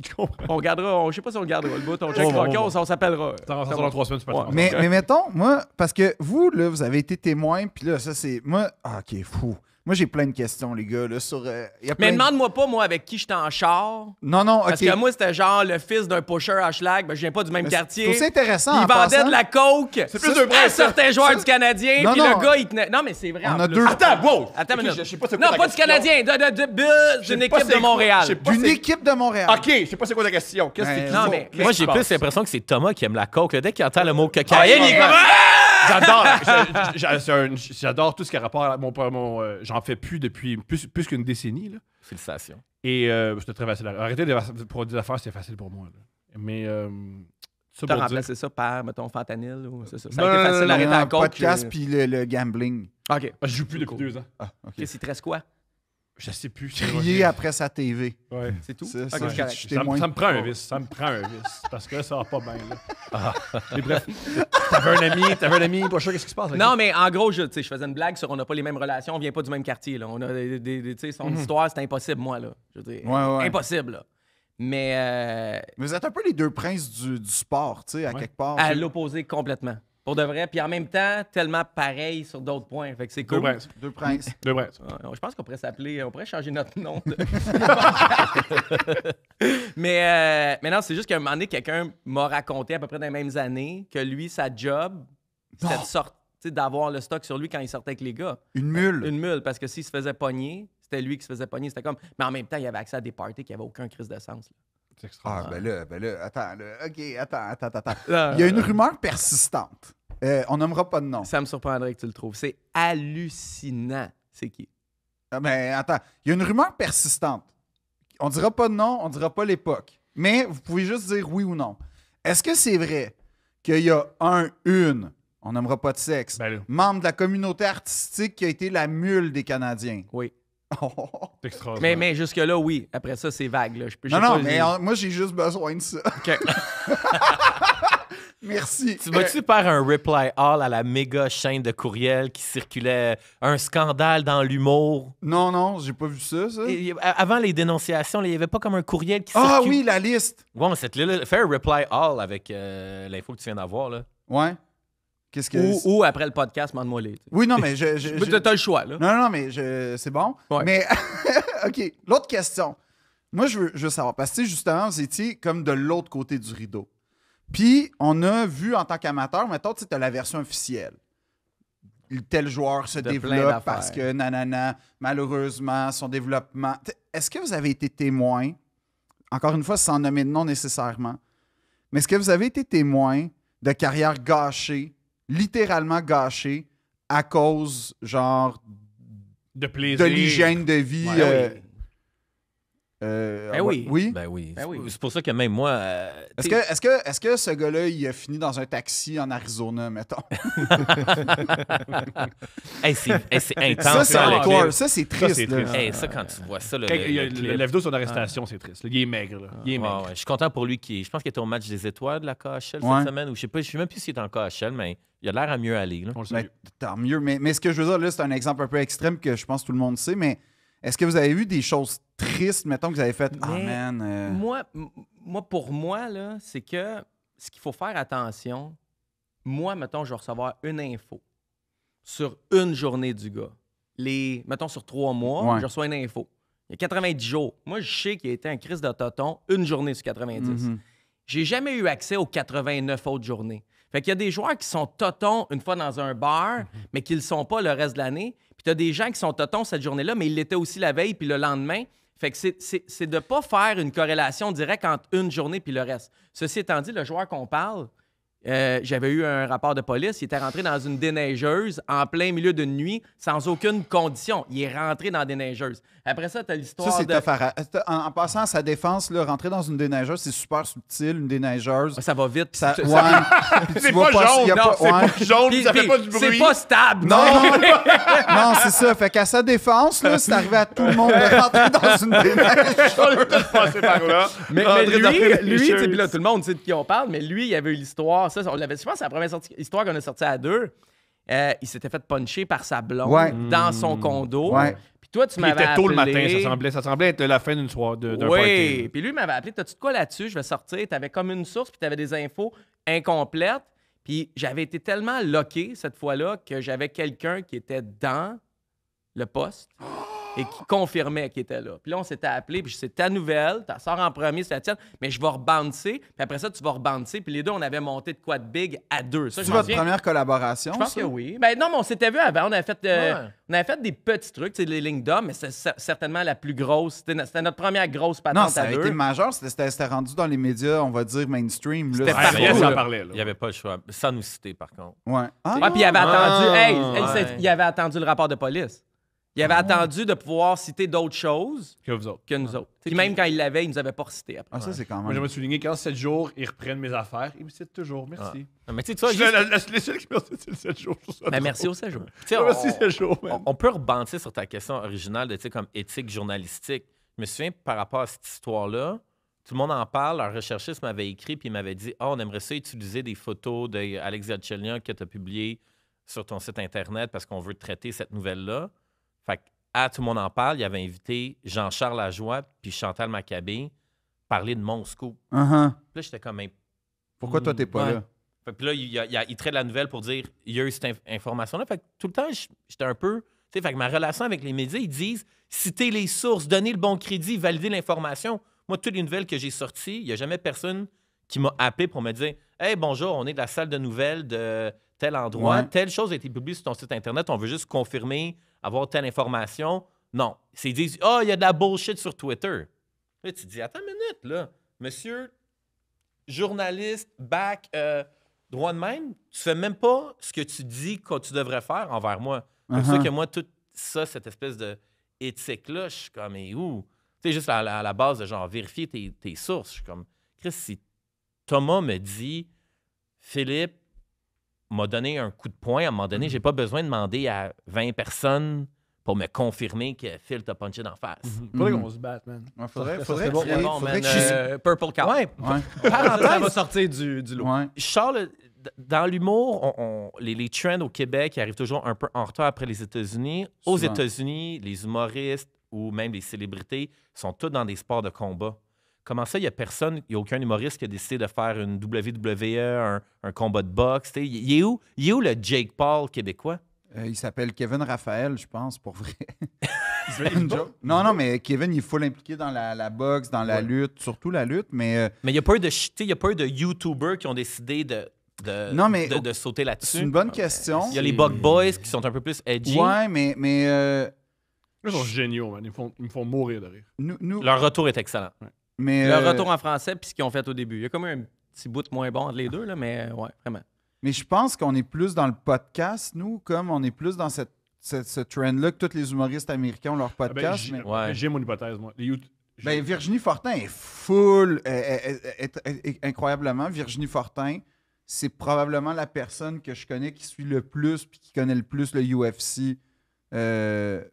Speaker 1: Je comprends.
Speaker 4: on gardera, je sais pas si on le gardera le bout, on checkera,
Speaker 1: bon.
Speaker 4: on s'appelle.
Speaker 1: Ça dans 3 semaines, tu peux
Speaker 4: Ouais.
Speaker 1: te
Speaker 2: Mais mettons, moi, parce que vous, là, vous avez été témoin, puis là, ça, c'est... Moi, OK, fou. Moi, j'ai plein de questions, les gars, là, sur... y a plein
Speaker 4: Mais
Speaker 2: de-
Speaker 4: demande-moi pas, moi, avec qui j'étais en char.
Speaker 2: Non, non, OK.
Speaker 4: Parce que moi, c'était genre le fils d'un pusher à Schlag. Ben, je viens pas du même
Speaker 2: Mais
Speaker 4: quartier.
Speaker 2: c'est aussi intéressant,
Speaker 4: Il
Speaker 2: en
Speaker 4: vendait
Speaker 2: passant.
Speaker 4: de la coke
Speaker 1: plus de vrai,
Speaker 4: à
Speaker 1: ça.
Speaker 4: certains joueurs du Canadien.
Speaker 2: Non,
Speaker 4: Puis
Speaker 2: non.
Speaker 4: le gars, il tenait... Non, mais c'est vrai.
Speaker 2: On
Speaker 4: en
Speaker 2: a
Speaker 4: plus.
Speaker 2: deux-
Speaker 1: Attends, wow!
Speaker 4: Attends une
Speaker 1: Ok,
Speaker 4: minute.
Speaker 1: je sais pas c'est quoi
Speaker 4: Non,
Speaker 1: ta
Speaker 4: pas du
Speaker 1: question.
Speaker 4: Canadien. D'une
Speaker 1: sais pas
Speaker 4: équipe
Speaker 1: c'est
Speaker 4: de Montréal.
Speaker 1: je sais pas
Speaker 2: D'une
Speaker 1: c'est-
Speaker 2: équipe de Montréal.
Speaker 1: OK, je sais pas c'est quoi ta question. Qu'est-ce
Speaker 2: Ben,
Speaker 1: que
Speaker 4: non,
Speaker 1: tu
Speaker 4: mais-
Speaker 3: Moi, j'ai plus l'impression que c'est Thomas qui aime la coke. Là, dès qu'il entend le mot cocaïne, il est
Speaker 1: ouais.
Speaker 3: comme...
Speaker 1: J'adore. J'adore tout ce qui a rapport à j'en fais plus depuis plus qu'une décennie. Là.
Speaker 3: Félicitations.
Speaker 1: Et c'était très facile. Arrêter pour des affaires, c'est facile pour moi. Là. Mais ça
Speaker 4: Tu as
Speaker 1: pour dire...
Speaker 4: remplacé ça par, mettons, fentanyl ou c'est ça? Ça
Speaker 1: Non,
Speaker 4: a été
Speaker 1: non,
Speaker 4: facile
Speaker 1: non,
Speaker 4: d'arrêter
Speaker 2: Un
Speaker 4: à coke.
Speaker 2: podcast puis le gambling.
Speaker 4: OK.
Speaker 1: Ah, je joue plus depuis 2 ans.
Speaker 2: Ah, OK.
Speaker 4: Qu'est-ce qu'il te reste quoi?
Speaker 1: Je sais plus.
Speaker 2: Crier après sa TV.
Speaker 1: Ouais.
Speaker 4: C'est tout?
Speaker 2: Ça,
Speaker 4: Ok,
Speaker 2: ça,
Speaker 4: c'est correct.
Speaker 2: je
Speaker 1: Ça,
Speaker 2: témoigne.
Speaker 1: ça me prend un vice. Ça me prend un vice. Parce que là, ça va pas bien. Là. Et bref. T'avais un ami, pas sûr qu'est-ce qui se passe. avec
Speaker 4: Non,
Speaker 1: ça?
Speaker 4: mais en gros, je faisais une blague sur on n'a pas les mêmes relations, on vient pas du même quartier. Là. On a tu sais, son histoire, c'est impossible, moi. Là. Je veux dire,
Speaker 2: Ouais.
Speaker 4: impossible. Là. Mais
Speaker 2: Vous êtes un peu les deux princes du sport, tu sais, à quelque part.
Speaker 4: à l'opposé complètement. Pour de vrai. Puis en même temps, tellement pareil sur d'autres points. Fait que c'est
Speaker 1: Deux
Speaker 4: cool.
Speaker 1: princes.
Speaker 2: Deux princes.
Speaker 1: Deux princes.
Speaker 4: Ouais, je pense qu'on pourrait s'appeler, on pourrait changer notre nom. mais non, c'est juste qu'à un moment donné, quelqu'un m'a raconté à peu près dans les mêmes années que lui, sa job, c'était de sortir, d'avoir le stock sur lui quand il sortait avec les gars.
Speaker 2: Une mule.
Speaker 4: Une mule, parce que s'il se faisait pogner, c'était lui qui se faisait pogner. C'était comme. Mais en même temps, il avait accès à des parties qui n'avaient aucun crise de sens.
Speaker 1: C'est
Speaker 2: Ah,
Speaker 1: extraordinaire.
Speaker 2: ben là, attends, là. OK, attends.
Speaker 4: Là.
Speaker 2: Il y a une rumeur persistante. On nommera pas de nom.
Speaker 4: Ça me surprendrait que tu le trouves. C'est hallucinant. C'est qui?
Speaker 2: Ah, ben, attends. Il y a une rumeur persistante. On dira pas de nom, on dira pas l'époque. Mais vous pouvez juste dire oui ou non. Est-ce que c'est vrai qu'il y a on nommera pas de sexe,
Speaker 1: Ben là,
Speaker 2: membre de la communauté artistique qui a été la mule des Canadiens?
Speaker 4: Oui.
Speaker 1: c'est extraordinaire.
Speaker 4: Mais jusque-là, oui. Après ça, c'est vague. Là.
Speaker 2: Non, mais moi, j'ai juste besoin de ça.
Speaker 4: OK.
Speaker 2: Merci.
Speaker 3: Tu vas-tu faire un reply all à la méga chaîne de courriels qui circulait un scandal dans l'humour?
Speaker 2: Non, j'ai pas vu ça.
Speaker 3: Avant les dénonciations, il n'y avait pas comme un courriel qui
Speaker 2: Ah
Speaker 3: circule.
Speaker 2: oui, la liste.
Speaker 3: Ouais, fais un reply all avec l'info que tu viens d'avoir. Là.
Speaker 2: Ouais. Qu'est-ce que...
Speaker 4: Ou après le podcast, demande-moi les.
Speaker 2: Oui, non, mais
Speaker 4: T'as le choix, là.
Speaker 2: Non, mais c'est bon.
Speaker 4: Ouais.
Speaker 2: Mais, OK, l'autre question. Moi, je veux savoir, parce que, justement, vous étiez comme de l'autre côté du rideau. Puis, on a vu en tant qu'amateur, mettons, tu as la version officielle. Tel joueur se
Speaker 4: De plein
Speaker 2: développe
Speaker 4: d'affaires.
Speaker 2: parce que, malheureusement, son développement... Est-ce que vous avez été témoin, encore une fois, sans nommer de nom nécessairement, mais est-ce que vous avez été témoin de carrières gâchées, littéralement gâchées, à cause, genre,
Speaker 1: De plaisir.
Speaker 2: de l'hygiène de vie?
Speaker 1: Ouais,
Speaker 4: oui.
Speaker 2: Oui?
Speaker 3: Ben oui.
Speaker 4: Ben oui.
Speaker 3: C'est pour ça que même moi.
Speaker 2: Est-ce que ce gars-là, il a fini dans un taxi en Arizona, mettons?
Speaker 3: C'est intense.
Speaker 2: Ça, c'est
Speaker 3: le
Speaker 2: hardcore.
Speaker 3: clip.
Speaker 2: Ça, c'est
Speaker 1: Ça,
Speaker 2: triste.
Speaker 1: c'est
Speaker 2: là.
Speaker 1: triste.
Speaker 3: Hey, ça, quand tu vois ça,
Speaker 1: Quand il y a
Speaker 3: le clip.
Speaker 1: la vidéo sur l'arrestation, c'est triste. là. Il est maigre. Là. Il est
Speaker 3: Ouais,
Speaker 1: maigre.
Speaker 3: ouais. Je suis content pour lui. Je pense qu'il était au match des étoiles de la KHL
Speaker 2: Ouais.
Speaker 3: cette semaine. Ou je sais même plus s'il est en KHL, mais il a l'air à mieux aller. Là.
Speaker 1: On le
Speaker 2: Mais
Speaker 1: salue.
Speaker 2: tant mieux. Mais ce que je veux dire, là, c'est un exemple un peu extrême que je pense que tout le monde sait, mais est-ce que vous avez vu des choses tristes, mettons, que vous avez fait? Ah,
Speaker 4: Mais
Speaker 2: man.
Speaker 4: Pour moi, là, c'est que ce qu'il faut faire attention, moi, mettons, je vais recevoir une info sur une journée du gars. Mettons, sur 3 mois,
Speaker 2: Ouais.
Speaker 4: je reçois une info. Il y a 90 jours. Moi, je sais qu'il a été un Christ de toton une journée sur 90.
Speaker 2: Mhm.
Speaker 4: J'ai jamais eu accès aux 89 autres journées. Fait qu'il y a des joueurs qui sont totons une fois dans un bar, mais qui ne le sont pas le reste de l'année. Puis tu as des gens qui sont totons cette journée-là, mais ils l'étaient aussi la veille puis le lendemain. Fait que c'est de ne pas faire une corrélation directe entre une journée puis le reste. Ceci étant dit, le joueur qu'on parle, j'avais eu un rapport de police. Il était rentré dans une déneigeuse en plein milieu d'une nuit sans aucune condition. Il est rentré dans la déneigeuse. Après ça, tu as l'histoire
Speaker 2: Ça, c'est
Speaker 4: de...
Speaker 2: tough en passant à sa défense, là, rentrer dans une déneigeuse, c'est super subtil, une déneigeuse.
Speaker 4: Ça va vite.
Speaker 2: Ça,
Speaker 4: Ça-
Speaker 2: ouais. Puis tu
Speaker 1: C'est
Speaker 2: vois
Speaker 1: pas jaune,
Speaker 2: y a
Speaker 1: non,
Speaker 2: pas-
Speaker 1: c'est
Speaker 2: ouais.
Speaker 1: pas jaune,
Speaker 4: Puis-
Speaker 1: ça fait
Speaker 4: puis
Speaker 1: pas du bruit.
Speaker 4: C'est pas stable.
Speaker 2: Non, c'est ça. Fait qu'à sa défense, là, c'est arrivé à tout le monde de rentrer dans une déneigeuse.
Speaker 1: On est tous passés par là.
Speaker 4: Mais
Speaker 1: Rentrer dans les
Speaker 4: lui, tu sais,
Speaker 1: chaises.
Speaker 4: puis là, tout le monde sait de qui on parle, mais lui, il avait eu l'histoire. Ça, on l'avait, je pense que c'est la première histoire qu'on a sortie à deux. Il s'était fait puncher par sa blonde
Speaker 2: Ouais.
Speaker 4: dans son condo.
Speaker 2: Ouais.
Speaker 4: Puis toi, tu
Speaker 1: Il
Speaker 4: m'avais
Speaker 1: était tôt le
Speaker 4: appelé.
Speaker 1: matin, ça semblait être la fin d'une soirée, d'un
Speaker 4: Oui.
Speaker 1: party.
Speaker 4: Puis lui, il m'avait appelé. T'as-tu de quoi là-dessus? Je vais sortir. T'avais comme une source, puis t'avais des infos incomplètes. Puis j'avais été tellement loqué cette fois-là que j'avais quelqu'un qui était dans le poste et qui confirmait qu'il était là. Puis là, on s'était appelé, puis c'est ta nouvelle, ta sort en premier, c'est la tienne, mais je vais rebouncer, puis après ça, tu vas rebouncer, puis les deux, on avait monté de quoi de big à deux. Ça,
Speaker 2: C'est
Speaker 4: je m'en
Speaker 2: votre
Speaker 4: souviens.
Speaker 2: première collaboration?
Speaker 4: Je pense
Speaker 2: ça?
Speaker 4: que oui. Ben non, mais on s'était vu avant. On avait fait,
Speaker 3: Ouais.
Speaker 4: on avait fait des petits trucs, tu sais, les lignes d'hommes, mais c'est certainement la plus grosse. C'était notre première grosse patente
Speaker 2: Non, ça
Speaker 4: à
Speaker 2: a
Speaker 4: deux.
Speaker 2: été majeur. C'était rendu dans les médias, on va dire, mainstream. Là.
Speaker 4: C'était
Speaker 1: Ouais,
Speaker 4: partout,
Speaker 1: mais ça
Speaker 4: là.
Speaker 1: en parlait. Là.
Speaker 3: Il n'y avait pas le choix. Sans nous citer, par contre.
Speaker 2: Ouais. Ah,
Speaker 4: Ouais, puis il avait attendu.
Speaker 3: Ah,
Speaker 4: Hey,
Speaker 3: ouais.
Speaker 4: il avait attendu le rapport de police. Il avait attendu de pouvoir citer d'autres choses
Speaker 1: Que vous autres.
Speaker 4: que nous autres. Puis même quand il l'avait, il nous avait pas recité après.
Speaker 2: Ah, ça, c'est quand
Speaker 1: Moi,
Speaker 2: même.
Speaker 1: j'aimerais souligner quand 7 jours, ils reprennent mes affaires. Ils me citent toujours. Merci.
Speaker 3: Mais tu sais, toi,
Speaker 1: Je suis les seuls qui me citent, c'est le 7 jours. Je trouve ça
Speaker 4: Ben,
Speaker 1: drôle.
Speaker 4: merci au séjour.
Speaker 3: Tu sais,
Speaker 1: Merci 7 jours, man.
Speaker 3: on peut rebondir sur ta question originale de, tu sais, comme éthique journalistique. Je me souviens, par rapport à cette histoire-là, tout le monde en parle. Un recherchiste m'avait écrit puis il m'avait dit « Ah, on aimerait ça utiliser des photos d'Alex Galchenyuk que tu as publiées sur ton site Internet parce qu'on veut traiter cette nouvelle-là. » Fait que, tout le monde en parle, il avait invité Jean-Charles Lajoie puis Chantal Maccabé parler de mon scoop. Puis là, j'étais comme...
Speaker 2: Pourquoi toi, t'es pas
Speaker 3: Ouais.
Speaker 2: là?
Speaker 3: Fait que puis là, il traite la nouvelle pour dire il y a eu cette information-là. Fait que tout le temps, j'étais un peu. Tu sais, fait que ma relation avec les médias, ils disent citer les sources, donner le bon crédit, valider l'information. Moi, toutes les nouvelles que j'ai sorties, il n'y a jamais personne qui m'a appelé pour me dire hey, bonjour, on est de la salle de nouvelles de tel endroit,
Speaker 2: Ouais.
Speaker 3: telle chose a été publiée sur ton site Internet, on veut juste confirmer, avoir telle information. Non. Ils disent il y a de la bullshit sur Twitter. Là, tu te dis attends une minute, là, monsieur journaliste, back. Droit de même, tu fais même pas ce que tu dis que tu devrais faire envers moi. C'est pour ça que moi, tout ça, cette espèce de éthique-là, je suis comme, mais où? Tu sais, juste à la base de genre vérifier tes sources. Je suis comme, Chris, si Thomas me dit, Philippe m'a donné un coup de poing, à un moment donné, j'ai pas besoin de demander à 20 personnes pour me confirmer que Phil t'a punché d'en face.
Speaker 1: Faudrait qu'on se batte, man.
Speaker 2: Ouais, faudrait
Speaker 1: serait
Speaker 2: que
Speaker 1: bon.
Speaker 2: tu-
Speaker 4: Très bon,
Speaker 2: faudrait
Speaker 4: man.
Speaker 2: que
Speaker 4: Purple Cow.
Speaker 3: Ouais,
Speaker 2: Ouais.
Speaker 4: Ça va sortir du lot.
Speaker 2: Ouais.
Speaker 3: Charles, dans l'humour, les trends au Québec ils arrivent toujours un peu en retard après les États-Unis. Aux
Speaker 2: Souvent.
Speaker 3: États-Unis, les humoristes ou même les célébrités sont tous dans des sports de combat. Comment ça, il n'y a aucun humoriste qui a décidé de faire une WWE, un combat de boxe? Tu sais, il est où le Jake Paul québécois?
Speaker 2: Il s'appelle Kevin Raphaël, je pense, pour vrai. Une joke. Non, mais Kevin, il est full impliqué dans la boxe, dans la lutte, surtout la lutte, mais
Speaker 3: Mais il n'y a pas eu de YouTubers qui ont décidé
Speaker 2: Non, mais
Speaker 3: de sauter
Speaker 2: c'est
Speaker 3: là-dessus.
Speaker 2: une bonne question.
Speaker 3: Il y a les Bug Boys qui sont un peu plus edgy.
Speaker 2: Ouais, mais
Speaker 1: Ils sont géniaux, man. Ils me font mourir de rire.
Speaker 2: nous,
Speaker 3: Leur retour est excellent.
Speaker 2: mais,
Speaker 4: Le retour en français, puis ce qu'ils ont fait au début. Il y a comme un petit bout de moins bon entre les deux, là, mais ouais, vraiment.
Speaker 2: mais je pense qu'on est plus dans le podcast, nous, comme on est plus dans ce trend-là que tous les humoristes américains ont leur podcast.
Speaker 1: j'ai
Speaker 2: mais-
Speaker 3: Ouais.
Speaker 1: j'ai mon hypothèse, moi.
Speaker 2: Ben, Virginie Fortin est full, est incroyablement. Virginie Fortin, c'est probablement la personne que je connais qui suit le plus puis qui connaît le plus le UFC.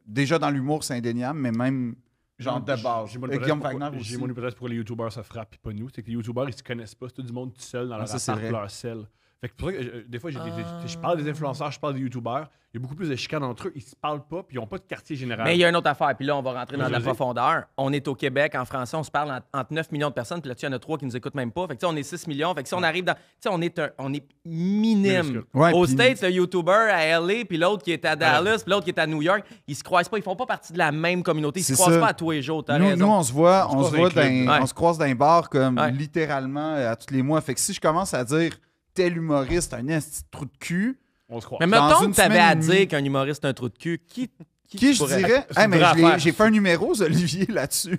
Speaker 2: Déjà dans l'humour, c'est indéniable, mais même genre de base.
Speaker 1: J'ai mon
Speaker 2: Guillaume
Speaker 1: hypothèse
Speaker 2: Wagner aussi.
Speaker 1: J'ai mon hypothèse pour les YouTubers se frappent puis pas nous. C'est que les YouTubers, ils se connaissent pas. C'est tout du monde tout seul dans leur
Speaker 2: ça, c'est
Speaker 1: appart,
Speaker 2: vrai.
Speaker 1: leur sel. Fait que pour ça que des fois, je parle des influenceurs, je parle des YouTubers. Il y a beaucoup plus de chicanes entre eux. Ils se parlent pas puis ils ont pas de quartier général.
Speaker 4: Mais il y a une autre affaire, puis là, on va rentrer dans
Speaker 1: Vas-y,
Speaker 4: la
Speaker 1: vas-y.
Speaker 4: profondeur. On est au Québec, en français, on se parle entre 9 millions de personnes, puis là-dessus, il y en a 3 qui nous écoutent même pas. Fait que, tu sais, on est 6 millions. Fait que si on arrive dans. Tu sais, on est minime.
Speaker 1: Minuscule.
Speaker 2: Ouais,
Speaker 4: Aux
Speaker 2: puis-
Speaker 4: States, le YouTuber à LA, puis l'autre qui est à Dallas, puis l'autre qui est à New York, ils se croisent pas, ils font pas partie de la même communauté. Ils se
Speaker 2: C'est
Speaker 4: croisent
Speaker 2: ça.
Speaker 4: pas à tous les jours. T'as
Speaker 2: Nous,
Speaker 4: raison.
Speaker 2: on se voit,
Speaker 1: On se croise dans les clubs.
Speaker 4: Ouais.
Speaker 2: on se croise dans les bars comme
Speaker 4: Ouais.
Speaker 2: littéralement à tous les mois. Fait que si je commence à dire tel humoriste, un esti de trou de cul,
Speaker 1: On se croit.
Speaker 4: Mais
Speaker 2: Dans
Speaker 4: mettons
Speaker 2: une
Speaker 4: que t'avais
Speaker 2: semaine
Speaker 4: à
Speaker 2: et demie-
Speaker 4: dire qu'un humoriste est un trou de cul, qui
Speaker 2: qui je
Speaker 4: pourrait-
Speaker 2: dirais.
Speaker 1: C'est une
Speaker 2: Mais
Speaker 1: vraie affaire.
Speaker 2: j'ai fait un numéro, Olivier, là-dessus.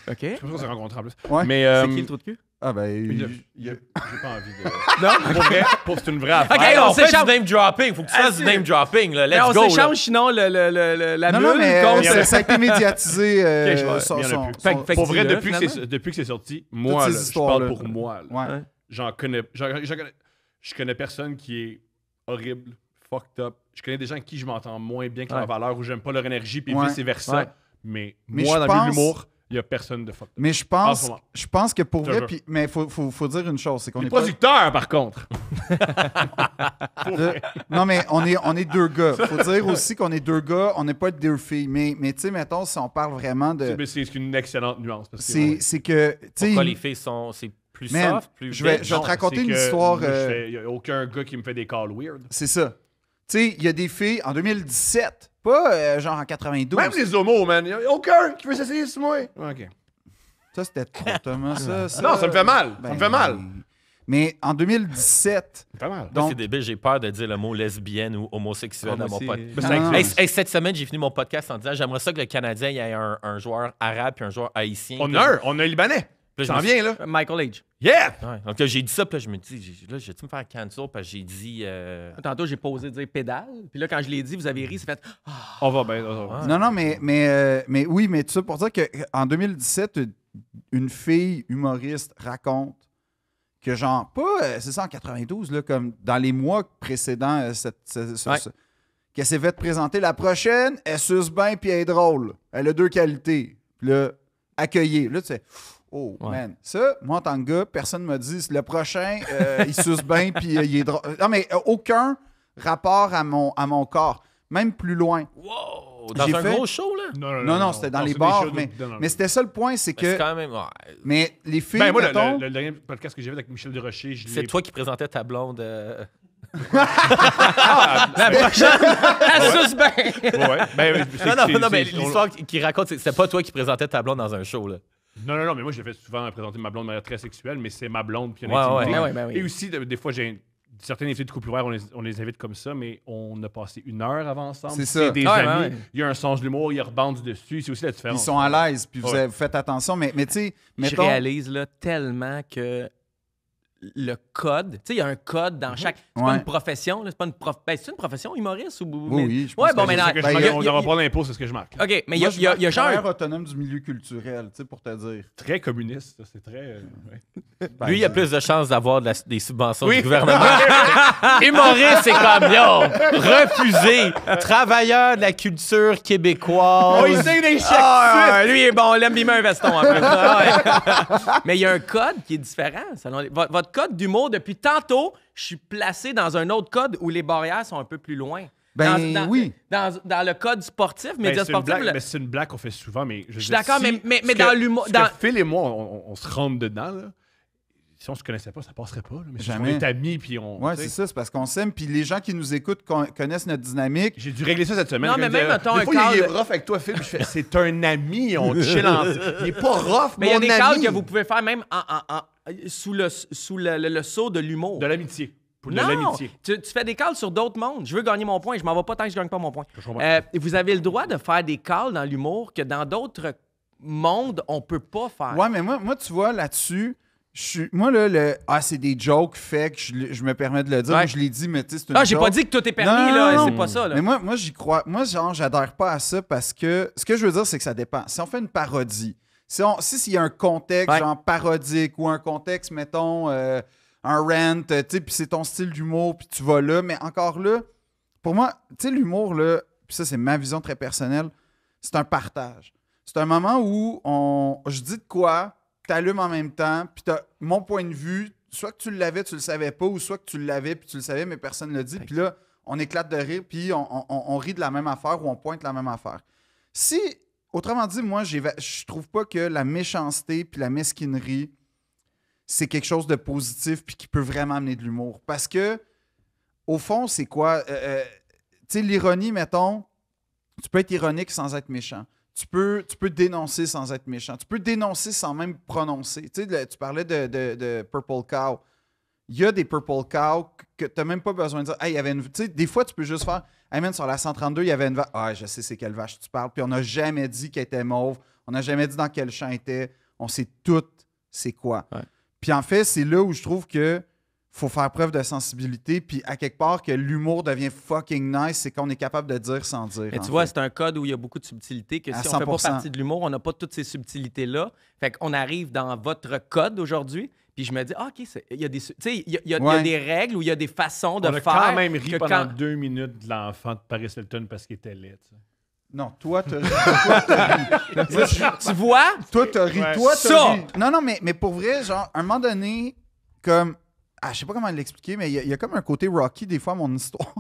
Speaker 4: OK.
Speaker 1: C'est pour ça qu'on s'est rencontrés en plus.
Speaker 2: Ouais.
Speaker 1: Mais
Speaker 4: C'est qui le trou de cul?
Speaker 2: Ah ben,
Speaker 1: j'ai pas envie de. Non, pour vrai, c'est une vraie affaire.
Speaker 4: Ok,
Speaker 3: Hey,
Speaker 4: on
Speaker 3: on fait
Speaker 4: s'échange.
Speaker 3: du name dropping. Faut que tu fasses du name dropping. Là.
Speaker 4: Mais
Speaker 3: Let's
Speaker 4: on
Speaker 3: go. là.
Speaker 4: s'échange sinon la
Speaker 2: non,
Speaker 4: bulle
Speaker 2: mais
Speaker 4: contre...
Speaker 2: ça a été médiatisé.
Speaker 4: Ok, je vois.
Speaker 2: son-
Speaker 1: Il y en a
Speaker 2: son-
Speaker 1: plus.
Speaker 2: son-
Speaker 4: Fait
Speaker 1: Pour vrai,
Speaker 4: dis-le,
Speaker 1: depuis que c'est sorti, moi,
Speaker 2: ces
Speaker 1: là, je
Speaker 2: histoires-là.
Speaker 1: parle pour moi. là.
Speaker 2: Ouais.
Speaker 4: Ouais.
Speaker 1: J'en connais. Je connais personne qui est horrible, fucked up. Je connais des gens avec qui je m'entends moins bien que leur
Speaker 4: Ouais.
Speaker 1: valeur ou j'aime pas leur énergie, puis
Speaker 2: Ouais.
Speaker 1: vice-versa.
Speaker 4: Ouais.
Speaker 1: Mais
Speaker 2: Mais
Speaker 1: moi,
Speaker 2: je
Speaker 1: dans le milieu de
Speaker 2: pense-
Speaker 1: l'humour, il y a personne de fucked up.
Speaker 2: Mais je
Speaker 1: En ce moment.
Speaker 2: pense que pour
Speaker 1: Je te
Speaker 2: vrai,
Speaker 1: jure.
Speaker 2: puis, mais faut dire une chose, c'est qu'on
Speaker 1: Les
Speaker 2: est pas.
Speaker 1: producteurs, par contre.
Speaker 2: Non, mais on est deux gars. Faut dire aussi qu'on est deux gars, on n'est pas deux filles. Mais tu sais, mettons, si on parle vraiment de.
Speaker 1: C'est une excellente nuance. Parce que,
Speaker 2: C'est que. Tu sais,
Speaker 3: Pourquoi les filles c'est plus
Speaker 2: Man,
Speaker 3: soft, plus
Speaker 2: je vais
Speaker 3: bitch?
Speaker 2: te raconter
Speaker 1: c'est
Speaker 2: une
Speaker 1: que
Speaker 2: histoire.
Speaker 1: moi, il n'y a aucun gars qui me fait des calls weird.
Speaker 2: C'est ça. Tu sais, il y a des filles en 2017, pas genre en 92.
Speaker 1: Même les homos, man. Il n'y a aucun qui veut s'essayer sur moi. OK.
Speaker 2: Ça, c'était trop, Thomas. Ça,
Speaker 1: Non, ça me fait mal. Ça
Speaker 2: ben,
Speaker 1: me fait mal.
Speaker 2: Mais en 2017,
Speaker 1: Ça me fait mal.
Speaker 3: Moi,
Speaker 2: donc.
Speaker 3: c'est débile, j'ai peur de dire le mot lesbienne ou homosexuel
Speaker 4: Ah, moi
Speaker 3: dans mon
Speaker 4: aussi.
Speaker 3: podcast.
Speaker 1: Mais
Speaker 2: Ah, non.
Speaker 3: Hey, cette semaine, j'ai fini mon podcast en disant j'aimerais ça que le Canadien il y ait un joueur arabe et un joueur haïtien.
Speaker 1: On a un Libanais.
Speaker 3: Puis là,
Speaker 1: Ça en vient, là.
Speaker 4: Michael H.
Speaker 1: Yeah!
Speaker 3: Ouais. Donc là, j'ai dit ça, puis là, je me dis, là, je vais-tu me faire cancel? Parce que j'ai dit.
Speaker 4: Tantôt, j'ai posé dire pédale. Puis là, quand je l'ai dit, vous avez ri, c'est fait.
Speaker 1: On va bien. on va.
Speaker 3: Ouais.
Speaker 2: Non, mais oui, mais tout ça pour dire qu'en 2017, une fille humoriste raconte que genre, pas, c'est ça en 92, là, comme dans les mois précédents,
Speaker 4: Ouais.
Speaker 2: qu'elle s'est fait présenter la prochaine, elle suce bien puis elle est drôle. Elle a 2 qualités. Puis là, accueillir. Là, tu sais, oh,
Speaker 4: Ouais.
Speaker 2: man. Ça, moi, en tant que gars, personne ne m'a dit, le prochain, il suce bien puis il est drôle. Non, mais aucun rapport à mon corps. Même plus loin.
Speaker 3: Wow! Dans
Speaker 2: J'ai
Speaker 3: un
Speaker 2: fait-
Speaker 3: gros show, là?
Speaker 2: Non, c'était dans les
Speaker 1: c'est des
Speaker 2: bars,
Speaker 1: shows de-
Speaker 2: mais
Speaker 1: non.
Speaker 2: c'était ça le point, c'est
Speaker 3: Mais c'est
Speaker 2: que...
Speaker 3: quand même. Ouais.
Speaker 2: Mais les filles,
Speaker 1: Ben, moi,
Speaker 2: mettons...
Speaker 1: le dernier podcast que j'ai fait avec Michel Desrochers, je l'ai...
Speaker 3: C'est toi qui présentais ta blonde.
Speaker 4: La prochaine, elle suce bien.
Speaker 1: Ouais. Ben, c'est-
Speaker 3: Non,
Speaker 1: c'est-
Speaker 3: mais
Speaker 1: c'est-
Speaker 3: l'histoire qu'il raconte, c'était pas toi qui présentais ta blonde dans un show, là.
Speaker 1: Non, mais moi, j'ai fait souvent présenter ma blonde de manière très sexuelle, mais c'est ma blonde, puis il y
Speaker 3: Ouais,
Speaker 1: a une
Speaker 3: ouais.
Speaker 1: intimité.
Speaker 4: Ben oui, ben oui.
Speaker 1: Et aussi, des fois, j'ai certains invités de couple ouvert, on les invite comme ça, mais on a passé 1 heure avant ensemble.
Speaker 2: C'est ça.
Speaker 1: des
Speaker 4: Ouais,
Speaker 1: amis.
Speaker 4: ouais.
Speaker 1: Il y a un sens de l'humour, ils rebandent dessus. C'est aussi la différence.
Speaker 2: Ils sont à l'aise, puis
Speaker 1: Ouais.
Speaker 2: vous faites attention. Mais tu sais,
Speaker 4: Je
Speaker 2: mettons...
Speaker 4: réalise là, tellement que le code, tu sais, il y a un code dans chaque. C'est pas
Speaker 2: Ouais.
Speaker 4: une profession, là, c'est pas une ben, c'est une profession humoriste ou.
Speaker 2: Oui, je pense
Speaker 4: Ouais,
Speaker 2: que
Speaker 4: bon,
Speaker 2: c'est
Speaker 4: mais
Speaker 1: C'est
Speaker 4: non.
Speaker 1: ce que je
Speaker 2: Ben,
Speaker 1: marque.
Speaker 2: il y a-
Speaker 1: On n'aura pas d'impôt, c'est ce que je marque.
Speaker 4: OK, mais il y
Speaker 2: Moi,
Speaker 4: a,
Speaker 2: je
Speaker 4: il y a-
Speaker 2: marque
Speaker 4: il y a genre.
Speaker 2: travailleur autonome du milieu culturel, tu sais, pour te dire.
Speaker 1: Très communiste, ça, c'est très... ouais.
Speaker 2: Ben,
Speaker 3: Lui, il a plus de chances d'avoir des subventions
Speaker 1: Oui.
Speaker 3: du gouvernement. Humoriste, c'est comme, yo, refusé. Travailleur de la culture québécoise.
Speaker 1: Oh, il sait des chèques!
Speaker 4: Ah, lui il est bon, on l'aime, il met un veston en plus. Ah, ouais. Mais il y a un code qui est différent. Votre code d'humour, depuis tantôt, je suis placé dans un autre code où les barrières sont un peu plus loin.
Speaker 2: Ben oui.
Speaker 4: Dans le code sportif,
Speaker 1: Ben,
Speaker 4: médias
Speaker 1: c'est une
Speaker 4: sportifs.
Speaker 1: blague, mais c'est une blague qu'on fait souvent, mais...
Speaker 4: Je suis d'accord, mais
Speaker 1: ce
Speaker 4: dans
Speaker 1: que-
Speaker 4: l'humour-
Speaker 1: ce
Speaker 4: dans-
Speaker 1: que Phil et moi, on se rentre dedans, là. Si on se connaissait pas, ça passerait pas. Là. Mais si on
Speaker 2: Jamais.
Speaker 1: est amis, puis on...
Speaker 2: Ouais,
Speaker 1: tu sais,
Speaker 2: c'est ça, c'est parce qu'on s'aime, puis les gens qui nous écoutent connaissent notre dynamique.
Speaker 1: J'ai dû régler ça cette semaine.
Speaker 4: Non, mais
Speaker 1: Quelqu'un
Speaker 4: même,
Speaker 1: me disait,
Speaker 4: mettons,
Speaker 1: des
Speaker 4: un
Speaker 1: fois, il est
Speaker 4: cadre-
Speaker 1: rough avec toi, Phil. Puis je fais, c'est un ami, on chill ensemble. Il est pas rough,
Speaker 4: Mais il y a
Speaker 1: mon
Speaker 4: des
Speaker 1: ami.
Speaker 4: cadres que vous pouvez faire même sous le sceau de l'humour.
Speaker 1: De l'amitié. Pour de
Speaker 4: Non,
Speaker 1: l'amitié.
Speaker 4: tu fais des calls sur d'autres mondes. Je veux gagner mon point. Je m'en vais pas tant que je gagne pas mon point.
Speaker 1: Je comprends.
Speaker 4: Vous avez le droit de faire des calls dans l'humour que dans d'autres mondes, on peut pas faire.
Speaker 2: Ouais, mais moi tu vois, là-dessus, moi, là, c'est des jokes faits que je me permets de le dire.
Speaker 4: Ouais.
Speaker 2: Je l'ai dit, mais tu sais, c'est une
Speaker 4: Ah, j'ai
Speaker 2: joke.
Speaker 4: pas dit que tout est permis,
Speaker 2: Non,
Speaker 4: là.
Speaker 2: non,
Speaker 4: C'est
Speaker 2: non.
Speaker 4: pas ça, là.
Speaker 2: Mais moi, j'y crois. Moi, genre, j'adhère pas à ça parce que ce que je veux dire, c'est que ça dépend. Si on fait une parodie, s'il y a un contexte,
Speaker 4: Ouais.
Speaker 2: genre parodique ou un contexte, mettons, un rant, tu sais, puis c'est ton style d'humour, puis tu vas là, mais encore là, pour moi, tu sais, l'humour, là, puis ça, c'est ma vision très personnelle, c'est un partage. C'est un moment où je dis de quoi, t'allumes en même temps, puis t'as mon point de vue, soit que tu l'avais, tu le savais pas, ou soit que tu l'avais, puis tu le savais, mais personne ne le dit, puis là, on éclate de rire, puis on rit de la même affaire ou on pointe la même affaire. Si, autrement dit, moi, je trouve pas que la méchanceté puis la mesquinerie, c'est quelque chose de positif puis qui peut vraiment amener de l'humour. Parce que, au fond, c'est quoi? Tu sais, l'ironie, mettons, tu peux être ironique sans être méchant. Tu peux dénoncer sans être méchant. Tu peux dénoncer sans même prononcer. Tu sais, tu parlais de Purple Cow. Il y a des Purple Cow que tu n'as même pas besoin de dire. Hey, il y avait une. Tu sais, des fois, tu peux juste faire. Hey, man, sur la 132, il y avait une vache. Ah, je sais c'est quelle vache tu parles. Puis on n'a jamais dit qu'elle était mauve. On n'a jamais dit dans quel champ elle était. On sait tout c'est quoi.
Speaker 4: Ouais.
Speaker 2: Puis en fait, c'est là où je trouve que faut faire preuve de sensibilité. Puis à quelque part, que l'humour devient fucking nice, c'est qu'on est capable de dire sans dire.
Speaker 4: Mais
Speaker 2: en
Speaker 4: tu vois,
Speaker 2: fait.
Speaker 4: c'est un code où il y a beaucoup de subtilités que
Speaker 2: À
Speaker 4: si on fait pas
Speaker 2: 100%.
Speaker 4: partie de l'humour, on n'a pas toutes ces subtilités-là. Fait qu'on arrive dans votre code aujourd'hui, puis je me dis, OK, il y a des, tu sais, il y a
Speaker 2: Ouais.
Speaker 4: des règles ou il y a des façons de
Speaker 1: On a
Speaker 4: faire.
Speaker 1: quand même ri
Speaker 4: que
Speaker 1: pendant
Speaker 4: quand-
Speaker 1: 2 minutes de l'enfant de Paris Hilton parce qu'il était laid. tu sais.
Speaker 2: Non, toi, t'as ri.
Speaker 4: Tu vois?
Speaker 2: Toi, t'as ri.
Speaker 1: Ouais.
Speaker 2: Toi, t'as
Speaker 4: Ça!
Speaker 2: ri. Non, mais pour vrai, genre, à un moment donné, comme. Ah, je sais pas comment l'expliquer, mais il y a comme un côté Rocky, des fois, à mon histoire.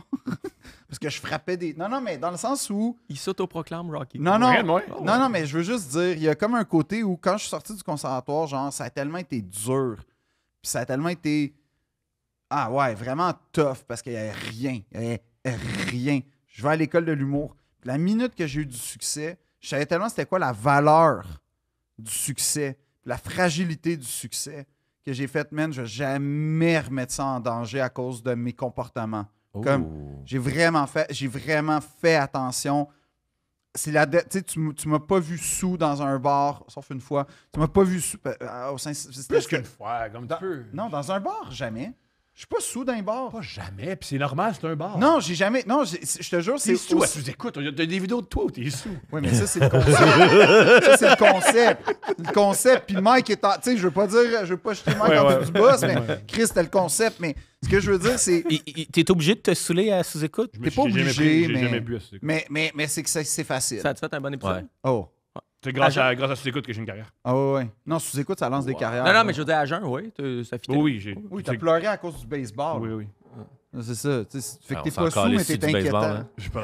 Speaker 2: Parce que je frappais des. Non, mais dans le sens où.
Speaker 4: Il s'autoproclame Rocky.
Speaker 2: Non, non.
Speaker 1: Vraiment, ouais.
Speaker 2: Non, mais je veux juste dire, il y a comme un côté où, quand je suis sorti du conservatoire, genre, ça a tellement été dur. Puis ça a tellement été. Ah ouais, vraiment tough, parce qu'il n'y avait rien. Il n'y avait rien. Je vais à l'école de l'humour. Puis la minute que j'ai eu du succès, je savais tellement c'était quoi la valeur du succès, la fragilité du succès, que j'ai fait, man, je vais jamais remettre ça en danger à cause de mes comportements. Comme j'ai vraiment fait attention c'est tu m'as pas vu sous dans un bar, sauf une fois. Tu m'as pas vu sous.
Speaker 1: Plus qu'une fois, comme tu peux.
Speaker 2: Non, dans un bar, jamais. Je suis pas sous d'un bar.
Speaker 1: Pas jamais, puis c'est normal, c'est un bar.
Speaker 2: Non, j'ai jamais. Non, je te jure, c'est.
Speaker 1: T'es sous, tu écoutes. T'as des vidéos de toi où t'es sous.
Speaker 2: Oui, mais ça, c'est le concept. Ça, c'est le concept. Le concept. Puis Mike est en. Tu sais, je veux pas jeter Mike en dessous du boss, mais Chris, c'était le concept. Mais ce que je veux dire, c'est.
Speaker 3: T'es obligé de te saouler à sous-écoute?
Speaker 2: T'es pas obligé,
Speaker 1: J'ai jamais bu à sous-écoute.
Speaker 2: mais c'est que c'est facile.
Speaker 4: Ça a-tu fait un bon épisode?
Speaker 3: Ouais.
Speaker 2: Oh.
Speaker 1: C'est grâce à sous-écoute que j'ai une carrière.
Speaker 2: Ah ouais. Non, sous-écoute, ça lance des carrières.
Speaker 4: Non, mais je veux dire à jeun, oui, ça fitait.
Speaker 1: Oui, j'ai.
Speaker 2: Oui, t'as pleuré à cause du baseball.
Speaker 1: Oui, oui.
Speaker 2: C'est ça. Fait que
Speaker 3: On
Speaker 2: t'es
Speaker 3: s'en
Speaker 2: pas sous, mais
Speaker 3: calisse-tu
Speaker 2: t'es
Speaker 3: du baseball,
Speaker 2: inquiétant.
Speaker 3: hein?
Speaker 1: Je sais pas.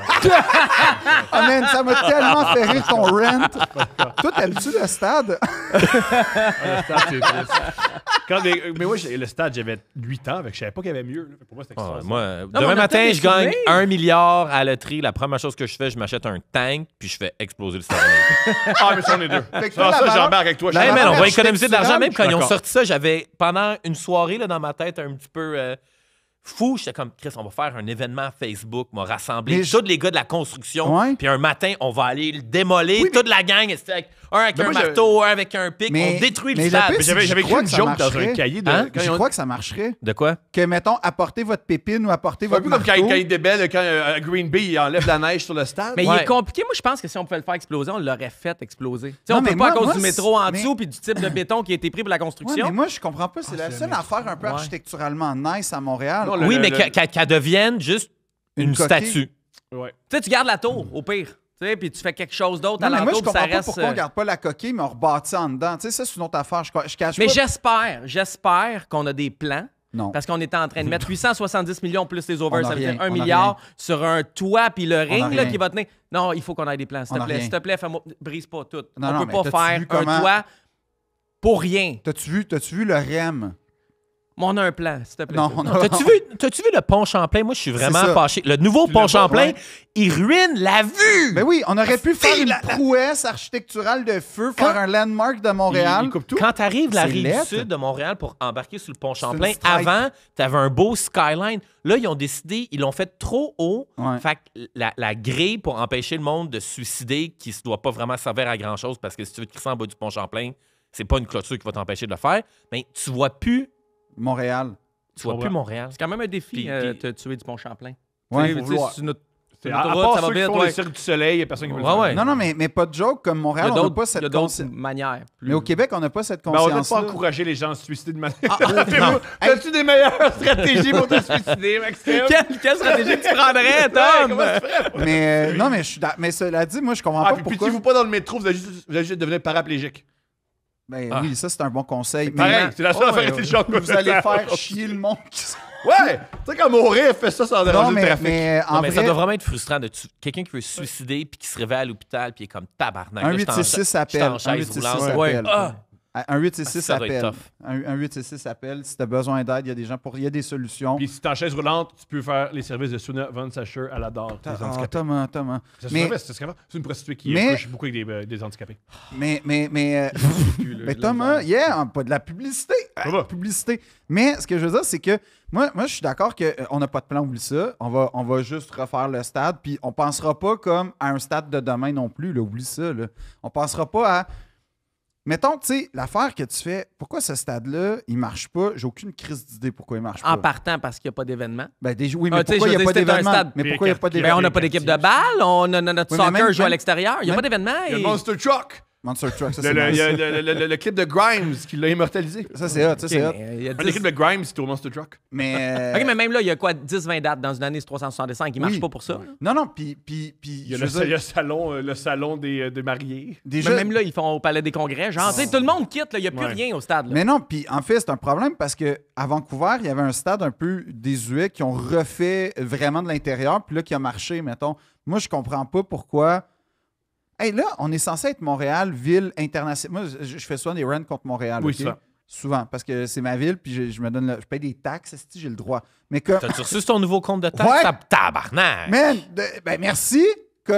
Speaker 2: Ah man, ça m'a tellement fait rire ton rant. Toi, t'aimes-tu le stade?
Speaker 1: Le stade, c'est triste. Mais moi, le stade, j'avais 8 ans, fait que je savais pas qu'il y avait mieux. Pour moi, c'était extraordinaire.
Speaker 3: Moi,
Speaker 4: mais
Speaker 3: demain
Speaker 4: on a
Speaker 3: matin,
Speaker 4: tous
Speaker 3: je
Speaker 4: des
Speaker 3: gagne
Speaker 4: souvenirs.
Speaker 3: 1 milliard à la loterie. La première chose que je fais, je m'achète un tank, puis je fais exploser le stade.
Speaker 1: Ah, mais ça, on est deux.
Speaker 2: Fait que
Speaker 1: Ça,
Speaker 2: la
Speaker 1: ça,
Speaker 2: valeur-
Speaker 1: j'embarque avec toi.
Speaker 2: la
Speaker 3: Hey,
Speaker 1: Je
Speaker 3: man,
Speaker 1: suis
Speaker 3: on
Speaker 2: valeur
Speaker 3: va économiser de l'argent. Même quand ils ont
Speaker 1: d'accord.
Speaker 3: sorti ça, j'avais, pendant une soirée là, dans ma tête, un petit peu fou. J'étais comme, Chris, on va faire un événement Facebook, on va rassembler
Speaker 2: Mais
Speaker 3: tous les gars de la construction.
Speaker 2: Ouais.
Speaker 3: Puis un matin, on va aller le démolir, toute la gang. Un avec
Speaker 1: Mais
Speaker 3: un
Speaker 1: moi,
Speaker 3: marteau, un avec un pic.
Speaker 2: Mais-
Speaker 3: On détruit le
Speaker 2: mais le
Speaker 3: stade.
Speaker 2: pire,
Speaker 1: Mais j'avais
Speaker 2: Je
Speaker 1: écrit
Speaker 2: crois
Speaker 1: une
Speaker 2: que ça
Speaker 1: joke dans
Speaker 2: marcherait.
Speaker 1: un cahier de.
Speaker 3: Hein?
Speaker 1: quand
Speaker 2: Je
Speaker 1: ils ont-
Speaker 2: crois que ça marcherait.
Speaker 3: De quoi?
Speaker 2: Que, mettons, apportez votre pépine ou apportez
Speaker 1: Un
Speaker 2: votre
Speaker 1: peu comme
Speaker 2: marteau.
Speaker 1: quand il débelle, quand Green Bay il enlève la neige sur le stade.
Speaker 4: Mais il
Speaker 3: Ouais.
Speaker 4: est compliqué. Moi, je pense que si on pouvait le faire exploser, on l'aurait fait exploser. Tu sais,
Speaker 2: Non,
Speaker 4: on
Speaker 2: mais
Speaker 4: peut pas à
Speaker 2: moi-
Speaker 4: cause
Speaker 2: moi,
Speaker 4: du métro en
Speaker 2: mais-
Speaker 4: dessous puis du type de béton qui a été pris pour la
Speaker 2: Ouais,
Speaker 4: construction.
Speaker 2: mais moi, je comprends pas. C'est la seule affaire un peu
Speaker 3: Ouais.
Speaker 2: architecturalement nice à Montréal.
Speaker 1: Non,
Speaker 3: Oui, mais qu'elle devienne juste une
Speaker 2: coquille.
Speaker 3: statue.
Speaker 1: Ouais.
Speaker 4: Tu sais, tu gardes la tour, au pire. Tu sais, puis tu fais quelque chose d'autre
Speaker 2: Non,
Speaker 4: à
Speaker 2: mais moi, je
Speaker 4: l'entour, puis ça
Speaker 2: comprends pas
Speaker 4: reste...
Speaker 2: pourquoi on garde pas la coquille, mais on rebâtit en dedans. Tu sais, ça, c'est une autre affaire. Je cache
Speaker 4: Mais
Speaker 2: pas.
Speaker 4: j'espère qu'on a des plans.
Speaker 2: Non.
Speaker 4: Parce qu'on était en train de mettre 870 millions plus les
Speaker 2: On
Speaker 4: overs,
Speaker 2: a
Speaker 4: ça veut
Speaker 2: rien,
Speaker 4: dire 1
Speaker 2: on a
Speaker 4: milliard
Speaker 2: rien.
Speaker 4: sur un toit puis le ring là,
Speaker 2: rien.
Speaker 4: qui va tenir. Non, il faut qu'on ait des plans, s'il
Speaker 2: On
Speaker 4: te
Speaker 2: a
Speaker 4: plaît.
Speaker 2: rien.
Speaker 4: S'il te plaît, brise pas tout.
Speaker 2: Non,
Speaker 4: On
Speaker 2: non,
Speaker 4: peut
Speaker 2: mais
Speaker 4: pas
Speaker 2: t'as-tu
Speaker 4: faire
Speaker 2: vu
Speaker 4: un
Speaker 2: comment-
Speaker 4: toit pour rien.
Speaker 2: T'as-tu vu le REM?
Speaker 4: Mais on a un plan, s'il te plaît.
Speaker 2: Non, on a
Speaker 3: T'as-tu vu le pont Champlain? Moi, je suis vraiment
Speaker 2: ça.
Speaker 3: fâché. Le nouveau
Speaker 1: Tu
Speaker 3: pont
Speaker 1: l'as pas,
Speaker 3: Champlain,
Speaker 2: ouais.
Speaker 3: il ruine la vue!
Speaker 2: Ben oui, on aurait pu faire une prouesse architecturale de feu, faire un landmark de Montréal.
Speaker 1: Il coupe tout.
Speaker 3: Quand t'arrives la
Speaker 2: C'est
Speaker 3: rive
Speaker 2: lettre.
Speaker 3: sud de Montréal pour embarquer sur le pont Champlain,
Speaker 2: une stripe.
Speaker 3: avant, t'avais un beau skyline. Là, ils ont décidé, ils l'ont fait trop haut.
Speaker 2: Ouais.
Speaker 3: Fait que la grille pour empêcher le monde de se suicider, qui ne doit pas vraiment servir à grand-chose, parce que si tu veux te crisser en bas du pont Champlain, c'est pas une clôture qui va t'empêcher de le faire, mais tu vois plus
Speaker 2: Montréal.
Speaker 3: Montréal.
Speaker 4: C'est quand même un défi
Speaker 3: Puis-
Speaker 4: de tuer du pont Champlain.
Speaker 2: Ouais,
Speaker 4: Tu sais,
Speaker 1: faut vouloir.
Speaker 4: sur notre
Speaker 1: C'est-
Speaker 4: sur
Speaker 1: À
Speaker 4: l'autoroute,
Speaker 1: part
Speaker 4: ça va
Speaker 1: ceux qui
Speaker 4: vite,
Speaker 1: font
Speaker 4: ouais.
Speaker 1: le cirque du soleil, il y a personne qui veut le
Speaker 3: Ouais,
Speaker 1: faire.
Speaker 3: ouais.
Speaker 2: Non, non, mais pas de joke. Comme
Speaker 4: Il y
Speaker 2: Montréal,
Speaker 4: a
Speaker 2: on n'a
Speaker 4: d'autres
Speaker 2: pas cette
Speaker 4: il y a d'autres
Speaker 2: conscience.
Speaker 4: manières.
Speaker 2: Mais au Québec, on n'a pas cette
Speaker 1: Ben, on va peut-être
Speaker 2: conscience.
Speaker 1: pas encourager les gens à se suicider de manière.
Speaker 3: non.
Speaker 1: As-tu des meilleures stratégies pour te suicider, Maxime?
Speaker 4: Quelle stratégie que tu prendrais,
Speaker 1: Ouais,
Speaker 4: Tom?
Speaker 1: comment tu ferais?
Speaker 2: Mais non, mais mais cela dit, moi, je comprends
Speaker 1: Ah,
Speaker 2: pas
Speaker 1: puis
Speaker 2: pourquoi.
Speaker 1: pitié-vous pas dans le métro, vous allez juste devenir paraplégique.
Speaker 2: Ben
Speaker 3: Ah.
Speaker 2: oui, ça, c'est un bon conseil.
Speaker 1: Pareil,
Speaker 2: Mais
Speaker 1: c'est la seule
Speaker 2: Oh,
Speaker 1: affaire
Speaker 2: ouais,
Speaker 1: intelligente que
Speaker 2: vous allez faire chier le monde.
Speaker 1: Ouais! Tu sais, quand mourir, fait ça sans
Speaker 2: Non,
Speaker 1: déranger le
Speaker 2: mais,
Speaker 1: trafic.
Speaker 2: mais en
Speaker 3: Non, mais
Speaker 2: vrai,
Speaker 3: ça doit vraiment être frustrant de quelqu'un qui veut se suicider puis qui se réveille à l'hôpital puis il est comme tabarnak.
Speaker 2: un
Speaker 3: Là, j'étais en
Speaker 2: 866
Speaker 3: cha- j'étais
Speaker 2: appelle.
Speaker 3: en
Speaker 2: Un
Speaker 3: chaise
Speaker 2: 866
Speaker 3: roulante.
Speaker 2: appelle.
Speaker 3: Ah!
Speaker 2: Un 866
Speaker 3: Ça doit être
Speaker 2: appelle.
Speaker 3: tough.
Speaker 2: Un 866 appelle. Si tu as besoin d'aide, il y a des gens il y a des solutions.
Speaker 1: Puis si t'es en chaise roulante, tu peux faire les services de Suna Von Sacher à la DOR. les
Speaker 2: Ah,
Speaker 1: handicapés.
Speaker 2: Thomas.
Speaker 1: C'est
Speaker 2: Mais-
Speaker 1: c'est une prostituée qui
Speaker 2: Mais-
Speaker 1: couche beaucoup avec des handicapés.
Speaker 2: Mais Thomas, pas de la publicité.
Speaker 1: Ça va.
Speaker 2: Publicité. Mais ce que je veux dire, c'est que moi je suis d'accord qu'on n'a pas de plan, oublie ça. On va juste refaire le stade, puis on pensera pas comme à un stade de demain non plus, là, oublie ça. Là. On pensera pas à... Mettons, tu sais, l'affaire que tu fais, pourquoi ce stade-là, il marche pas? J'ai aucune crise d'idée pourquoi il marche
Speaker 4: En
Speaker 2: pas.
Speaker 4: partant parce qu'il n'y a pas d'événement.
Speaker 2: Ben, oui, mais
Speaker 4: Ah, tu sais,
Speaker 2: pourquoi il n'y
Speaker 4: je
Speaker 2: a
Speaker 4: veux
Speaker 2: pas
Speaker 4: dire, c'est un
Speaker 2: d'événement?
Speaker 4: stade.
Speaker 2: Mais pourquoi il n'y a pas
Speaker 4: Ben,
Speaker 2: d'événement?
Speaker 4: on n'a pas d'équipe de balle, on a notre
Speaker 2: Oui, mais
Speaker 4: soccer
Speaker 2: même-
Speaker 4: joue à
Speaker 2: même-
Speaker 4: l'extérieur. Il n'y a pas d'événement.
Speaker 1: Il y a
Speaker 4: et-
Speaker 1: le Monster Truck!
Speaker 2: Monster Truck, ça
Speaker 1: Il
Speaker 2: c'est
Speaker 1: y a
Speaker 2: nice.
Speaker 1: le clip de Grimes qui l'a immortalisé.
Speaker 2: Ça c'est hot, ça c'est hot.
Speaker 4: mais il y a
Speaker 1: Un des
Speaker 4: 10
Speaker 1: clips de Grimes, c'était au Monster Truck.
Speaker 2: Mais...
Speaker 4: OK, mais même là, il y a quoi, 10-20 dates dans une année, c'est 365. Il ne marche
Speaker 2: Oui.
Speaker 4: pas pour ça.
Speaker 2: Non, non, puis
Speaker 1: Il y a
Speaker 2: je veux dire,
Speaker 1: le salon des mariés.
Speaker 2: déjà...
Speaker 4: Mais même là, ils font au Palais des Congrès. Genre, tu sais, tout le monde quitte, là, il n'y a plus
Speaker 1: Ouais.
Speaker 4: rien au stade. là.
Speaker 2: Mais non, puis en fait, c'est un problème parce que à Vancouver, il y avait un stade un peu désuet qui ont refait vraiment de l'intérieur, puis là, qui a marché, mettons. Moi, je comprends pas pourquoi... Hey, là, on est censé être Montréal, ville internationale. Moi, je fais souvent des runs contre Montréal.
Speaker 1: Oui,
Speaker 2: ok?
Speaker 1: souvent.
Speaker 2: Souvent, parce que c'est ma ville, puis je me donne je paye des taxes, si j'ai le droit. Mais comme...
Speaker 3: T'as-tu reçu ton nouveau compte de taxe?
Speaker 2: Ouais.
Speaker 3: Tabarnak!
Speaker 2: Man, ben merci,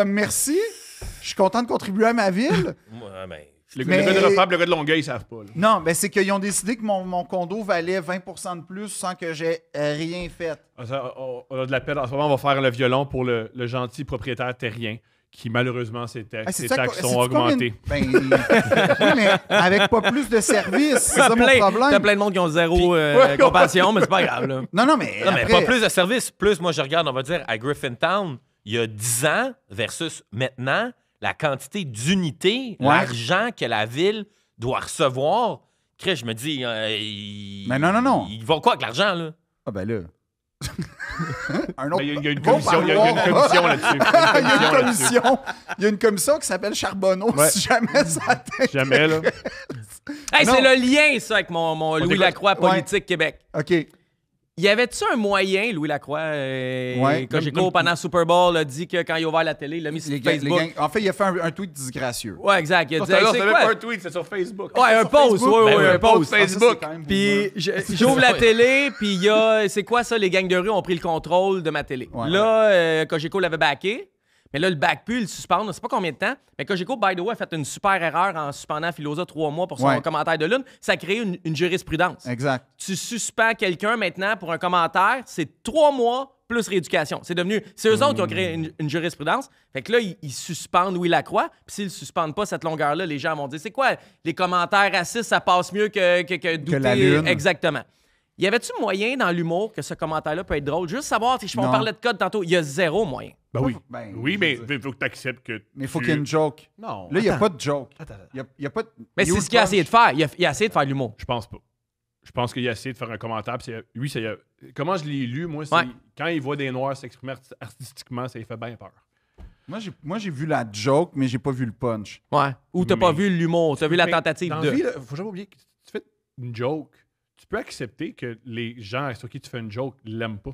Speaker 2: merci. Je suis content de contribuer à ma ville.
Speaker 3: Ouais, ben,
Speaker 1: Le
Speaker 2: Mais-
Speaker 1: gars de Repable, le gars de Longueuil, ils savent pas. Là.
Speaker 2: Non, ben c'est qu'ils ont décidé que mon condo valait 20% de plus sans que j'ai rien fait.
Speaker 1: On a de la peine. En ce moment, on va faire le violon pour le gentil propriétaire terrien qui malheureusement, ces taxes
Speaker 2: c'est-tu
Speaker 1: sont augmentées.
Speaker 2: Oui, mais avec pas plus de services, c'est ça mon problème.
Speaker 4: T'as plein de monde qui ont zéro compassion, mais c'est pas grave. Là.
Speaker 2: Non, mais
Speaker 3: Non, mais
Speaker 2: après-
Speaker 3: pas plus de services. Plus, moi, je regarde, on va dire, à Griffintown, il y a 10 ans versus maintenant, la quantité d'unités, l'argent que la ville doit recevoir. Crée, je me dis,
Speaker 2: Mais non.
Speaker 3: Ils vont quoi avec l'argent, là?
Speaker 2: Ah ben là. Un autre...
Speaker 1: Mais il y a une
Speaker 2: Bon
Speaker 1: commission, il y a une
Speaker 2: parloir.
Speaker 1: commission là-dessus.
Speaker 2: Il y a une commission qui s'appelle Charbonneau,
Speaker 1: Ouais.
Speaker 2: si jamais ça t'intéresse.
Speaker 1: Jamais, là.
Speaker 4: Hey,
Speaker 2: Non.
Speaker 4: c'est le lien, ça, avec mon Louis
Speaker 1: t'écoute.
Speaker 4: Lacroix politique Québec.
Speaker 2: OK.
Speaker 4: Y avait-tu un moyen, Louis Lacroix,
Speaker 2: Ouais.
Speaker 4: Cogeco, pendant Super Bowl, a dit que quand il a ouvert la télé, il l'a mis sur Facebook?
Speaker 2: En fait, il a fait un tweet disgracieux.
Speaker 4: Ouais, exact. Il a dit,
Speaker 1: Ça,
Speaker 4: hey,
Speaker 1: là,
Speaker 4: c'est
Speaker 1: c'est même
Speaker 4: quoi?
Speaker 1: pas un tweet, c'est sur Facebook.
Speaker 4: Ouais, un post,
Speaker 2: Facebook?
Speaker 4: oui,
Speaker 3: Ben oui,
Speaker 4: un
Speaker 3: un
Speaker 4: post.
Speaker 1: Facebook.
Speaker 4: Puis j'ouvre la télé, puis il y a... C'est quoi ça? Les gangs de rue ont pris le contrôle de ma télé.
Speaker 2: Ouais.
Speaker 4: Là, Cogeco l'avait backé. Mais là, le back plus, il le suspend, on ne sait pas combien de temps. Mais Cogeco, by the way, a fait une super erreur en suspendant Filosa 3 mois pour son commentaire de lune. Ça a créé une jurisprudence.
Speaker 2: Exact.
Speaker 4: Tu suspends quelqu'un maintenant pour un commentaire, c'est 3 mois plus rééducation. C'est eux autres qui ont créé une jurisprudence. Fait que là, ils suspendent Louis Lacroix. Puis s'ils ne suspendent pas cette longueur-là, les gens vont dire, c'est quoi, les commentaires racistes, ça passe mieux que douter.
Speaker 2: la lune.
Speaker 4: Exactement. Y avait-tu moyen dans l'humour que ce commentaire-là peut être drôle? Juste savoir, on
Speaker 2: Non.
Speaker 4: parlait de code tantôt, il y a zéro moyen.
Speaker 1: Ben oui.
Speaker 2: Ben,
Speaker 1: Oui,
Speaker 2: je
Speaker 1: mais
Speaker 2: veux dire.
Speaker 1: il faut que tu acceptes que.
Speaker 2: Mais il faut qu'il y ait une joke.
Speaker 1: Non.
Speaker 2: Là, il n'y a
Speaker 1: attends.
Speaker 2: pas de joke.
Speaker 1: Attends.
Speaker 2: Il y a pas de...
Speaker 4: Mais
Speaker 2: Il y a
Speaker 4: c'est
Speaker 2: où
Speaker 4: ce qu'il a
Speaker 2: le
Speaker 4: essayé de faire. Il a essayé de faire de l'humour.
Speaker 1: Je pense pas. Je pense qu'il a essayé de faire un commentaire. Puis lui, comment je l'ai lu, moi, c'est
Speaker 4: Ouais.
Speaker 1: quand il voit des Noirs s'exprimer artistiquement, ça lui fait bien peur.
Speaker 2: Moi, j'ai vu la joke, mais j'ai pas vu le punch.
Speaker 4: Ouais. Ou t'as pas
Speaker 1: Mais-
Speaker 4: vu l'humour, t'as vu la
Speaker 1: Mais
Speaker 4: tentative
Speaker 1: dans
Speaker 4: de.
Speaker 1: la vie, là, faut jamais oublier que tu fais une joke. Tu peux accepter que les gens sur qui tu fais une joke l'aiment pas.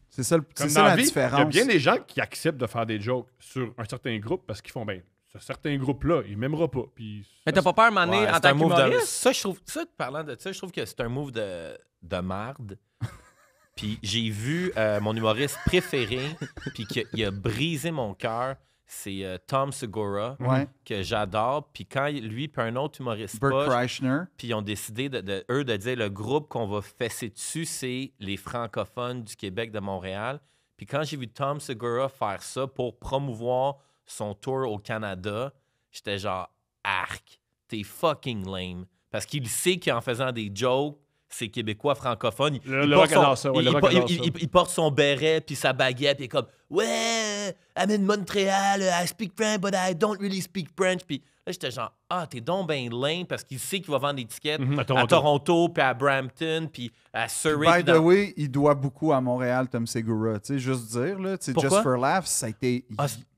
Speaker 2: C'est ça,
Speaker 1: Comme
Speaker 2: c'est
Speaker 1: dans
Speaker 2: ça la
Speaker 1: la vie, il y
Speaker 2: différence.
Speaker 1: a bien des gens qui acceptent de faire des jokes sur un certain groupe parce qu'ils font bien. Ce certain groupe-là, il m'aimera pas. Puis
Speaker 4: Mais t'as pas peur, Mané,
Speaker 3: Ouais,
Speaker 4: en
Speaker 3: c'est
Speaker 4: tant
Speaker 3: un move
Speaker 4: qu'humoriste?
Speaker 3: Ça, je trouve, parlant de ça, je trouve que c'est un move de marde. Puis j'ai vu mon humoriste préféré, puis qu'il a brisé mon cœur, c'est Tom Segura,
Speaker 2: Ouais.
Speaker 3: que j'adore. Puis quand lui puis un autre humoriste
Speaker 2: Bert
Speaker 3: poche,
Speaker 2: Kreischer.
Speaker 3: puis ils ont décidé, eux, de dire le groupe qu'on va fesser dessus, c'est les francophones du Québec, de Montréal. Puis quand j'ai vu Tom Segura faire ça pour promouvoir son tour au Canada, j'étais genre, arc, t'es fucking lame. Parce qu'il sait qu'en faisant des jokes, c'est québécois francophones.
Speaker 1: Le rock adore ça, ouais, le rock adore ça.
Speaker 3: Il porte son béret puis sa baguette puis il est comme ouais, I'm in Montréal, I speak French but I don't really speak French. Puis là j'étais genre t'es donc ben lame parce qu'il sait qu'il va vendre des tickets à Toronto puis à Brampton puis à Surrey.
Speaker 2: By
Speaker 3: puis
Speaker 2: the
Speaker 3: dans-
Speaker 2: way, il doit beaucoup à Montréal, Tom Segura. Tu sais, juste dire, là, tu sais,
Speaker 3: Pourquoi?
Speaker 2: Just for Laughs, ça a été...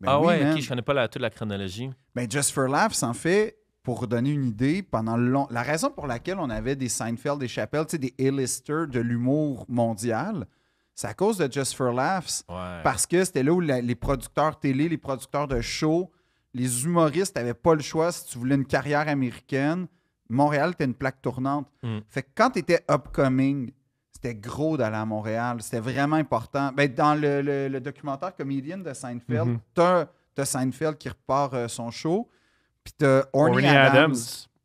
Speaker 2: Ben oui,
Speaker 3: ouais,
Speaker 2: man.
Speaker 3: ok, je connais pas toute la chronologie.
Speaker 2: Ben, Just for Laughs, en fait, pour donner une idée, pendant la raison pour laquelle on avait des Seinfeld, des Chappelle, tu sais, des A-listers de l'humour mondial, c'est à cause de Just for Laughs.
Speaker 3: Ouais.
Speaker 2: Parce que c'était là où les producteurs télé, les producteurs de show, les humoristes n'avaient pas le choix si tu voulais une carrière américaine. Montréal, était une plaque tournante.
Speaker 3: Mm.
Speaker 2: Fait que quand tu étais upcoming, c'était gros d'aller à Montréal. C'était vraiment important. Ben, dans le documentaire Comedian de Seinfeld, t'as Seinfeld qui repart son show, puis t'as Orny Adams.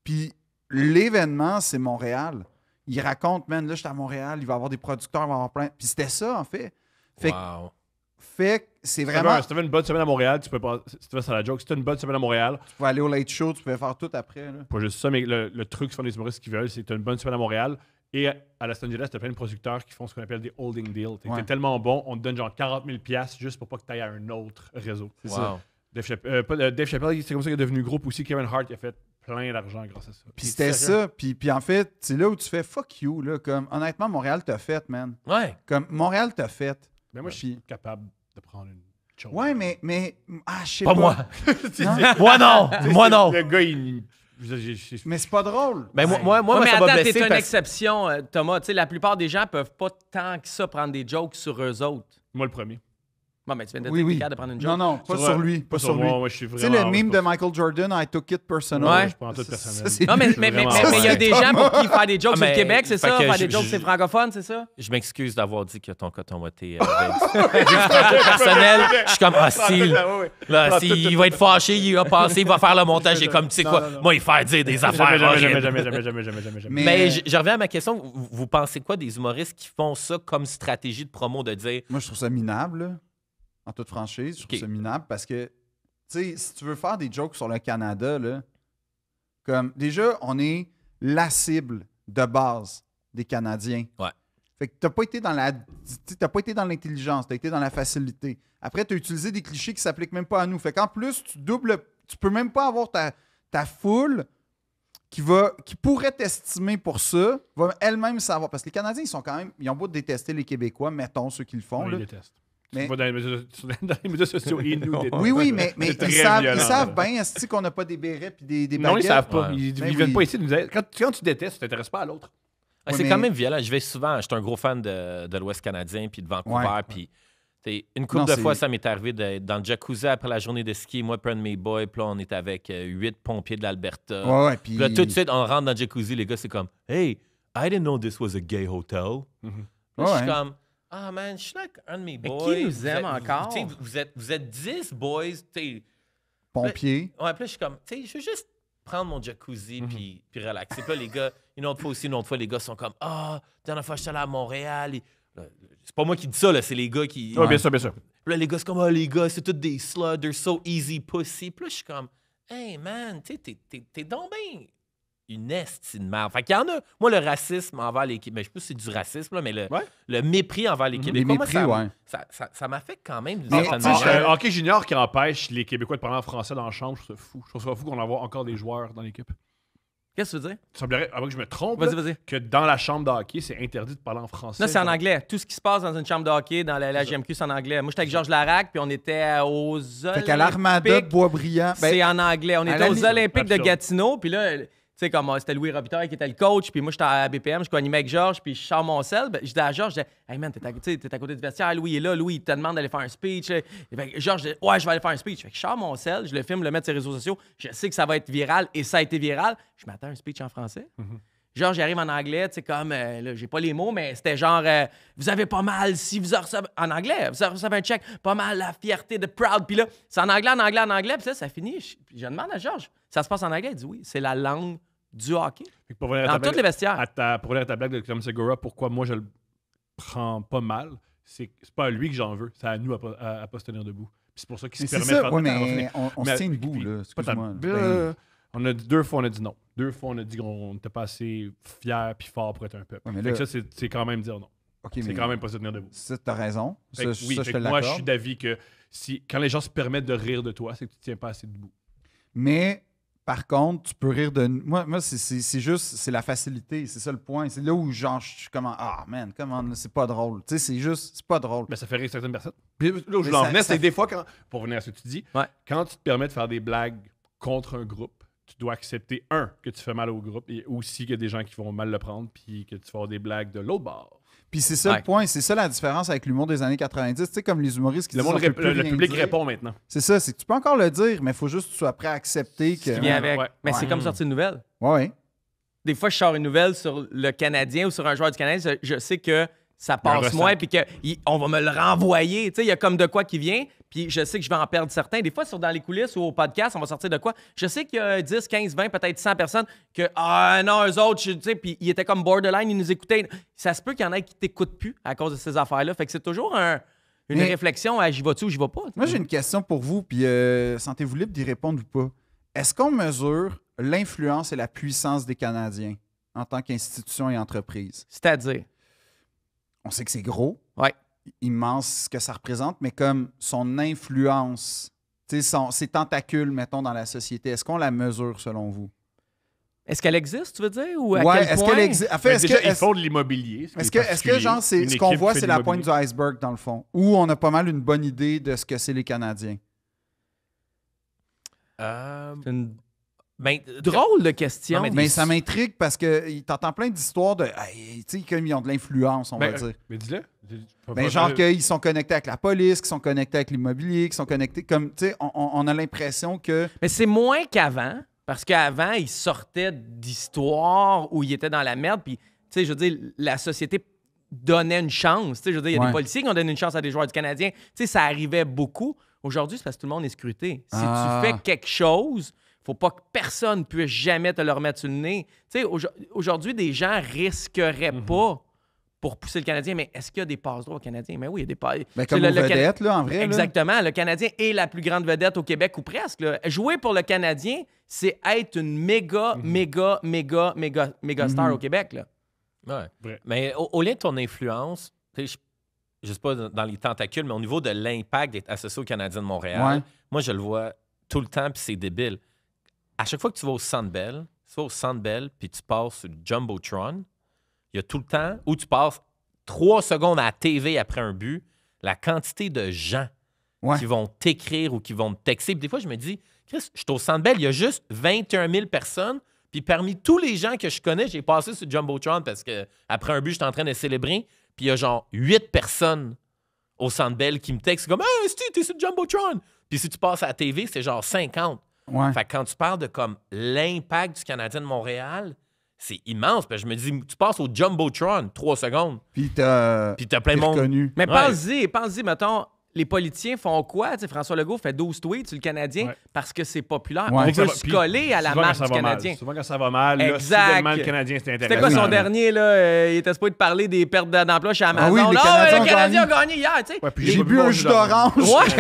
Speaker 2: Puis l'événement, c'est Montréal. Il raconte, man, là, j'étais à Montréal, il va y avoir des producteurs, il va y avoir plein... Puis c'était ça, en fait. Fait que
Speaker 3: Wow.
Speaker 2: Fait que c'est vraiment...
Speaker 1: Si tu avais une bonne semaine à Montréal, tu peux pas. Si tu vas sur la joke, si tu as une bonne semaine à Montréal,
Speaker 2: Tu pouvais aller au Late Show, tu pouvais faire tout après. Là.
Speaker 1: pas juste ça, mais le truc sur les humoristes qui veulent, c'est que tu as une bonne semaine à Montréal. Et à Los Angeles, tu as plein de producteurs qui font ce qu'on appelle des holding deals. T'es
Speaker 2: Ouais.
Speaker 1: tellement bon, on te donne genre 40 000 $, juste pour pas que tu ailles à un autre réseau.
Speaker 2: C'est
Speaker 3: Wow.
Speaker 2: ça.
Speaker 1: Dave Chappelle, c'est comme ça qu'il est devenu groupe aussi. Kevin Hart, il a fait plein d'argent grâce à ça.
Speaker 2: Puis c'était ça. Puis en fait, c'est là où tu fais fuck you. Là, comme, honnêtement, Montréal t'a fait, man.
Speaker 3: Ouais.
Speaker 2: Comme Montréal t'a fait.
Speaker 1: Mais moi, je suis capable de prendre une chose.
Speaker 2: Ouais, mais je sais
Speaker 3: Pas moi.
Speaker 2: Non.
Speaker 3: Moi non. Moi non.
Speaker 1: Le gars, il.
Speaker 2: Mais c'est pas drôle.
Speaker 3: Ben, moi,
Speaker 4: Ouais, mais
Speaker 3: ça m'a
Speaker 4: attends,
Speaker 3: blessé
Speaker 4: t'es une
Speaker 3: parce-
Speaker 4: exception, Thomas. Tu sais, la plupart des gens peuvent pas tant que ça prendre des jokes sur eux autres.
Speaker 1: Moi, le premier.
Speaker 4: Bon, mais tu viens de
Speaker 2: Oui,
Speaker 4: dire
Speaker 2: oui.
Speaker 4: de prendre une joke.
Speaker 2: Non, non, pas sur lui. Pas sur lui.
Speaker 1: Moi, je suis
Speaker 2: Tu sais,
Speaker 1: vraiment.
Speaker 2: le meme de Michael Jordan, I took it personal.
Speaker 4: Ouais.
Speaker 1: Je prends tout personnel.
Speaker 2: Ça, c'est
Speaker 4: Non, mais
Speaker 2: lui.
Speaker 4: il
Speaker 1: vraiment-
Speaker 4: y a des gens pour qui faire des jokes
Speaker 3: Ah,
Speaker 4: sur le
Speaker 3: mais-
Speaker 4: Québec, c'est
Speaker 3: fait
Speaker 4: ça?
Speaker 3: que
Speaker 4: Faire
Speaker 3: je-
Speaker 4: des jokes, c'est francophone, c'est ça?
Speaker 3: Je m'excuse d'avoir dit que ton coton ouaté personnel. Je suis comme, là, s'il va être fâché, il va penser, il va faire le montage. Et comme, tu sais
Speaker 2: Non,
Speaker 3: quoi,
Speaker 2: non, non.
Speaker 3: moi, il faire dire des affaires.
Speaker 1: Jamais.
Speaker 2: Mais-
Speaker 3: Mais je reviens à ma question. Vous pensez quoi des humoristes qui font ça comme stratégie de promo, de dire
Speaker 2: Moi, je trouve ça minable, là. En toute franchise, je trouve
Speaker 3: Ok.
Speaker 2: ça minable parce que, tu sais, si tu veux faire des jokes sur le Canada, là, comme déjà, on est la cible de base des Canadiens.
Speaker 3: Ouais.
Speaker 2: Fait que t'as pas été dans l'intelligence, t'as été dans la facilité. Après, t'as utilisé des clichés qui s'appliquent même pas à nous. Fait qu'en plus, tu peux même pas avoir ta foule qui pourrait t'estimer pour ça, va elle-même savoir. Parce que les Canadiens, ils ont beau détester les Québécois, mettons ceux qui le font.
Speaker 1: On
Speaker 2: là.
Speaker 1: les déteste.
Speaker 2: Mais-
Speaker 1: Tu vas dans les médias sociaux, ils nous détestent.
Speaker 2: Oui, mais
Speaker 1: C'est
Speaker 2: ils
Speaker 1: très
Speaker 2: savent
Speaker 1: violent.
Speaker 2: bien est-ce qu'on n'a pas des bérets puis des
Speaker 1: Non,
Speaker 2: baguettes.
Speaker 1: ils savent pas.
Speaker 3: Ouais.
Speaker 1: Ils
Speaker 2: Ben
Speaker 1: viennent
Speaker 2: oui.
Speaker 1: pas ici. Quand tu détestes, tu t'intéresses pas à l'autre.
Speaker 3: Ouais,
Speaker 2: Ouais,
Speaker 3: c'est
Speaker 2: mais-
Speaker 3: quand même violent. Je vais souvent. Je suis un gros fan de l'Ouest canadien puis de Vancouver.
Speaker 2: Ouais.
Speaker 3: Puis, une couple
Speaker 2: Non,
Speaker 3: de
Speaker 2: c'est-
Speaker 3: fois, ça m'est arrivé d'être dans le jacuzzi après la journée de ski. Moi, puis un de mes boys, puis là, on est avec 8 pompiers de l'Alberta.
Speaker 2: Ouais, puis...
Speaker 3: Puis là, tout de suite, on rentre dans le jacuzzi. Les gars, c'est comme, hey, I didn't know this was a gay hotel. Puis là, je suis
Speaker 2: Ouais.
Speaker 3: comme, ah man, je suis là avec un de mes
Speaker 4: Mais
Speaker 3: boys.
Speaker 4: qui nous
Speaker 3: Vous
Speaker 4: aime
Speaker 3: êtes-
Speaker 4: encore?
Speaker 3: tu sais, vous êtes 10 boys. Tu sais.
Speaker 2: Pompiers.
Speaker 3: Ouais, puis là, je suis comme, tu sais, je veux juste prendre mon jacuzzi puis relaxer. Puis là, les gars, une autre fois, les gars sont comme, ah, dernière fois, j'étais allé à Montréal. Là, c'est pas moi qui dis ça, là, c'est les gars qui.
Speaker 1: Oui, bien sûr, bien sûr.
Speaker 3: Puis là, les gars, c'est comme, ah, les gars, c'est tous des sluts, they're so easy pussy. Puis là, je suis comme, hey man, tu sais, t'es donc bien une esti de merde. Fait qu'il y en a, moi, le racisme envers les Québécois, mais je sais pas si c'est du racisme, là, mais
Speaker 1: Ouais.
Speaker 3: le mépris envers les
Speaker 2: Les
Speaker 3: Québécois, moi,
Speaker 2: mépris, ouais.
Speaker 3: ça m'affecte quand même d'une
Speaker 2: Mais,
Speaker 3: certaine
Speaker 2: tu sais,
Speaker 3: manière.
Speaker 1: Hockey junior qui empêche les Québécois de parler en français dans la chambre, je trouve ça fou. Je trouve ça fou qu'on envoie encore des joueurs dans l'équipe.
Speaker 4: Qu'est-ce que tu veux dire?
Speaker 1: Il semblerait, avant que je me trompe,
Speaker 4: Vas-y,
Speaker 1: là,
Speaker 4: vas-y.
Speaker 1: que dans la chambre de hockey, c'est interdit de parler en français.
Speaker 4: Non, c'est en anglais. Tout ce qui se passe dans une chambre de hockey, dans la GMQ, c'est en anglais. Moi, j'étais avec Georges Larac, puis on était aux Olympiques.
Speaker 2: Fait qu'à l'Armada de Boisbriand... ben,
Speaker 4: C'est en anglais. On
Speaker 2: à
Speaker 4: était
Speaker 2: la
Speaker 4: aux
Speaker 2: limite,
Speaker 4: Olympiques de
Speaker 1: absurde.
Speaker 4: Gatineau, puis là, tu sais, comme c'était Louis Robitaille qui était le coach, puis moi, j'étais à BPM, je co-animais avec Georges, puis je sors mon sel. Ben, je dis à Georges, je dis, hey man, t'es à côté du vestiaire, Louis est là, Louis, il te demande d'aller faire un speech. Fait que Georges dit, ouais, je vais aller faire un speech. Fait que je sors mon sel, je le filme, le mettre sur les réseaux sociaux, je sais que ça va être viral, et ça a été viral. Je m'attends à un speech en français. Georges, j'arrive en anglais, tu sais, comme, là, j'ai pas les mots, mais c'était genre, vous avez pas mal, si vous en recevez, en anglais, vous en recevez un check, pas mal la fierté de proud. Puis là, c'est en anglais, puis ça finit. Je demande à Georges, ça se passe en anglais? Il dit oui, c'est la langue du hockey.
Speaker 1: Fait que pour revenir à
Speaker 4: Dans
Speaker 1: ta
Speaker 4: tous
Speaker 1: blague-
Speaker 4: les vestiaires.
Speaker 1: pour revenir à ta blague de Tom Segura, pourquoi moi je le prends pas mal, c'est pas à lui que j'en veux, c'est à nous à pas se tenir debout. Puis c'est pour ça qu'il
Speaker 2: mais
Speaker 1: se
Speaker 2: c'est
Speaker 1: permet de
Speaker 2: ça,
Speaker 1: faire
Speaker 2: ouais,
Speaker 1: Attends, on va
Speaker 2: mais
Speaker 1: finir.
Speaker 2: on se
Speaker 1: Mais-
Speaker 2: tient debout,
Speaker 1: puis-
Speaker 2: là.
Speaker 1: pas tant-
Speaker 2: Excuse-moi.
Speaker 1: Ben, on a dit 2 fois, on a dit non. 2 fois, on a dit qu'on n'était pas assez fiers puis forts pour être un peuple.
Speaker 2: Ouais, mais
Speaker 1: Fait
Speaker 2: là-
Speaker 1: que ça, c'est quand même dire non.
Speaker 2: OK,
Speaker 1: C'est
Speaker 2: mais
Speaker 1: quand même pas se tenir debout.
Speaker 2: ça, t'as raison.
Speaker 1: Fait
Speaker 2: Ça,
Speaker 1: que oui,
Speaker 2: ça,
Speaker 1: fait
Speaker 2: je te
Speaker 1: que moi, je
Speaker 2: l'accorde.
Speaker 1: suis d'avis que quand les gens se permettent de rire de toi, c'est que tu tiens pas assez debout.
Speaker 2: Mais par contre, tu peux rire de moi c'est juste c'est la facilité, c'est ça le point. C'est là où genre je suis comme ah man, comment c'est pas drôle. Tu sais, c'est pas drôle.
Speaker 1: Mais ça fait rire certaines personnes. Puis là où je
Speaker 2: Mais
Speaker 1: l'en
Speaker 2: ça-
Speaker 1: venais,
Speaker 2: ça-
Speaker 1: c'est des fois, pour revenir à ce que tu dis,
Speaker 4: Ouais.
Speaker 1: quand tu te permets de faire des blagues contre un groupe, tu dois accepter, que tu fais mal au groupe, et aussi qu'il y a des gens qui vont mal le prendre, puis que tu vas avoir des blagues de l'autre bord.
Speaker 2: Puis c'est ça
Speaker 4: Ouais.
Speaker 2: le point, c'est ça la différence avec l'humour des années 90, tu sais comme les humoristes qui
Speaker 1: Le,
Speaker 2: disent,
Speaker 1: monde
Speaker 2: on peut plus
Speaker 1: le
Speaker 2: rien
Speaker 1: public
Speaker 2: dire.
Speaker 1: répond maintenant.
Speaker 2: C'est ça, c'est que tu peux encore le dire, mais il faut juste que tu sois prêt à accepter que
Speaker 4: Qui vient avec.
Speaker 1: Ouais.
Speaker 4: Mais c'est
Speaker 2: Ouais.
Speaker 4: comme sortir une nouvelle.
Speaker 2: Ouais.
Speaker 4: Des fois, je sors une nouvelle sur le Canadien ou sur un joueur du Canadien, je sais que ça
Speaker 1: Il y a un
Speaker 4: passe moins,
Speaker 1: ressac.
Speaker 4: puis qu'on va me le renvoyer. Tu sais, il y a comme de quoi qui vient, puis je sais que je vais en perdre certains. Des fois, dans les coulisses ou au podcast, on va sortir de quoi. Je sais qu'il y a 10, 15, 20, peut-être 100 personnes que, ah non, eux autres, tu sais, puis ils étaient comme borderline, ils nous écoutaient. Ça se peut qu'il y en ait qui t'écoutent plus à cause de ces affaires-là. Fait que c'est toujours une
Speaker 2: Mais-
Speaker 4: réflexion à j'y vas-tu ou j'y vais pas.
Speaker 2: Moi j'ai une question pour vous, puis sentez-vous libre d'y répondre ou pas. Est-ce qu'on mesure l'influence et la puissance des Canadiens en tant qu'institution et entreprise?
Speaker 4: C'est-à-dire,
Speaker 2: On sait que c'est gros,
Speaker 4: ouais.
Speaker 2: immense ce que ça représente, mais comme son influence, tu sais, ses tentacules, mettons, dans la société, est-ce qu'on la mesure selon vous?
Speaker 4: Est-ce qu'elle existe, tu veux dire? Ou à
Speaker 2: Ouais,
Speaker 4: quel
Speaker 2: est-ce
Speaker 4: point?
Speaker 2: qu'elle existe? En fait,
Speaker 1: Mais
Speaker 2: est-ce
Speaker 1: déjà,
Speaker 2: que,
Speaker 1: ils font de l'immobilier. ce qui
Speaker 2: est-ce
Speaker 1: est
Speaker 2: que,
Speaker 1: particulier.
Speaker 2: genre, c'est
Speaker 1: Une
Speaker 2: ce qu'on
Speaker 1: équipe
Speaker 2: voit,
Speaker 1: fait
Speaker 2: c'est
Speaker 1: de
Speaker 2: la pointe
Speaker 1: l'immobilier.
Speaker 2: du iceberg, dans le fond, où on a pas mal une bonne idée de ce que c'est les Canadiens?
Speaker 4: C'est une
Speaker 3: Ben,
Speaker 4: drôle de question.
Speaker 3: Non,
Speaker 2: Mais ça m'intrigue parce que t'entends plein d'histoires de. Hey, tu sais, comme ils ont de l'influence, on va dire.
Speaker 1: Mais dis-le.
Speaker 2: Ben, genre qu'ils sont connectés avec la police, qu'ils sont connectés avec l'immobilier, qu'ils sont connectés comme. Tu sais, on a l'impression que.
Speaker 4: Mais c'est moins qu'avant, parce qu'avant, ils sortaient d'histoires où ils étaient dans la merde, puis, tu sais, je veux dire, la société donnait une chance. Tu sais, je veux dire, il y a
Speaker 2: Ouais.
Speaker 4: des policiers qui ont donné une chance à des joueurs du Canadien. Tu sais, ça arrivait beaucoup. Aujourd'hui, c'est parce que tout le monde est scruté. Si
Speaker 2: Ah.
Speaker 4: tu fais quelque chose, faut pas que personne puisse jamais te le remettre sur le nez. Tu sais, aujourd'hui, des gens risqueraient pas pour pousser le Canadien. Mais est-ce qu'il y a des passe-droits au Canadien? Mais oui, il y a des passes.
Speaker 2: Ben, comme aux vedettes, là, en vrai.
Speaker 4: Exactement. Le Canadien est la plus grande vedette au Québec, ou presque. Là. Jouer pour le Canadien, c'est être une méga star au Québec. Là.
Speaker 3: Ouais.
Speaker 1: Vrai.
Speaker 3: Mais au lieu de ton influence, tu sais, je sais pas dans les tentacules, mais au niveau de l'impact d'être associé au Canadien de Montréal,
Speaker 2: Ouais.
Speaker 3: moi, je le vois tout le temps, puis c'est débile. À chaque fois que tu vas au Centre Bell, puis tu passes sur le Jumbotron, il y a tout le temps où tu passes 3 secondes à la TV après un but, la quantité de gens qui vont t'écrire ou qui vont te texter. Puis des fois, je me dis, Chris, je suis au Centre Bell, il y a juste 21 000 personnes, puis parmi tous les gens que je connais, j'ai passé sur le Jumbotron parce qu'après un but, j'étais en train de célébrer, puis il y a genre 8 personnes au Centre Bell qui me textent comme « Hey, Steve, t'es sur le Jumbotron! » Puis si tu passes à la TV, c'est genre 50.
Speaker 2: Ouais.
Speaker 3: Fait que quand tu parles de comme l'impact du Canadien de Montréal, c'est immense. Puis je me dis, tu passes au Jumbotron 3 secondes,
Speaker 2: Puis t'as
Speaker 3: plein de monde.
Speaker 2: reconnu.
Speaker 4: Mais
Speaker 3: Ouais.
Speaker 4: pense-y, mettons, les politiciens font quoi? Tu sais, François Legault fait 12 tweets sur le Canadien
Speaker 1: Ouais.
Speaker 4: parce que c'est populaire.
Speaker 2: Ouais.
Speaker 4: On
Speaker 1: Ça
Speaker 4: veut
Speaker 1: va-
Speaker 4: se
Speaker 1: puis
Speaker 4: coller à la
Speaker 1: souvent
Speaker 4: marque
Speaker 1: quand ça
Speaker 4: du
Speaker 1: va mal.
Speaker 4: Canadien.
Speaker 1: Souvent quand ça va mal, là,
Speaker 4: Exact.
Speaker 1: soudainement, le Canadien, c'était intéressant.
Speaker 4: C'était quoi son
Speaker 2: Oui.
Speaker 4: dernier, là? Il était supposé de parler des pertes d'emploi chez Amazon.
Speaker 2: Ah oui, les
Speaker 4: Non,
Speaker 2: Canadiens
Speaker 4: le
Speaker 2: ont
Speaker 4: Canadien a
Speaker 2: gagné.
Speaker 4: gagné hier, tu sais.
Speaker 1: Ouais, puis
Speaker 2: J'ai
Speaker 1: pas
Speaker 2: bu un
Speaker 1: mon
Speaker 2: jus d'orange.
Speaker 4: Ouais,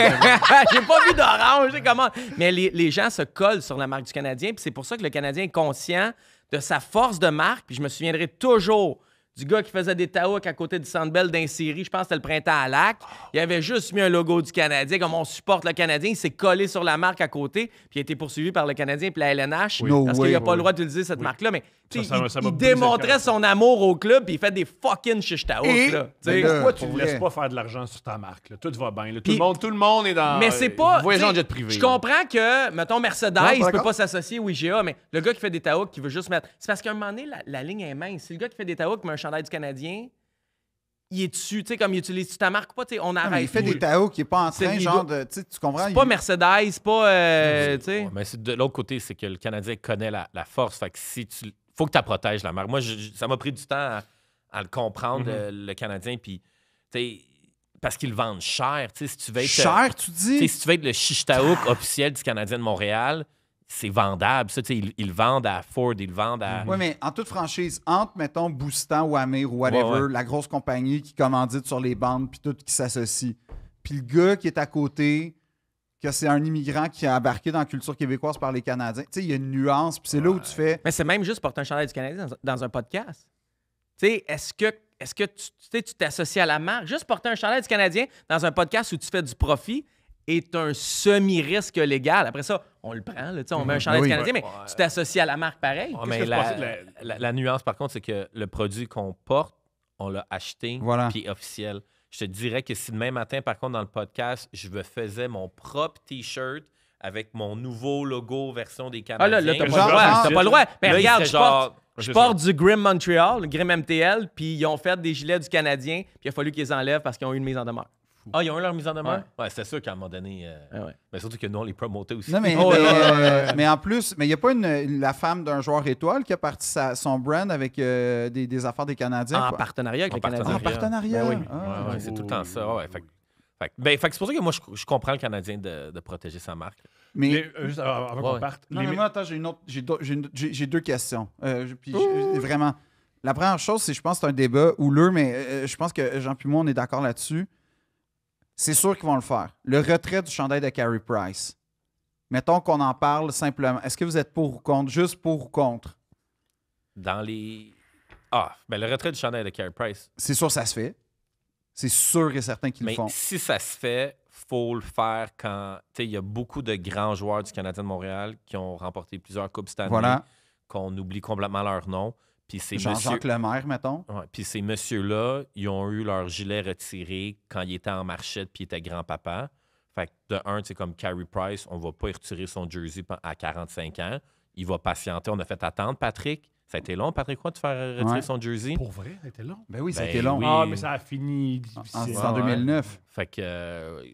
Speaker 4: j'ai pas vu d'orange, tu sais comment. Mais les gens se collent sur la marque du Canadien, puis c'est pour ça que le Canadien est conscient de sa force de marque. Puis je me souviendrai toujours du gars qui faisait des taouks à côté du Centre Bell d'un série, je pense que c'était le Printemps à Lac. Il avait juste mis un logo du Canadien, comme on supporte le Canadien. Il s'est collé sur la marque à côté, puis il a été poursuivi par le Canadien puis la LNH
Speaker 2: No
Speaker 4: parce
Speaker 2: way.
Speaker 4: qu'il n'a pas le droit d'utiliser cette marque-là. Mais tu sais,
Speaker 1: Ça m'a
Speaker 4: il
Speaker 1: brisé le
Speaker 4: démontrait
Speaker 1: cœur.
Speaker 4: son amour au club, puis il fait des fucking shish taouks,
Speaker 2: Et-
Speaker 4: là. Tu sais.
Speaker 2: Mais là,
Speaker 1: Pourquoi tu
Speaker 2: pour
Speaker 1: ne laisses
Speaker 2: vrai.
Speaker 1: pas faire de l'argent sur ta marque? Là? Tout va bien. Là.
Speaker 4: Puis-
Speaker 1: Tout le monde est dans.
Speaker 4: Mais c'est pas.
Speaker 1: Voyage en
Speaker 4: tu sais,
Speaker 1: jet privé.
Speaker 4: Je
Speaker 1: là.
Speaker 4: comprends que, mettons, Mercedes
Speaker 2: Non, pas
Speaker 4: ne peut
Speaker 2: d'accord.
Speaker 4: pas s'associer au IGA, mais le gars qui fait des taouks qui veut juste mettre. C'est parce qu'à un moment donné, la ligne est mince. Si le gars qui fait des taouks met un chandail du Canadien, il est dessus, tu sais, comme il utilise ta marque ou pas, tu sais, on
Speaker 2: Non, mais
Speaker 4: arrête.
Speaker 2: il fait des taos qui est pas en train,
Speaker 4: il
Speaker 2: genre
Speaker 4: doit-
Speaker 2: de. Tu comprends?
Speaker 4: C'est pas Mercedes, c'est pas. Tu sais.
Speaker 3: Ouais, mais c'est de l'autre côté, c'est que le Canadien connaît la force. Fait que si tu. Faut que tu protèges la marque. Moi, ça m'a pris du temps à le comprendre, le Canadien. Puis, tu sais, parce qu'ils le vendent cher. Tu sais, si tu veux être.
Speaker 2: Cher, tu
Speaker 3: Tu sais,
Speaker 2: dis?
Speaker 3: si tu veux être le Chichtaouk officiel du Canadien de Montréal, c'est vendable. Ça, tu sais, ils le vendent à Ford, ils le vendent à.
Speaker 2: Oui, mais en toute franchise, entre, mettons, Boostan ou Amir ou whatever,
Speaker 3: Ouais.
Speaker 2: la grosse compagnie qui commandite sur les bandes puis tout qui s'associe, puis le gars qui est à côté, que c'est un immigrant qui a embarqué dans la culture québécoise par les Canadiens, tu sais, il y a une nuance, puis c'est là où tu fais...
Speaker 4: Mais c'est même juste porter un chandail du Canadien dans un podcast. Tu sais, est-ce que tu t'associes à la marque? Juste porter un chandail du Canadien dans un podcast où tu fais du profit est un semi-risque légal. Après ça, on le prend, là, tu sais, on met un chandail
Speaker 2: Oui.
Speaker 4: du Canadien, mais tu t'associes à la marque pareil.
Speaker 3: Ouais,
Speaker 1: Qu'est-ce
Speaker 3: mais
Speaker 1: que tu pensais de
Speaker 3: la nuance, par contre, c'est que le produit qu'on porte, on l'a acheté,
Speaker 2: Voilà.
Speaker 3: puis officiel. Je te dirais que si demain matin, par contre, dans le podcast, je me faisais mon propre T-shirt avec mon nouveau logo version des
Speaker 4: Ah
Speaker 3: Canadiens.
Speaker 4: là, t'as pas
Speaker 2: Genre,
Speaker 4: le droit.
Speaker 2: ah,
Speaker 4: T'as pas le droit. Mais
Speaker 3: là, il
Speaker 4: regarde,
Speaker 3: serait genre-
Speaker 4: je porte du Grim Montreal, le Grim MTL, puis ils ont fait des gilets du Canadien, puis il a fallu qu'ils les enlèvent parce qu'ils ont eu une mise en demeure.
Speaker 3: Ah, ils ont eu leur mise en demeure? Ouais, c'est sûr qu'à un moment donné...
Speaker 4: Ah ouais.
Speaker 3: Mais surtout que nous, on les promotait aussi.
Speaker 2: Non, mais,
Speaker 4: Oh,
Speaker 2: mais en plus, mais il n'y a pas la femme d'un joueur étoile qui a parti son brand avec des affaires des Canadiens.
Speaker 4: En
Speaker 2: quoi.
Speaker 4: partenariat avec
Speaker 3: En
Speaker 4: le Canadien.
Speaker 2: En partenariat.
Speaker 4: Ben oui.
Speaker 2: Ah.
Speaker 3: Ouais, c'est tout le temps ça. Ouais. Fait que c'est pour ça que moi, je comprends le Canadien de protéger sa marque.
Speaker 2: Mais,
Speaker 1: Juste avant qu'on
Speaker 3: Ouais.
Speaker 1: parte.
Speaker 2: non, mais moi, attends, j'ai deux questions. Vraiment, la première chose, c'est je pense que c'est un débat houleux, mais je pense que Jean puis moi, on est d'accord là-dessus. C'est sûr qu'ils vont le faire. Le retrait du chandail de Carey Price. Mettons qu'on en parle simplement. Est-ce que vous êtes pour ou contre? Juste pour ou contre?
Speaker 3: Dans les... Ah, ben le retrait du chandail de Carey Price.
Speaker 2: C'est sûr que ça se fait. C'est sûr et certain qu'ils le
Speaker 3: Mais
Speaker 2: font.
Speaker 3: si ça se fait, faut le faire quand... Tu sais, il y a beaucoup de grands joueurs du Canadien de Montréal qui ont remporté plusieurs Coupes cette année,
Speaker 2: Voilà.
Speaker 3: qu'on oublie complètement leur nom. Puis ces
Speaker 2: Jean-Jacques Lemaire, mettons.
Speaker 3: Ouais, puis ces messieurs-là, ils ont eu leur gilet retiré quand ils étaient en marchette puis ils étaient grand-papa. Fait que de un, c'est comme Carey Price, on va pas y retirer son jersey à 45 ans. Il va patienter. On a fait attendre Patrick. Ça a été long, Patrick Roy, de faire retirer
Speaker 2: Ouais.
Speaker 3: son jersey.
Speaker 1: Pour vrai, ça a été long.
Speaker 2: Ben oui, ça a
Speaker 3: Ben
Speaker 2: été long.
Speaker 3: oui.
Speaker 1: Ah, mais ça a fini
Speaker 2: En
Speaker 1: difficile.
Speaker 2: en 2009.
Speaker 3: Fait que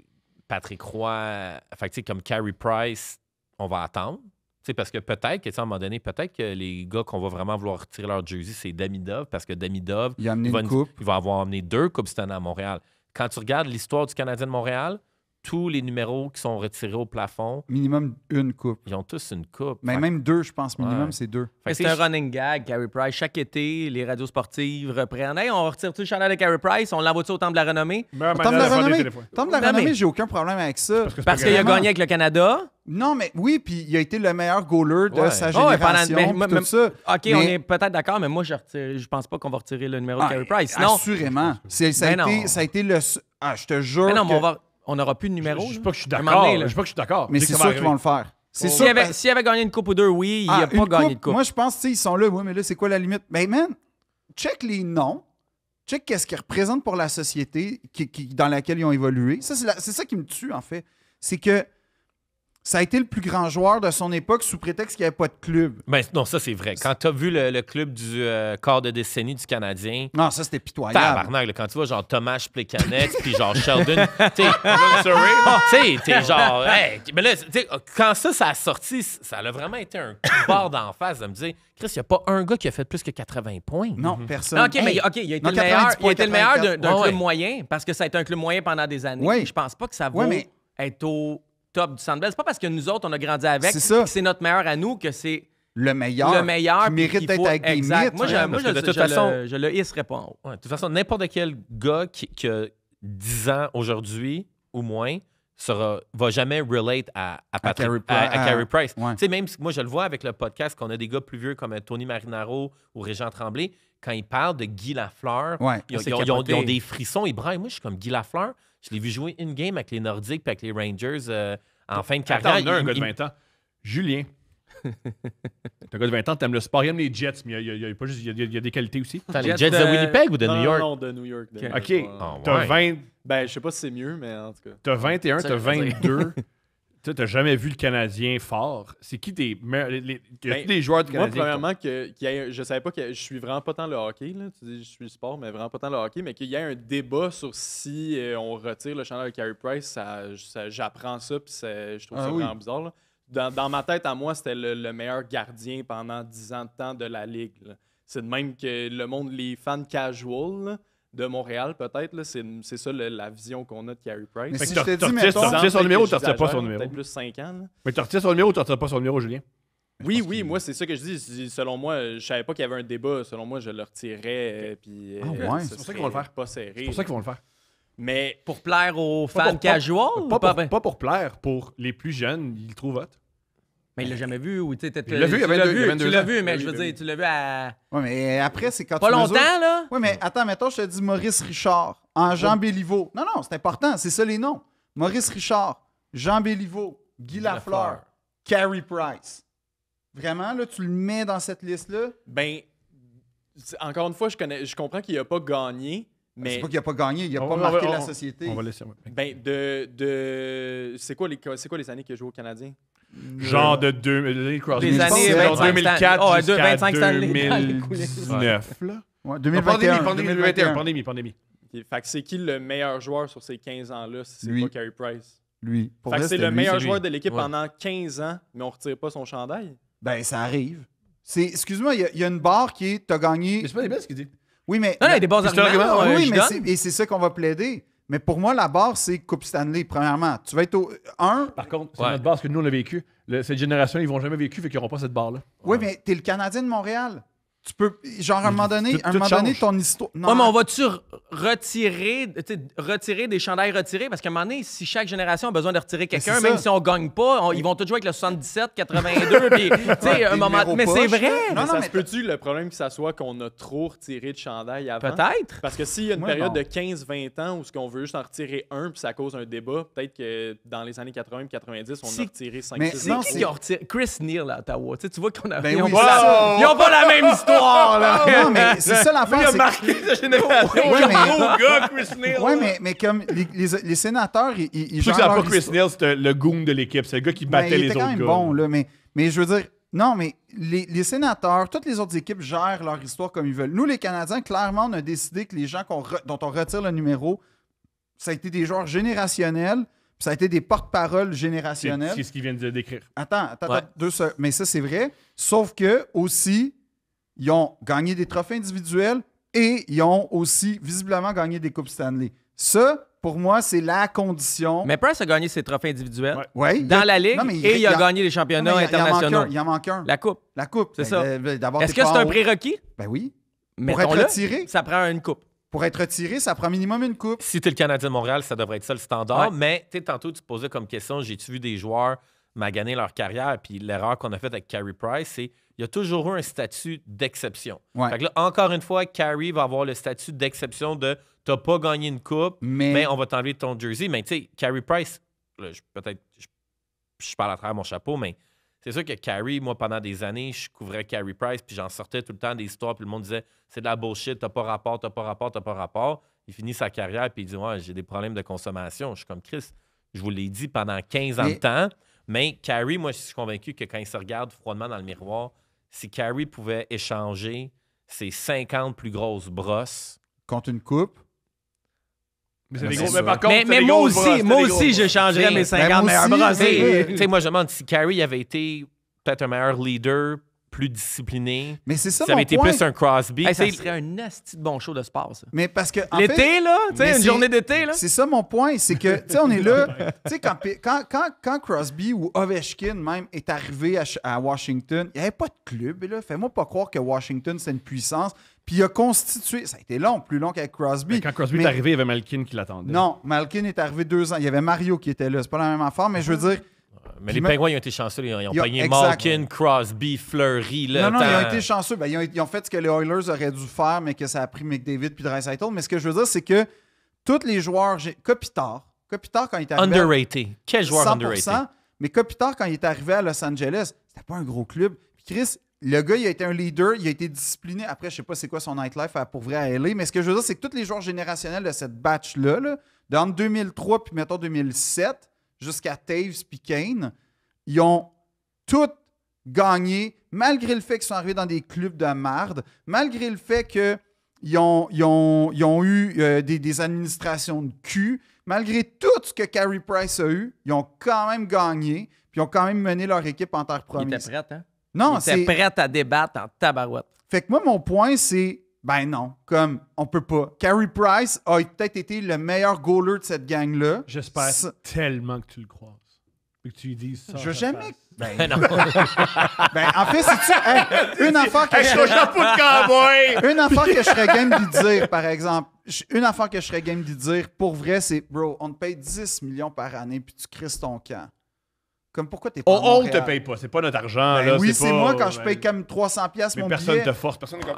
Speaker 3: Patrick Roy, fait que, tu sais, comme Carey Price, on va attendre. Tu sais, parce que peut-être qu'à un moment donné, peut-être que les gars qu'on va vraiment vouloir retirer leur jersey, c'est Damidov, parce que Damidov,
Speaker 2: Il a amené une coupe.
Speaker 3: il va avoir amené 2 coupes cette année à Montréal. Quand tu regardes l'histoire du Canadien de Montréal, tous les numéros qui sont retirés au plafond,
Speaker 2: Minimum une coupe.
Speaker 3: ils ont tous une coupe.
Speaker 2: Mais
Speaker 3: Fait-
Speaker 2: même 2, je pense. Minimum,
Speaker 3: Ouais.
Speaker 2: c'est 2.
Speaker 3: fait que
Speaker 4: C'est un running gag, Carey Price. Chaque été, les radios sportives reprennent. Hey, on retire-tu le chandail de Carey Price? On l'envoie-tu au Temple de la Renommée?
Speaker 1: Meilleure
Speaker 2: Temple de
Speaker 1: manière
Speaker 2: la
Speaker 1: de faire des
Speaker 2: renommée,
Speaker 1: téléphones.
Speaker 2: Temple de la
Speaker 4: Non, mais-
Speaker 2: renommée, j'ai aucun problème avec ça.
Speaker 1: Parce que c'est
Speaker 4: Parce
Speaker 1: pas
Speaker 4: qu'il a
Speaker 1: grave.
Speaker 4: gagné avec le Canada.
Speaker 2: Non, mais oui, puis il a été le meilleur goaler de
Speaker 3: Ouais.
Speaker 2: sa
Speaker 4: Oh, ouais,
Speaker 2: génération.
Speaker 4: mais-
Speaker 2: puis tout ça.
Speaker 4: OK,
Speaker 2: Mais-
Speaker 4: on est peut-être d'accord, mais moi, je pense pas qu'on va retirer le numéro de Carey Price. Non,
Speaker 2: Assurément. Ça
Speaker 4: Mais non.
Speaker 2: a été le... Ah, je te jure
Speaker 4: mais non, mais
Speaker 2: que-
Speaker 4: on n'aura plus de numéro.
Speaker 1: Je dis
Speaker 4: là.
Speaker 1: pas que je suis
Speaker 4: À un moment
Speaker 1: d'accord.
Speaker 4: donné, là.
Speaker 1: Je dis pas que je suis d'accord.
Speaker 2: Mais
Speaker 1: Je dis
Speaker 2: c'est
Speaker 1: que ça va
Speaker 2: sûr qu'ils vont le faire. C'est sûr.
Speaker 4: S'il avait gagné une coupe ou deux, oui, il n'a pas
Speaker 2: une
Speaker 4: gagné de
Speaker 2: coupe,
Speaker 4: coupe.
Speaker 2: Moi, je pense, tu sais, ils sont là. Oui, mais là, c'est quoi la limite? Ben, man, check les noms. Check qu'est-ce qu'ils représentent pour la société dans laquelle ils ont évolué. Ça, c'est ça qui me tue, en fait. C'est que ça a été le plus grand joueur de son époque sous prétexte qu'il n'y avait pas de club.
Speaker 3: Ben, non, ça, c'est vrai. Quand tu as vu le club du quart de décennie du Canadien,
Speaker 2: Non, ça, c'était pitoyable.
Speaker 3: tabarnak, là, quand tu vois genre Tomas Plekanec puis genre Sheldon, tu sais, t'es genre, hey, mais là, tu sais, quand ça a sorti, ça a vraiment été un coup de barre d'en face de me dire, Chris, il n'y a pas un gars qui a fait plus que 80 points.
Speaker 2: Non, personne.
Speaker 4: Non, OK, mais
Speaker 2: Hey,
Speaker 4: OK, il a été
Speaker 2: non,
Speaker 4: le meilleur,
Speaker 2: 90
Speaker 4: il a été le meilleur d'un
Speaker 2: 84.
Speaker 3: Ouais,
Speaker 4: club
Speaker 3: ouais.
Speaker 4: moyen parce que ça a été un club moyen pendant des années.
Speaker 2: Ouais.
Speaker 4: Je pense pas que ça vaut
Speaker 2: Ouais, mais-
Speaker 4: être au top du Centre Bell. C'est pas parce que nous autres, on a grandi avec,
Speaker 2: C'est ça.
Speaker 4: que c'est notre meilleur à nous, que c'est
Speaker 2: le meilleur.
Speaker 4: le meilleur.
Speaker 2: Qui
Speaker 4: puis
Speaker 2: mérite
Speaker 4: qu'il
Speaker 2: d'être
Speaker 4: faut-
Speaker 2: avec des
Speaker 4: exact.
Speaker 2: mythes.
Speaker 4: Moi,
Speaker 3: Ouais,
Speaker 4: moi,
Speaker 3: parce que de toute
Speaker 4: je
Speaker 3: façon-
Speaker 4: je le hisserais pas en haut.
Speaker 3: Ouais, de toute façon, n'importe quel gars qui a 10 ans aujourd'hui ou moins va jamais relate à Patrick,
Speaker 2: Carey
Speaker 3: à
Speaker 2: Price.
Speaker 3: Carey Price.
Speaker 2: Ouais.
Speaker 3: Tu sais, même si moi, je le vois avec le podcast qu'on a des gars plus vieux comme Tony Marinaro ou Régent Tremblay, quand ils parlent de Guy Lafleur,
Speaker 2: Ouais.
Speaker 3: ils,
Speaker 4: C'est
Speaker 3: ils ont
Speaker 4: capoté.
Speaker 3: des frissons. Ils braillent. Moi, je suis comme Guy Lafleur. Je l'ai vu jouer une game avec les Nordiques et avec les Rangers en fin de carrière.
Speaker 1: Attends, un
Speaker 3: Il-
Speaker 1: gars de
Speaker 3: il-
Speaker 1: 20 ans. Julien. T'es un gars de 20 ans, t'aimes le sport, il aime les Jets, mais il y a pas juste, il y a des qualités aussi.
Speaker 3: Attends, les
Speaker 4: Jets
Speaker 3: Jets de
Speaker 4: de-
Speaker 3: Winnipeg ou de
Speaker 5: Non,
Speaker 3: New York?
Speaker 5: Non, de New York. de New York,
Speaker 1: OK.
Speaker 5: ouais.
Speaker 3: Ah,
Speaker 1: T'as
Speaker 3: ouais.
Speaker 1: 20,
Speaker 5: Ben, je sais pas si c'est mieux, mais en tout cas.
Speaker 1: t'as 21,
Speaker 4: Ça,
Speaker 1: t'as
Speaker 4: je veux dire.
Speaker 1: 22. Tu t'as jamais vu le Canadien fort. C'est qui tes meilleurs. Y a
Speaker 5: Ben,
Speaker 1: des joueurs du
Speaker 5: Moi,
Speaker 1: Canadien?
Speaker 5: premièrement, je savais pas que je suis vraiment pas tant le hockey. Là. Tu dis, je suis le sport, mais vraiment pas tant le hockey. Mais qu'il y ait un débat sur si on retire le chandail de Carey Price, j'apprends ça, puis je trouve
Speaker 2: Ah
Speaker 5: ça
Speaker 2: oui.
Speaker 5: vraiment bizarre. Là. Dans ma tête, à moi, c'était le meilleur gardien pendant 10 ans de temps de la Ligue. là. C'est de même que le monde, les fans casual là, de Montréal, peut-être, là, c'est ça la vision qu'on a de Carey Price.
Speaker 2: Mais
Speaker 1: Fait
Speaker 2: si
Speaker 1: que
Speaker 2: je te
Speaker 1: t'as
Speaker 2: dis,
Speaker 1: retires
Speaker 2: mettons-
Speaker 1: son numéro ou
Speaker 5: Peut-être
Speaker 1: t'as
Speaker 5: que
Speaker 1: pas son
Speaker 5: j'exagère,
Speaker 1: numéro?
Speaker 5: Peut-être plus 5 ans. Là.
Speaker 1: Mais tu retires son numéro ou tu retires pas son numéro, Julien?
Speaker 5: Oui, moi, c'est ça que je dis. Selon moi, je savais pas qu'il y avait un débat. Selon moi, je le retirerais. Puis,
Speaker 2: Ah ouais.
Speaker 5: ce
Speaker 1: C'est pour ça
Speaker 5: serait
Speaker 1: qu'ils vont le faire.
Speaker 5: Pas serré.
Speaker 1: C'est pour ça qu'ils vont le faire.
Speaker 5: Mais
Speaker 4: Pour plaire aux
Speaker 1: Pas
Speaker 4: fans
Speaker 1: pour-
Speaker 4: casual? ou
Speaker 1: Pas pour plaire, pour les plus jeunes, ils le trouvent hot.
Speaker 4: Mais il l'a jamais vu. Ou, tu sais,
Speaker 1: Il l'a vu, il y a 22
Speaker 4: Tu l'as
Speaker 1: ans.
Speaker 4: vu, mais
Speaker 5: Oui,
Speaker 4: je veux
Speaker 5: oui,
Speaker 4: dire,
Speaker 5: oui.
Speaker 4: tu l'as vu à...
Speaker 2: Ouais, mais après, c'est quand
Speaker 4: Pas
Speaker 2: tu
Speaker 4: longtemps,
Speaker 2: mesures-
Speaker 4: là?
Speaker 2: Oui, mais attends, mettons, je te dis Maurice Richard, en Jean Béliveau. Non, c'est important, c'est ça les noms. Maurice Richard, Jean Béliveau, Guy Lafleur, Carey Price. Vraiment, là, tu le mets dans cette liste-là?
Speaker 5: ben, encore une fois, je comprends qu'il n'a pas gagné.
Speaker 2: C'est
Speaker 5: Mais
Speaker 2: pas qu'il a pas gagné, il a
Speaker 1: On
Speaker 2: pas
Speaker 1: va-
Speaker 2: marqué
Speaker 1: on-
Speaker 2: la société.
Speaker 1: On va laisser. Ouais.
Speaker 5: ben, c'est quoi les années qu'il a joué au Canadien?
Speaker 1: Genre de Crosby.
Speaker 4: Des
Speaker 1: Je pense
Speaker 4: années
Speaker 1: que c'est genre
Speaker 4: 25
Speaker 1: 2004
Speaker 4: oh,
Speaker 1: jusqu'à
Speaker 4: 25 Stanley dans les
Speaker 1: 2019. Là.
Speaker 2: Ouais,
Speaker 1: Pandémie.
Speaker 5: Fait que c'est qui le meilleur joueur sur ces 15 ans-là si c'est
Speaker 2: Lui.
Speaker 5: pas Carey Price?
Speaker 2: Lui. Pour
Speaker 5: Fait que
Speaker 2: vrai,
Speaker 5: c'est
Speaker 2: c'était
Speaker 5: le
Speaker 2: lui.
Speaker 5: meilleur
Speaker 1: c'est lui.
Speaker 5: joueur de l'équipe
Speaker 3: Ouais.
Speaker 5: pendant 15 ans, mais on retire pas son chandail.
Speaker 2: Ben, ça arrive. Excuse-moi, il y a une barre qui est t'as gagné.
Speaker 1: Mais c'est pas des belles ce qu'il dit.
Speaker 2: Oui, mais.
Speaker 4: Non, il y a des bons
Speaker 1: C'est un
Speaker 4: arguments.
Speaker 1: argument,
Speaker 2: oui,
Speaker 4: je
Speaker 2: mais
Speaker 4: donne.
Speaker 2: c'est ça qu'on va plaider. Mais pour moi, la barre, c'est Coupe Stanley, premièrement. Tu vas être au 1.
Speaker 1: Par contre, c'est
Speaker 3: Ouais.
Speaker 1: notre base que nous, on a vécu. Cette génération, ils vont jamais vécu, fait qu'ils n'auront pas cette barre-là.
Speaker 2: Oui, mais t'es le Canadien de Montréal. Tu peux. Genre, à un moment donné,
Speaker 1: Tout change.
Speaker 2: ton histoire. Non,
Speaker 4: Ouais, mais on va-tu retirer des chandails retirés? Parce qu'à un moment donné, si chaque génération a besoin de retirer quelqu'un,
Speaker 2: c'est
Speaker 4: même
Speaker 2: ça.
Speaker 4: si on gagne pas, ils vont tous jouer avec le 77, 82, puis, tu sais, un
Speaker 2: des
Speaker 4: moment...
Speaker 2: numéros
Speaker 4: Mais c'est
Speaker 2: poches,
Speaker 4: vrai!
Speaker 2: là. Non,
Speaker 5: mais ça
Speaker 2: mais
Speaker 5: se peut-tu le problème que ça soit qu'on a trop retiré de chandail avant?
Speaker 4: Peut-être.
Speaker 5: Parce que s'il y a une
Speaker 2: Moi,
Speaker 5: période
Speaker 2: non.
Speaker 5: de 15-20 ans où ce qu'on veut juste en retirer un puis ça cause un débat, peut-être que dans les années 80 et 90, on a
Speaker 4: C'est-
Speaker 5: retiré 5-6
Speaker 2: mais
Speaker 4: C'est
Speaker 2: non,
Speaker 4: qui
Speaker 2: c'est-
Speaker 4: qui a retiré? Chris Neal à Ottawa. Tu sais, tu vois qu'on a...
Speaker 2: Ben
Speaker 4: ils, ont
Speaker 2: oui,
Speaker 4: pas
Speaker 2: c'est
Speaker 4: la...
Speaker 2: ça.
Speaker 4: ils ont pas la même histoire, là!
Speaker 2: Non, mais c'est ça l'affaire. c'est-
Speaker 1: marqué cette génération.
Speaker 2: Ouais, mais-
Speaker 1: Gros gars, Chris Neal.
Speaker 2: Ouais, mais comme les sénateurs, ils
Speaker 1: Je sais que
Speaker 2: gèrent
Speaker 1: c'est pas
Speaker 2: leur
Speaker 1: Chris
Speaker 2: histoire.
Speaker 1: Neal, c'était le goon de l'équipe. C'est le gars qui
Speaker 2: Ben,
Speaker 1: battait
Speaker 2: il
Speaker 1: les
Speaker 2: était
Speaker 1: autres
Speaker 2: quand même
Speaker 1: gars.
Speaker 2: bon, là, mais je veux dire, non, mais les sénateurs, toutes les autres équipes gèrent leur histoire comme ils veulent. Nous, les Canadiens, clairement, on a décidé que les gens dont on retire le numéro, ça a été des joueurs générationnels, puis ça a été des porte-paroles générationnels.
Speaker 1: C'est ce qu'il vient de décrire.
Speaker 2: Attends,
Speaker 3: Ouais.
Speaker 2: 2 secondes. Mais ça, c'est vrai. Sauf que, aussi, ils ont gagné des trophées individuels et ils ont aussi visiblement gagné des Coupes Stanley. Ça, Pour moi, c'est la condition.
Speaker 4: Mais Price a gagné ses trophées individuels
Speaker 2: Ouais,
Speaker 4: dans la Ligue
Speaker 2: Non, mais
Speaker 4: et il a gagné les
Speaker 2: non,
Speaker 4: championnats
Speaker 2: mais
Speaker 4: internationaux.
Speaker 2: Il en manque un.
Speaker 4: La Coupe.
Speaker 2: La coupe.
Speaker 4: C'est ça.
Speaker 2: D'abord,
Speaker 4: Est-ce
Speaker 2: t'es
Speaker 4: que
Speaker 2: pas
Speaker 4: c'est
Speaker 2: en
Speaker 4: un
Speaker 2: haut.
Speaker 4: prérequis?
Speaker 2: Ben oui. Pour être
Speaker 4: Mettons-le,
Speaker 2: retiré,
Speaker 4: ça prend une coupe.
Speaker 2: pour être retiré, ça prend minimum une coupe.
Speaker 3: Si tu es le Canadien de Montréal, ça devrait être ça le standard.
Speaker 4: Ouais.
Speaker 3: Mais tantôt, tu posais comme question, j'ai-tu vu des joueurs maganer leur carrière? Puis l'erreur qu'on a faite avec Carey Price, c'est qu'il y a toujours eu un statut d'exception.
Speaker 2: Ouais.
Speaker 3: Fait que là, encore une fois, Carey va avoir le statut d'exception de t'as pas gagné une coupe, mais on va t'enlever ton jersey. Mais tu sais, Carey Price, là, peut-être, je parle à travers mon chapeau, mais c'est sûr que Carey, moi, pendant des années, je couvrais Carey Price, puis j'en sortais tout le temps des histoires, puis le monde disait c'est de la bullshit, t'as pas rapport, t'as pas rapport, t'as pas rapport. Il finit sa carrière, puis il dit ouais, j'ai des problèmes de consommation. Je suis comme Chris, je vous l'ai dit pendant 15 ans de temps, mais Carey, moi, je suis convaincu que quand il se regarde froidement dans le miroir, si Carey pouvait échanger ses 50 plus grosses brosses.
Speaker 2: Contre une coupe.
Speaker 1: Mais c'est
Speaker 2: Mais
Speaker 1: des
Speaker 2: c'est
Speaker 1: gros.
Speaker 2: sûr.
Speaker 1: Mais par contre,
Speaker 4: Mais moi aussi, je changerais mes 50
Speaker 2: moi
Speaker 4: meilleurs
Speaker 2: aussi,
Speaker 4: brosses.
Speaker 2: mais-
Speaker 3: Tu sais, moi, je me demande si Carey avait été peut-être un meilleur leader, plus discipliné.
Speaker 2: Mais c'est ça
Speaker 3: Ça avait
Speaker 2: mon
Speaker 3: été
Speaker 2: point.
Speaker 3: plus un Crosby.
Speaker 4: Hey, ça
Speaker 3: tu sais,
Speaker 4: serait un asti de bon show de sport, ça.
Speaker 2: Mais parce que en
Speaker 4: L'été,
Speaker 2: fait,
Speaker 4: là, tu
Speaker 2: mais
Speaker 4: sais, une
Speaker 2: c'est-
Speaker 4: journée d'été, là.
Speaker 2: c'est ça mon point, c'est que, tu sais, on est là, tu sais, quand Crosby ou Ovechkin même est arrivé à Washington, il n'y avait pas de club, là. Fais-moi pas croire que Washington, c'est une puissance. Puis il a constitué, ça a été long, plus long qu'avec Crosby.
Speaker 1: Mais quand Crosby
Speaker 2: Mais-
Speaker 1: est arrivé, il y avait Malkin qui l'attendait.
Speaker 2: Non, Malkin est arrivé 2 ans. Il y avait Mario qui était là. C'est pas la même affaire, mais je veux dire.
Speaker 3: mais
Speaker 2: Puis
Speaker 3: les Pingouins, ils ont été chanceux. Ils ont
Speaker 2: Ils ont-
Speaker 3: pogné
Speaker 2: exact.
Speaker 3: Malkin, Crosby, Fleury. Là,
Speaker 2: Non, ils ont
Speaker 3: tant-
Speaker 2: été chanceux. Ben, ils ont fait ce que les Oilers auraient dû faire, mais que ça a pris McDavid puis Draisaitl. Mais ce que je veux dire, c'est que tous les joueurs. Kopitar, quand il est arrivé.
Speaker 3: Underrated. Quel joueur
Speaker 2: 100%,
Speaker 3: underrated?
Speaker 2: mais Kopitar, quand il est arrivé à Los Angeles, c'était pas un gros club. Puis Chris, le gars, il a été un leader, il a été discipliné. Après, je sais pas c'est quoi son nightlife pour vrai à LA, mais ce que je veux dire, c'est que tous les joueurs générationnels de cette batch-là, là, entre 2003 puis mettons 2007, jusqu'à Taves puis Kane, ils ont tous gagné, malgré le fait qu'ils sont arrivés dans des clubs de marde, malgré le fait qu'ils ont eu des administrations de cul, malgré tout ce que Carey Price a eu, ils ont quand même gagné, puis ils ont quand même mené leur équipe en terre
Speaker 4: Il
Speaker 2: promise.
Speaker 4: était prêt, hein?
Speaker 2: Non,
Speaker 4: Il
Speaker 2: c'est.
Speaker 4: était prêt à débattre en tabarouette.
Speaker 2: Fait que moi, mon point, c'est. Ben non, comme on peut pas. Carey Price a peut-être été le meilleur goaler de cette gang-là.
Speaker 1: J'espère
Speaker 2: Ça-
Speaker 1: tellement que tu le croises. Et que tu lui dises ça.
Speaker 2: Je veux jamais.
Speaker 3: Ben non.
Speaker 2: Ben, en fait, c'est une affaire que
Speaker 1: Hey,
Speaker 2: je
Speaker 1: je suis au chapeau de cowboy!
Speaker 2: Une affaire que je serais game d'y dire, par exemple. Une affaire que je serais game d'y dire, pour vrai, c'est, bro, on te paye 10 millions par année, puis tu crises ton camp. Comme pourquoi t'es pas à
Speaker 1: On ne
Speaker 2: Montréal?
Speaker 1: te paye pas. C'est pas notre argent.
Speaker 2: Ben
Speaker 1: là,
Speaker 2: oui, c'est
Speaker 1: pas-
Speaker 2: moi quand je
Speaker 1: ben,
Speaker 2: paye comme 300$
Speaker 1: Mais
Speaker 2: mon
Speaker 1: personne
Speaker 2: billet.
Speaker 1: te force. Personne n'est comme.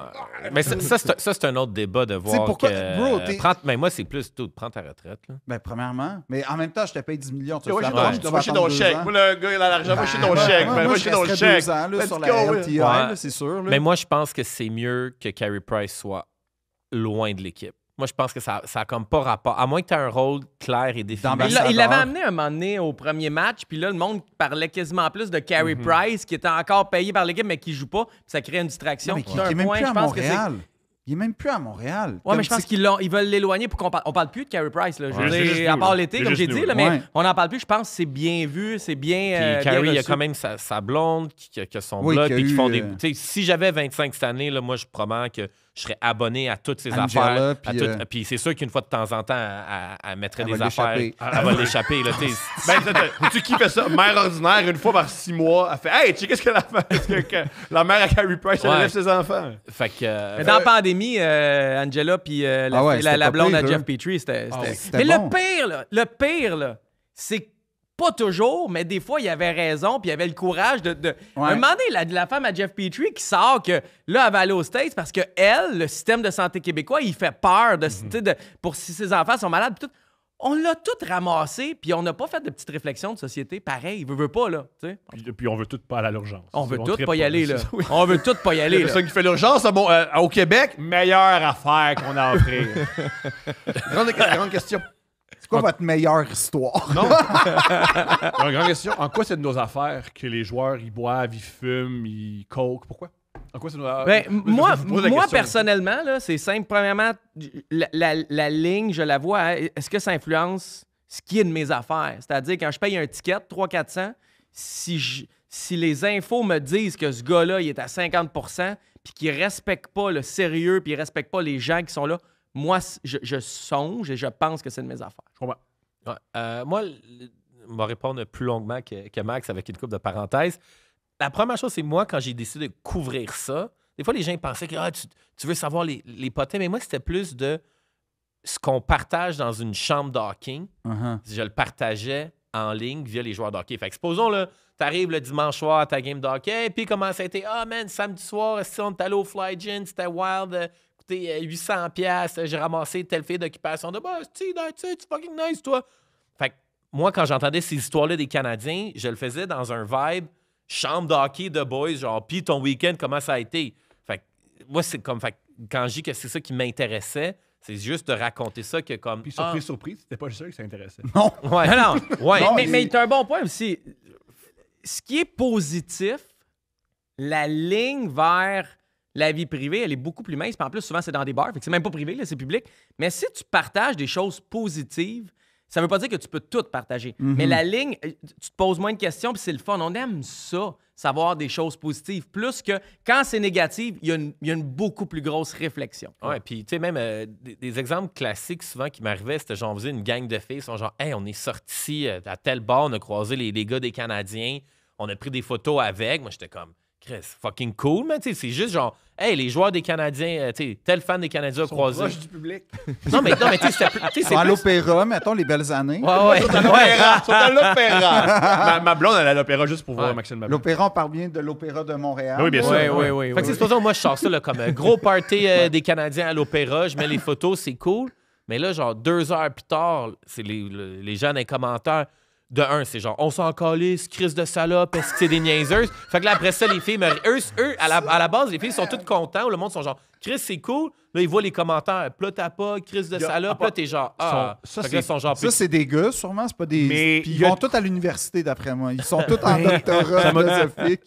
Speaker 3: Mais ça, c'est un autre débat de voir
Speaker 2: pourquoi-
Speaker 3: que...
Speaker 2: bro, t'es-
Speaker 3: mais moi, c'est plus tout. Prends ta retraite. Là.
Speaker 2: Ben, premièrement. Mais en même temps, je te paye 10 millions. Tu
Speaker 1: Moi,
Speaker 2: vas
Speaker 1: j'ai
Speaker 2: faire
Speaker 1: ton-
Speaker 2: attendre, tu
Speaker 1: moi,
Speaker 2: vas
Speaker 1: j'ai
Speaker 2: attendre
Speaker 1: ton
Speaker 2: 2
Speaker 1: chèque.
Speaker 2: ans.
Speaker 1: Moi, le gars, il a l'argent. Moi, j'ai ton
Speaker 2: Ben,
Speaker 1: chèque.
Speaker 2: moi,
Speaker 1: Ben, moi,
Speaker 2: je
Speaker 1: j'ai ton
Speaker 2: resterais
Speaker 1: chèque.
Speaker 2: 2 ans là,
Speaker 1: Let's
Speaker 2: sur la
Speaker 1: go,
Speaker 2: LTI,
Speaker 3: ouais.
Speaker 2: là, c'est sûr. là.
Speaker 3: Mais moi, je pense que c'est mieux que Carey Price soit loin de l'équipe. Moi, je pense que ça a comme pas rapport. À moins que tu aies un rrôle clair et défini.
Speaker 2: D'ambassadeur.
Speaker 4: Il l'avait amené un moment donné au premier match, puis là, le monde parlait quasiment plus de Carey
Speaker 2: Mhm.
Speaker 4: Price, qui était encore payé par l'équipe, mais qui joue pas, puis ça crée une distraction.
Speaker 2: Non, mais
Speaker 4: C'est
Speaker 2: qui
Speaker 4: un
Speaker 2: est même
Speaker 4: point,
Speaker 2: plus à
Speaker 4: je pense que c'est-
Speaker 2: Montréal. Il est même plus à Montréal.
Speaker 4: Ouais,
Speaker 2: Comme
Speaker 4: mais je pense
Speaker 2: c'est-
Speaker 4: qu'ils veulent l'éloigner pour qu'on parle. On parle plus de Carey Price, là. Je veux
Speaker 1: Ouais, c'est
Speaker 4: dire,
Speaker 1: juste
Speaker 4: à
Speaker 1: nous,
Speaker 4: part
Speaker 1: là.
Speaker 4: l'été,
Speaker 1: C'est
Speaker 4: comme
Speaker 1: juste
Speaker 4: j'ai dit,
Speaker 1: nous.
Speaker 4: là, mais
Speaker 2: Ouais.
Speaker 4: on n'en parle plus. Je pense que c'est bien vu, c'est bien.
Speaker 3: Puis Carey,
Speaker 4: bien
Speaker 3: il a
Speaker 4: reçu.
Speaker 3: quand même sa blonde qui a son
Speaker 2: Oui,
Speaker 3: blog,
Speaker 2: qui a
Speaker 3: puis qui
Speaker 2: eu,
Speaker 3: font des.
Speaker 2: euh,
Speaker 3: Tu sais, si j'avais 25 cette année, là, moi, je promets que je serais abonné à toutes ces
Speaker 2: Angela,
Speaker 3: affaires.
Speaker 2: puis,
Speaker 3: Puis c'est sûr qu'une fois de temps en temps, elle mettrait
Speaker 2: Elle
Speaker 3: des
Speaker 2: va
Speaker 3: affaires.
Speaker 2: l'échapper.
Speaker 3: Elle va l'échapper, là, tu sais.
Speaker 1: Ben, tu qui fait ça? Mère ordinaire, une fois par 6 mois, elle fait Hey, tu sais, qu'est-ce que la mère à Carey Price, elle
Speaker 3: Ouais.
Speaker 1: élève ses enfants?
Speaker 3: Fait que.
Speaker 4: Mais dans la pandémie, Angela puis
Speaker 2: Ah ouais, c'était
Speaker 4: la
Speaker 2: pas
Speaker 4: blonde
Speaker 2: pire,
Speaker 4: à
Speaker 2: eux.
Speaker 4: Jeff Petrie, c'était.
Speaker 2: Ah oui, c'était
Speaker 4: Mais
Speaker 2: bon.
Speaker 4: le pire, là, c'est pas toujours, mais des fois, il avait raison, puis il avait le courage de.
Speaker 2: Ouais.
Speaker 4: Un moment donné, la femme à Jeff Petrie qui sort que là, elle va aller aux States parce que elle, le système de santé québécois, il fait peur tu sais, pour si ses enfants sont malades. Puis tout. On l'a tout ramassé, puis on n'a pas fait de petites réflexions de société. Pareil, il veut pas, là. Tu sais.
Speaker 1: Puis on veut tout pas aller à l'urgence.
Speaker 4: On veut tout
Speaker 1: trippe
Speaker 4: pas y aller, là.
Speaker 1: c'est ça, oui.
Speaker 4: On veut tout pas y aller, là.
Speaker 1: Personne qui fait l'urgence au Québec, meilleure affaire qu'on a à offrir. grande question.
Speaker 2: C'est quoi votre meilleure histoire?
Speaker 1: Non. Grande question. En quoi c'est de nos affaires que les joueurs, ils boivent, ils fument, ils coke? Pourquoi? En quoi c'est de nos
Speaker 4: Ben, moi,
Speaker 1: je vous pose la
Speaker 4: moi
Speaker 1: question.
Speaker 4: personnellement, là, c'est simple. Premièrement, la ligne, je la vois. Hein, est-ce que ça influence ce qui est de mes affaires? C'est-à-dire, quand je paye un ticket, 300-400, si les infos me disent que ce gars-là, il est à 50%, puis qu'il respecte pas le sérieux, puis il respecte pas les gens qui sont là, moi, je songe et je pense que c'est de mes affaires.
Speaker 1: Je comprends.
Speaker 3: Ouais. Moi, je vais répondre plus longuement que Max avec une couple de parenthèses. La première chose, c'est moi, quand j'ai décidé de couvrir ça, des fois, les gens pensaient que tu veux savoir les potins, mais moi, c'était plus de ce qu'on partage dans une chambre d'hockey. Je le partageais en ligne via les joueurs d'hockey. Fait que supposons, là, t'arrives le dimanche soir à ta game d'hockey, puis comment ça a été? Ah, man, samedi soir, si on est allé au Fly Gin, c'était wild, coûté 800$, j'ai ramassé telle fille d'occupation de bah, c'est fucking nice, toi. Fait que moi, quand j'entendais ces histoires-là des Canadiens, je le faisais dans un vibe chambre d'hockey de boys, genre, puis ton week-end, comment ça a été? Fait que moi, c'est comme, fait que quand je dis que c'est ça qui m'intéressait, c'est juste de raconter ça que comme.
Speaker 1: Puis surprise, c'était pas sûr que ça intéressait.
Speaker 2: Non.
Speaker 3: Ouais, non. Ouais.
Speaker 2: Non,
Speaker 4: Mais t'as un bon point aussi. Ce qui est positif, la ligne vers la vie privée, elle est beaucoup plus mince. Puis en plus, souvent, c'est dans des bars. Fait que c'est même pas privé, là, c'est public. Mais si tu partages des choses positives, ça veut pas dire que tu peux tout partager. Mais la ligne, tu te poses moins de questions, puis c'est le fun. On aime ça, savoir des choses positives. Plus que quand c'est négatif, il y a une beaucoup plus grosse réflexion.
Speaker 3: Ouais, puis tu sais, même des exemples classiques souvent qui m'arrivaient, c'était genre, on faisait une gang de filles, ils sont genre, hey, on est sortis à tel bar, on a croisé les gars des Canadiens, on a pris des photos avec. Moi, j'étais comme, Chris, fucking cool, mais tu sais, c'est juste genre, hey, les joueurs des Canadiens, tu sais, tel fan des Canadiens a croisé.
Speaker 1: Proche du public.
Speaker 3: Non, mais tu sais, c'est
Speaker 2: À
Speaker 3: plus-
Speaker 2: l'opéra, mettons les belles années.
Speaker 3: Ouais.
Speaker 1: Ils sont à l'opéra. ma blonde, elle est à l'opéra juste pour voir Maxime Babin.
Speaker 2: L'opéra, on parle bien de l'opéra de Montréal.
Speaker 1: Oui, bien sûr.
Speaker 4: Oui.
Speaker 3: Fait que c'est supposons, moi, je sors ça là, comme un gros party des Canadiens à l'opéra, je mets les photos, c'est cool. Mais là, genre, 2 heures plus tard, c'est les gens dans les commentaires. De un, c'est genre, on s'en calisse, crise de salope, est-ce que c'est des niaiseuses? Fait que là, après ça, les filles, eux à la base, les filles sont toutes contents, le monde sont genre, Chris, c'est cool. Là, ils voient les commentaires, plat à pas, crise de salope. Là, t'es genre,
Speaker 1: ça,
Speaker 3: Fait que là, ils sont genre,
Speaker 2: Ça, c'est des gars, sûrement, c'est pas des.
Speaker 1: Mais
Speaker 2: Puis
Speaker 1: il
Speaker 2: ils
Speaker 1: y a-
Speaker 2: vont tous à l'université, d'après moi. Ils sont tous en doctorat philosophique.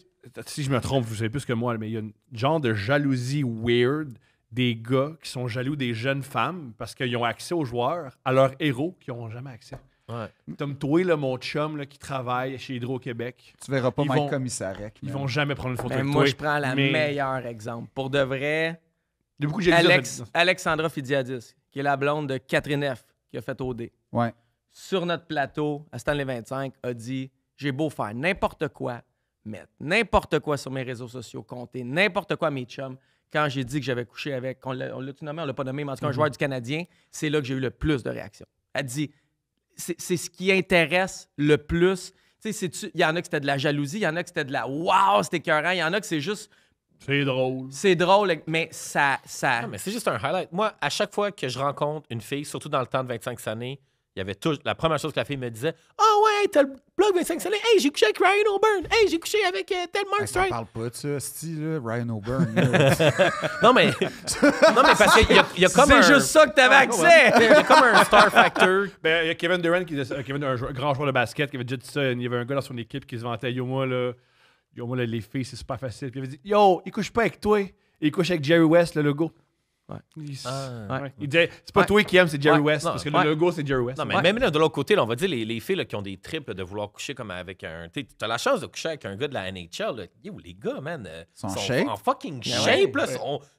Speaker 1: Si je me trompe, vous savez plus que moi, mais il y a une genre de jalousie weird des gars qui sont jaloux des jeunes femmes parce qu'ils ont accès aux joueurs, à leurs héros qui n'ont jamais accès.
Speaker 3: Ouais.
Speaker 1: Comme toi, là, mon chum là, qui travaille chez Hydro-Québec,
Speaker 2: Tu verras pas
Speaker 1: Ils
Speaker 2: Mike
Speaker 1: vont-
Speaker 2: Commissarek.
Speaker 1: ils vont jamais prendre une photo
Speaker 4: Ben,
Speaker 1: avec
Speaker 4: moi,
Speaker 1: toi.
Speaker 4: je prends le
Speaker 1: mais
Speaker 4: meilleur exemple. Pour de vrai,
Speaker 1: Il y a beaucoup de jalousie.
Speaker 4: Alexandra Fidiadis, qui est la blonde de Catherine F., qui a fait OD,
Speaker 2: Ouais.
Speaker 4: sur notre plateau, à Stanley 25, a dit « J'ai beau faire n'importe quoi, mettre n'importe quoi sur mes réseaux sociaux, compter n'importe quoi à mes chums. Quand j'ai dit que j'avais couché avec, on l'a-tu nommé, on l'a pas nommé, mais en tout cas, un joueur du Canadien, c'est là que j'ai eu le plus de réactions. Elle dit c'est ce qui intéresse le plus. Tu sais, il y en a que c'était de la jalousie, il y en a que c'était de la wow, c'était écœurant, il y en a que c'est juste.
Speaker 1: C'est drôle.
Speaker 4: C'est drôle, mais ça.
Speaker 3: Non, mais c'est juste un highlight. Moi, à chaque fois que je rencontre une fille, surtout dans le temps de 25 années, il y avait la première chose que la fille me disait, ouais, t'as le blog 25 années, hey, j'ai couché avec Ryan O'Byrne, hey, j'ai couché avec tel
Speaker 2: On
Speaker 3: Markstrom.
Speaker 2: parle pas de ça, style, Ryan O'Byrne. là.
Speaker 3: Non, mais parce qu'il y a comme
Speaker 4: C'est
Speaker 3: un...
Speaker 4: juste ça que t'avais accès!
Speaker 3: Il y a comme un star factor.
Speaker 1: Ben, il y a Kevin Durant, un grand joueur de basket, qui avait déjà dit ça. Il y avait un gars dans son équipe qui se vantait Yo, moi, les filles, c'est super facile. Puis il avait dit Yo, il couche pas avec toi. Il couche avec Jerry West, le logo.
Speaker 4: Ouais.
Speaker 1: Ouais. Il disait C'est pas toi qui aimes, c'est Jerry
Speaker 4: Ouais.
Speaker 1: West.
Speaker 3: Non,
Speaker 1: parce que
Speaker 3: ouais.
Speaker 1: le logo, c'est Jerry West.
Speaker 3: Non, mais même là, de l'autre côté, là, on va dire les filles là, qui ont des triples de vouloir coucher comme avec un. T'as la chance de coucher avec un gars de la NHL. Là. Yo, les gars, man.
Speaker 2: Sont shape.
Speaker 3: en fucking shape. Là,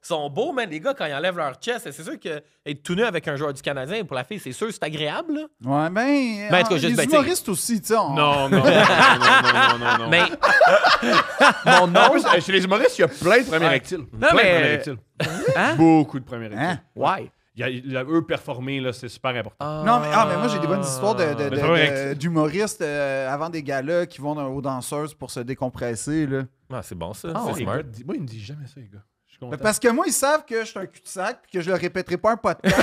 Speaker 3: sont beaux, man. Les gars, quand ils enlèvent leur chest, c'est sûr que être tout nu avec un joueur du Canadien, pour la fille, c'est sûr, c'est agréable. Là.
Speaker 2: Ouais, ben.
Speaker 3: Ben, en tout cas, juste,
Speaker 2: les
Speaker 3: ben, t'sais-
Speaker 2: humoristes aussi, tu sais.
Speaker 1: Non.
Speaker 3: Mais.
Speaker 1: En plus, chez les humoristes, il y a plein de premiers rectiles. Plein de
Speaker 4: mais-
Speaker 1: premiers rectiles.
Speaker 4: Hein?
Speaker 1: Beaucoup de premiers rectiles.
Speaker 2: Hein?
Speaker 4: Ouais.
Speaker 1: Eux performer, là, c'est super important.
Speaker 2: Non, mais moi, j'ai des bonnes histoires
Speaker 1: Mais ça va rectiles.
Speaker 2: d'humoristes avant des galas qui vont aux danseuses pour se décompresser. Là.
Speaker 3: Ah, c'est bon, ça.
Speaker 1: Ah,
Speaker 3: c'est
Speaker 1: les
Speaker 3: smart.
Speaker 1: gars, moi, ils me disent jamais ça, les gars. Je suis content.
Speaker 2: Ben, parce que moi, ils savent que je suis un cul-de-sac et que je le répéterai pas un podcast.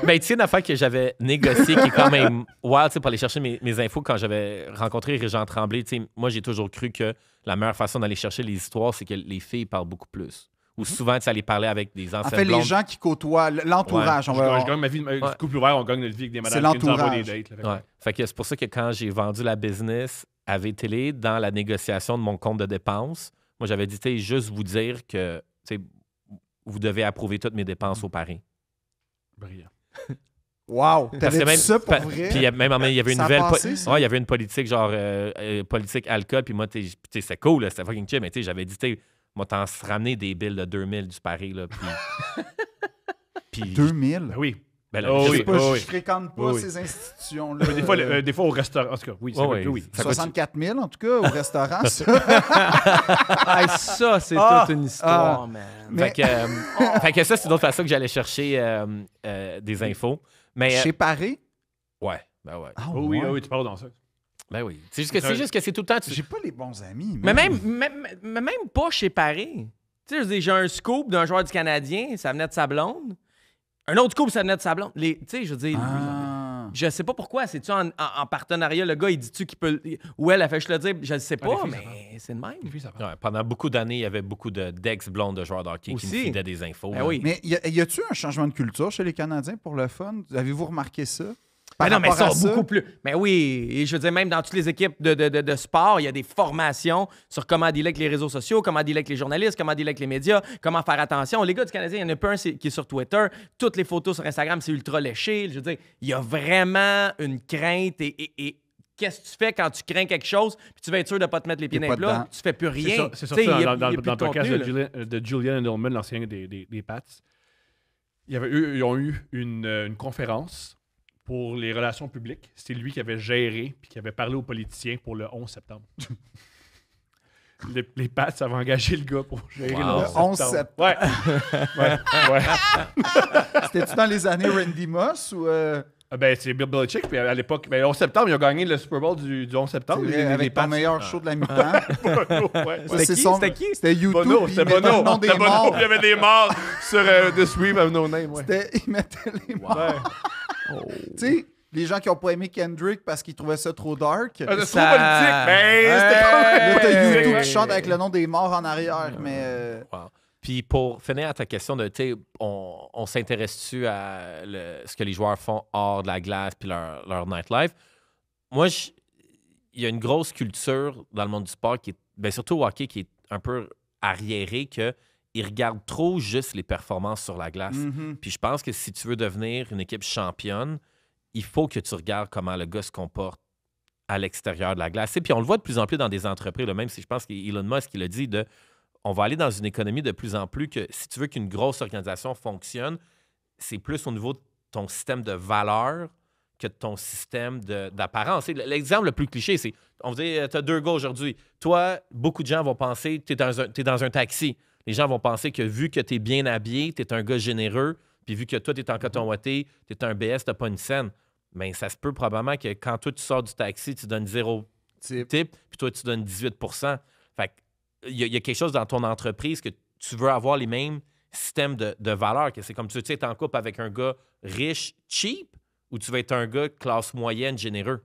Speaker 3: Ben, tu sais, une affaire que j'avais négociée qui est quand même wild, tu sais, pour aller chercher mes infos quand j'avais rencontré Régent Tremblay. Tu sais, moi, j'ai toujours cru que la meilleure façon d'aller chercher les histoires, c'est que les filles parlent beaucoup plus. Ou souvent, tu sais, aller parler avec des
Speaker 2: En
Speaker 3: anciennes
Speaker 2: fait,
Speaker 3: blondes.
Speaker 2: les gens qui côtoient, l'entourage,
Speaker 1: Je gagne ma vie, couple ouvert, on gagne notre vie avec des madames qui nous envoient des dates. là.
Speaker 3: Ouais. Fait que c'est pour ça que quand j'ai vendu la business à VTL, dans la négociation de mon compte de dépenses, moi, j'avais dit, tu sais, juste vous dire que, tu sais, vous devez approuver toutes mes dépenses au pari.
Speaker 1: Brillant.
Speaker 2: Wow!
Speaker 3: Parce
Speaker 2: T'avais
Speaker 3: que
Speaker 2: dit ça pour vrai?
Speaker 3: Puis même il y avait une
Speaker 2: Ça a
Speaker 3: nouvelle
Speaker 2: passé, ça?
Speaker 3: ouais, il y avait une politique genre politique alcool, puis moi tu sais c'était cool, là, c'était fucking chill, mais tu sais j'avais dit tu sais moi t'en ramener des billes de 2000 du pari là, puis Puis,
Speaker 2: 2000?
Speaker 1: Ben oui.
Speaker 3: ben là,
Speaker 1: Oh
Speaker 3: je
Speaker 2: Je
Speaker 3: sais
Speaker 2: sais
Speaker 3: pas.
Speaker 2: pas,
Speaker 1: oh
Speaker 2: je
Speaker 1: oui.
Speaker 2: fréquente pas
Speaker 1: Oh oui.
Speaker 2: ces institutions-là.
Speaker 1: Mais des fois, au restaurant. En tout cas, oui, ça
Speaker 3: Ouais,
Speaker 1: va
Speaker 3: ouais.
Speaker 1: plus, oui.
Speaker 3: Ça coûte-
Speaker 2: 64 000, en tout cas, au restaurant, ça.
Speaker 4: Ah, ça, c'est
Speaker 2: Ah,
Speaker 4: toute une histoire, man.
Speaker 2: Mais-
Speaker 3: Fait que ça, c'est une autre façon que j'allais chercher des infos. Mais
Speaker 2: Chez Paris?
Speaker 3: ouais, ben ouais.
Speaker 2: Ah,
Speaker 1: Oh oui,
Speaker 2: ouais.
Speaker 1: oh oui, tu parles dans ça.
Speaker 3: Ben oui. C'est juste que c'est tout le temps.
Speaker 2: J'ai pas les bons amis.
Speaker 4: Mais
Speaker 2: man.
Speaker 4: même pas chez Paris. Tu sais, je dis, j'ai un scoop d'un joueur du Canadien, ça venait de sa blonde. Un autre scoop, ça venait de sa blonde. Tu sais, je veux dire,
Speaker 2: Ah.
Speaker 4: je sais pas pourquoi. C'est-tu en partenariat, le gars, il dit-tu qu'il peut. Ou elle a fait, je le dis, je le sais pas,
Speaker 1: les filles, ça
Speaker 4: mais c'est de même.
Speaker 1: Les filles, ça va.
Speaker 3: Ouais, pendant beaucoup d'années, il y avait beaucoup d'ex-blondes de joueurs de hockey qui
Speaker 4: Aussi.
Speaker 3: me fidaient des infos.
Speaker 4: Ben
Speaker 3: là.
Speaker 4: oui.
Speaker 2: Mais y a-tu un changement de culture chez les Canadiens pour le fun? Avez-vous remarqué ça?
Speaker 4: Ben non, mais
Speaker 2: rapport
Speaker 4: ça,
Speaker 2: à
Speaker 4: beaucoup plus. Mais oui, et je veux dire, même dans toutes les équipes de sport, il y a des formations sur comment dealer avec les réseaux sociaux, comment dealer avec les journalistes, comment dealer avec les médias, comment faire attention. Les gars du Canadien, il y en a pas un qui est sur Twitter. Toutes les photos sur Instagram, c'est ultra léché. Je veux dire, il y a vraiment une crainte et qu'est-ce que tu fais quand tu crains quelque chose puis tu veux être sûr de ne pas te mettre les pieds
Speaker 2: T'es
Speaker 4: dans les
Speaker 2: pas
Speaker 4: plats?
Speaker 2: dedans.
Speaker 4: Tu fais plus rien.
Speaker 1: C'est
Speaker 4: Tu sais,
Speaker 1: sorti
Speaker 4: il y a-
Speaker 1: dans
Speaker 4: il y a
Speaker 1: le
Speaker 4: plus de
Speaker 1: podcast
Speaker 4: contenu,
Speaker 1: de Julian Edelman, l'ancien des Pats. Ils ont eu une conférence pour les relations publiques. C'était lui qui avait géré puis qui avait parlé aux politiciens pour le 11 septembre. Les Pats avaient engagé le gars pour gérer
Speaker 3: Wow.
Speaker 1: le
Speaker 2: Le
Speaker 1: 11
Speaker 2: 11
Speaker 1: septembre. Ouais. Ouais.
Speaker 2: C'était-tu dans les années Randy Moss ou
Speaker 1: Ah ben, c'est Bill Belichick. Puis à l'époque, ben, le 11 septembre, ils ont gagné le Super Bowl du 11 septembre.
Speaker 2: c'est vrai,
Speaker 1: les
Speaker 2: avec
Speaker 1: Pats.
Speaker 2: ton meilleur show de la mi-temps?
Speaker 1: Ouais.
Speaker 2: Ça, c'est
Speaker 4: qui?
Speaker 2: son-
Speaker 4: C'était qui?
Speaker 2: C'était YouTube.
Speaker 1: Bono,
Speaker 2: puis
Speaker 1: c'était
Speaker 2: il mettait
Speaker 1: Bono.
Speaker 2: le nom des
Speaker 1: C'était Bono,
Speaker 2: morts.
Speaker 1: puis il y avait des morts sur This Week of No Name. Ouais.
Speaker 2: Il mettait les morts.
Speaker 1: Ouais.
Speaker 2: Tu sais, les gens qui ont pas aimé Kendrick parce qu'ils trouvaient ça trop dark.
Speaker 1: Ah, c'est
Speaker 4: Ça-
Speaker 1: trop politique. Mais c'était
Speaker 2: Là, t'as
Speaker 1: quand
Speaker 2: YouTube
Speaker 1: même...
Speaker 2: qui chante avec le nom des morts en arrière, mais...
Speaker 3: Wow. Puis pour finir à ta question de, tu sais, on s'intéresse-tu à ce que les joueurs font hors de la glace puis leur nightlife? Moi, il y a une grosse culture dans le monde du sport qui est, ben surtout au hockey, qui est un peu arriérée, qu'ils regardent trop juste les performances sur la glace.
Speaker 2: Mhm.
Speaker 3: Puis je pense que si tu veux devenir une équipe championne, il faut que tu regardes comment le gars se comporte à l'extérieur de la glace. Et puis on le voit de plus en plus dans des entreprises, là, même si je pense qu'Elon Musk il a dit on va aller dans une économie de plus en plus que si tu veux qu'une grosse organisation fonctionne, c'est plus au niveau de ton système de valeurs que de ton système d'apparence. L'exemple le plus cliché, c'est on va dire, tu as deux gars aujourd'hui. Toi, beaucoup de gens vont penser que tu es dans un taxi. Les gens vont penser que vu que tu es bien habillé, tu es un gars généreux, puis vu que toi, tu es en coton ouaté, tu es un BS, tu n'as pas une scène. Mais ça se peut probablement que quand toi, tu sors du taxi, tu donnes 0
Speaker 2: Type.
Speaker 3: type, puis toi, tu donnes 18 Fait il y a quelque chose dans ton entreprise que tu veux avoir les mêmes systèmes de valeurs. Que c'est comme tu es en couple avec un gars riche, cheap, ou tu vas être un gars classe moyenne, généreux.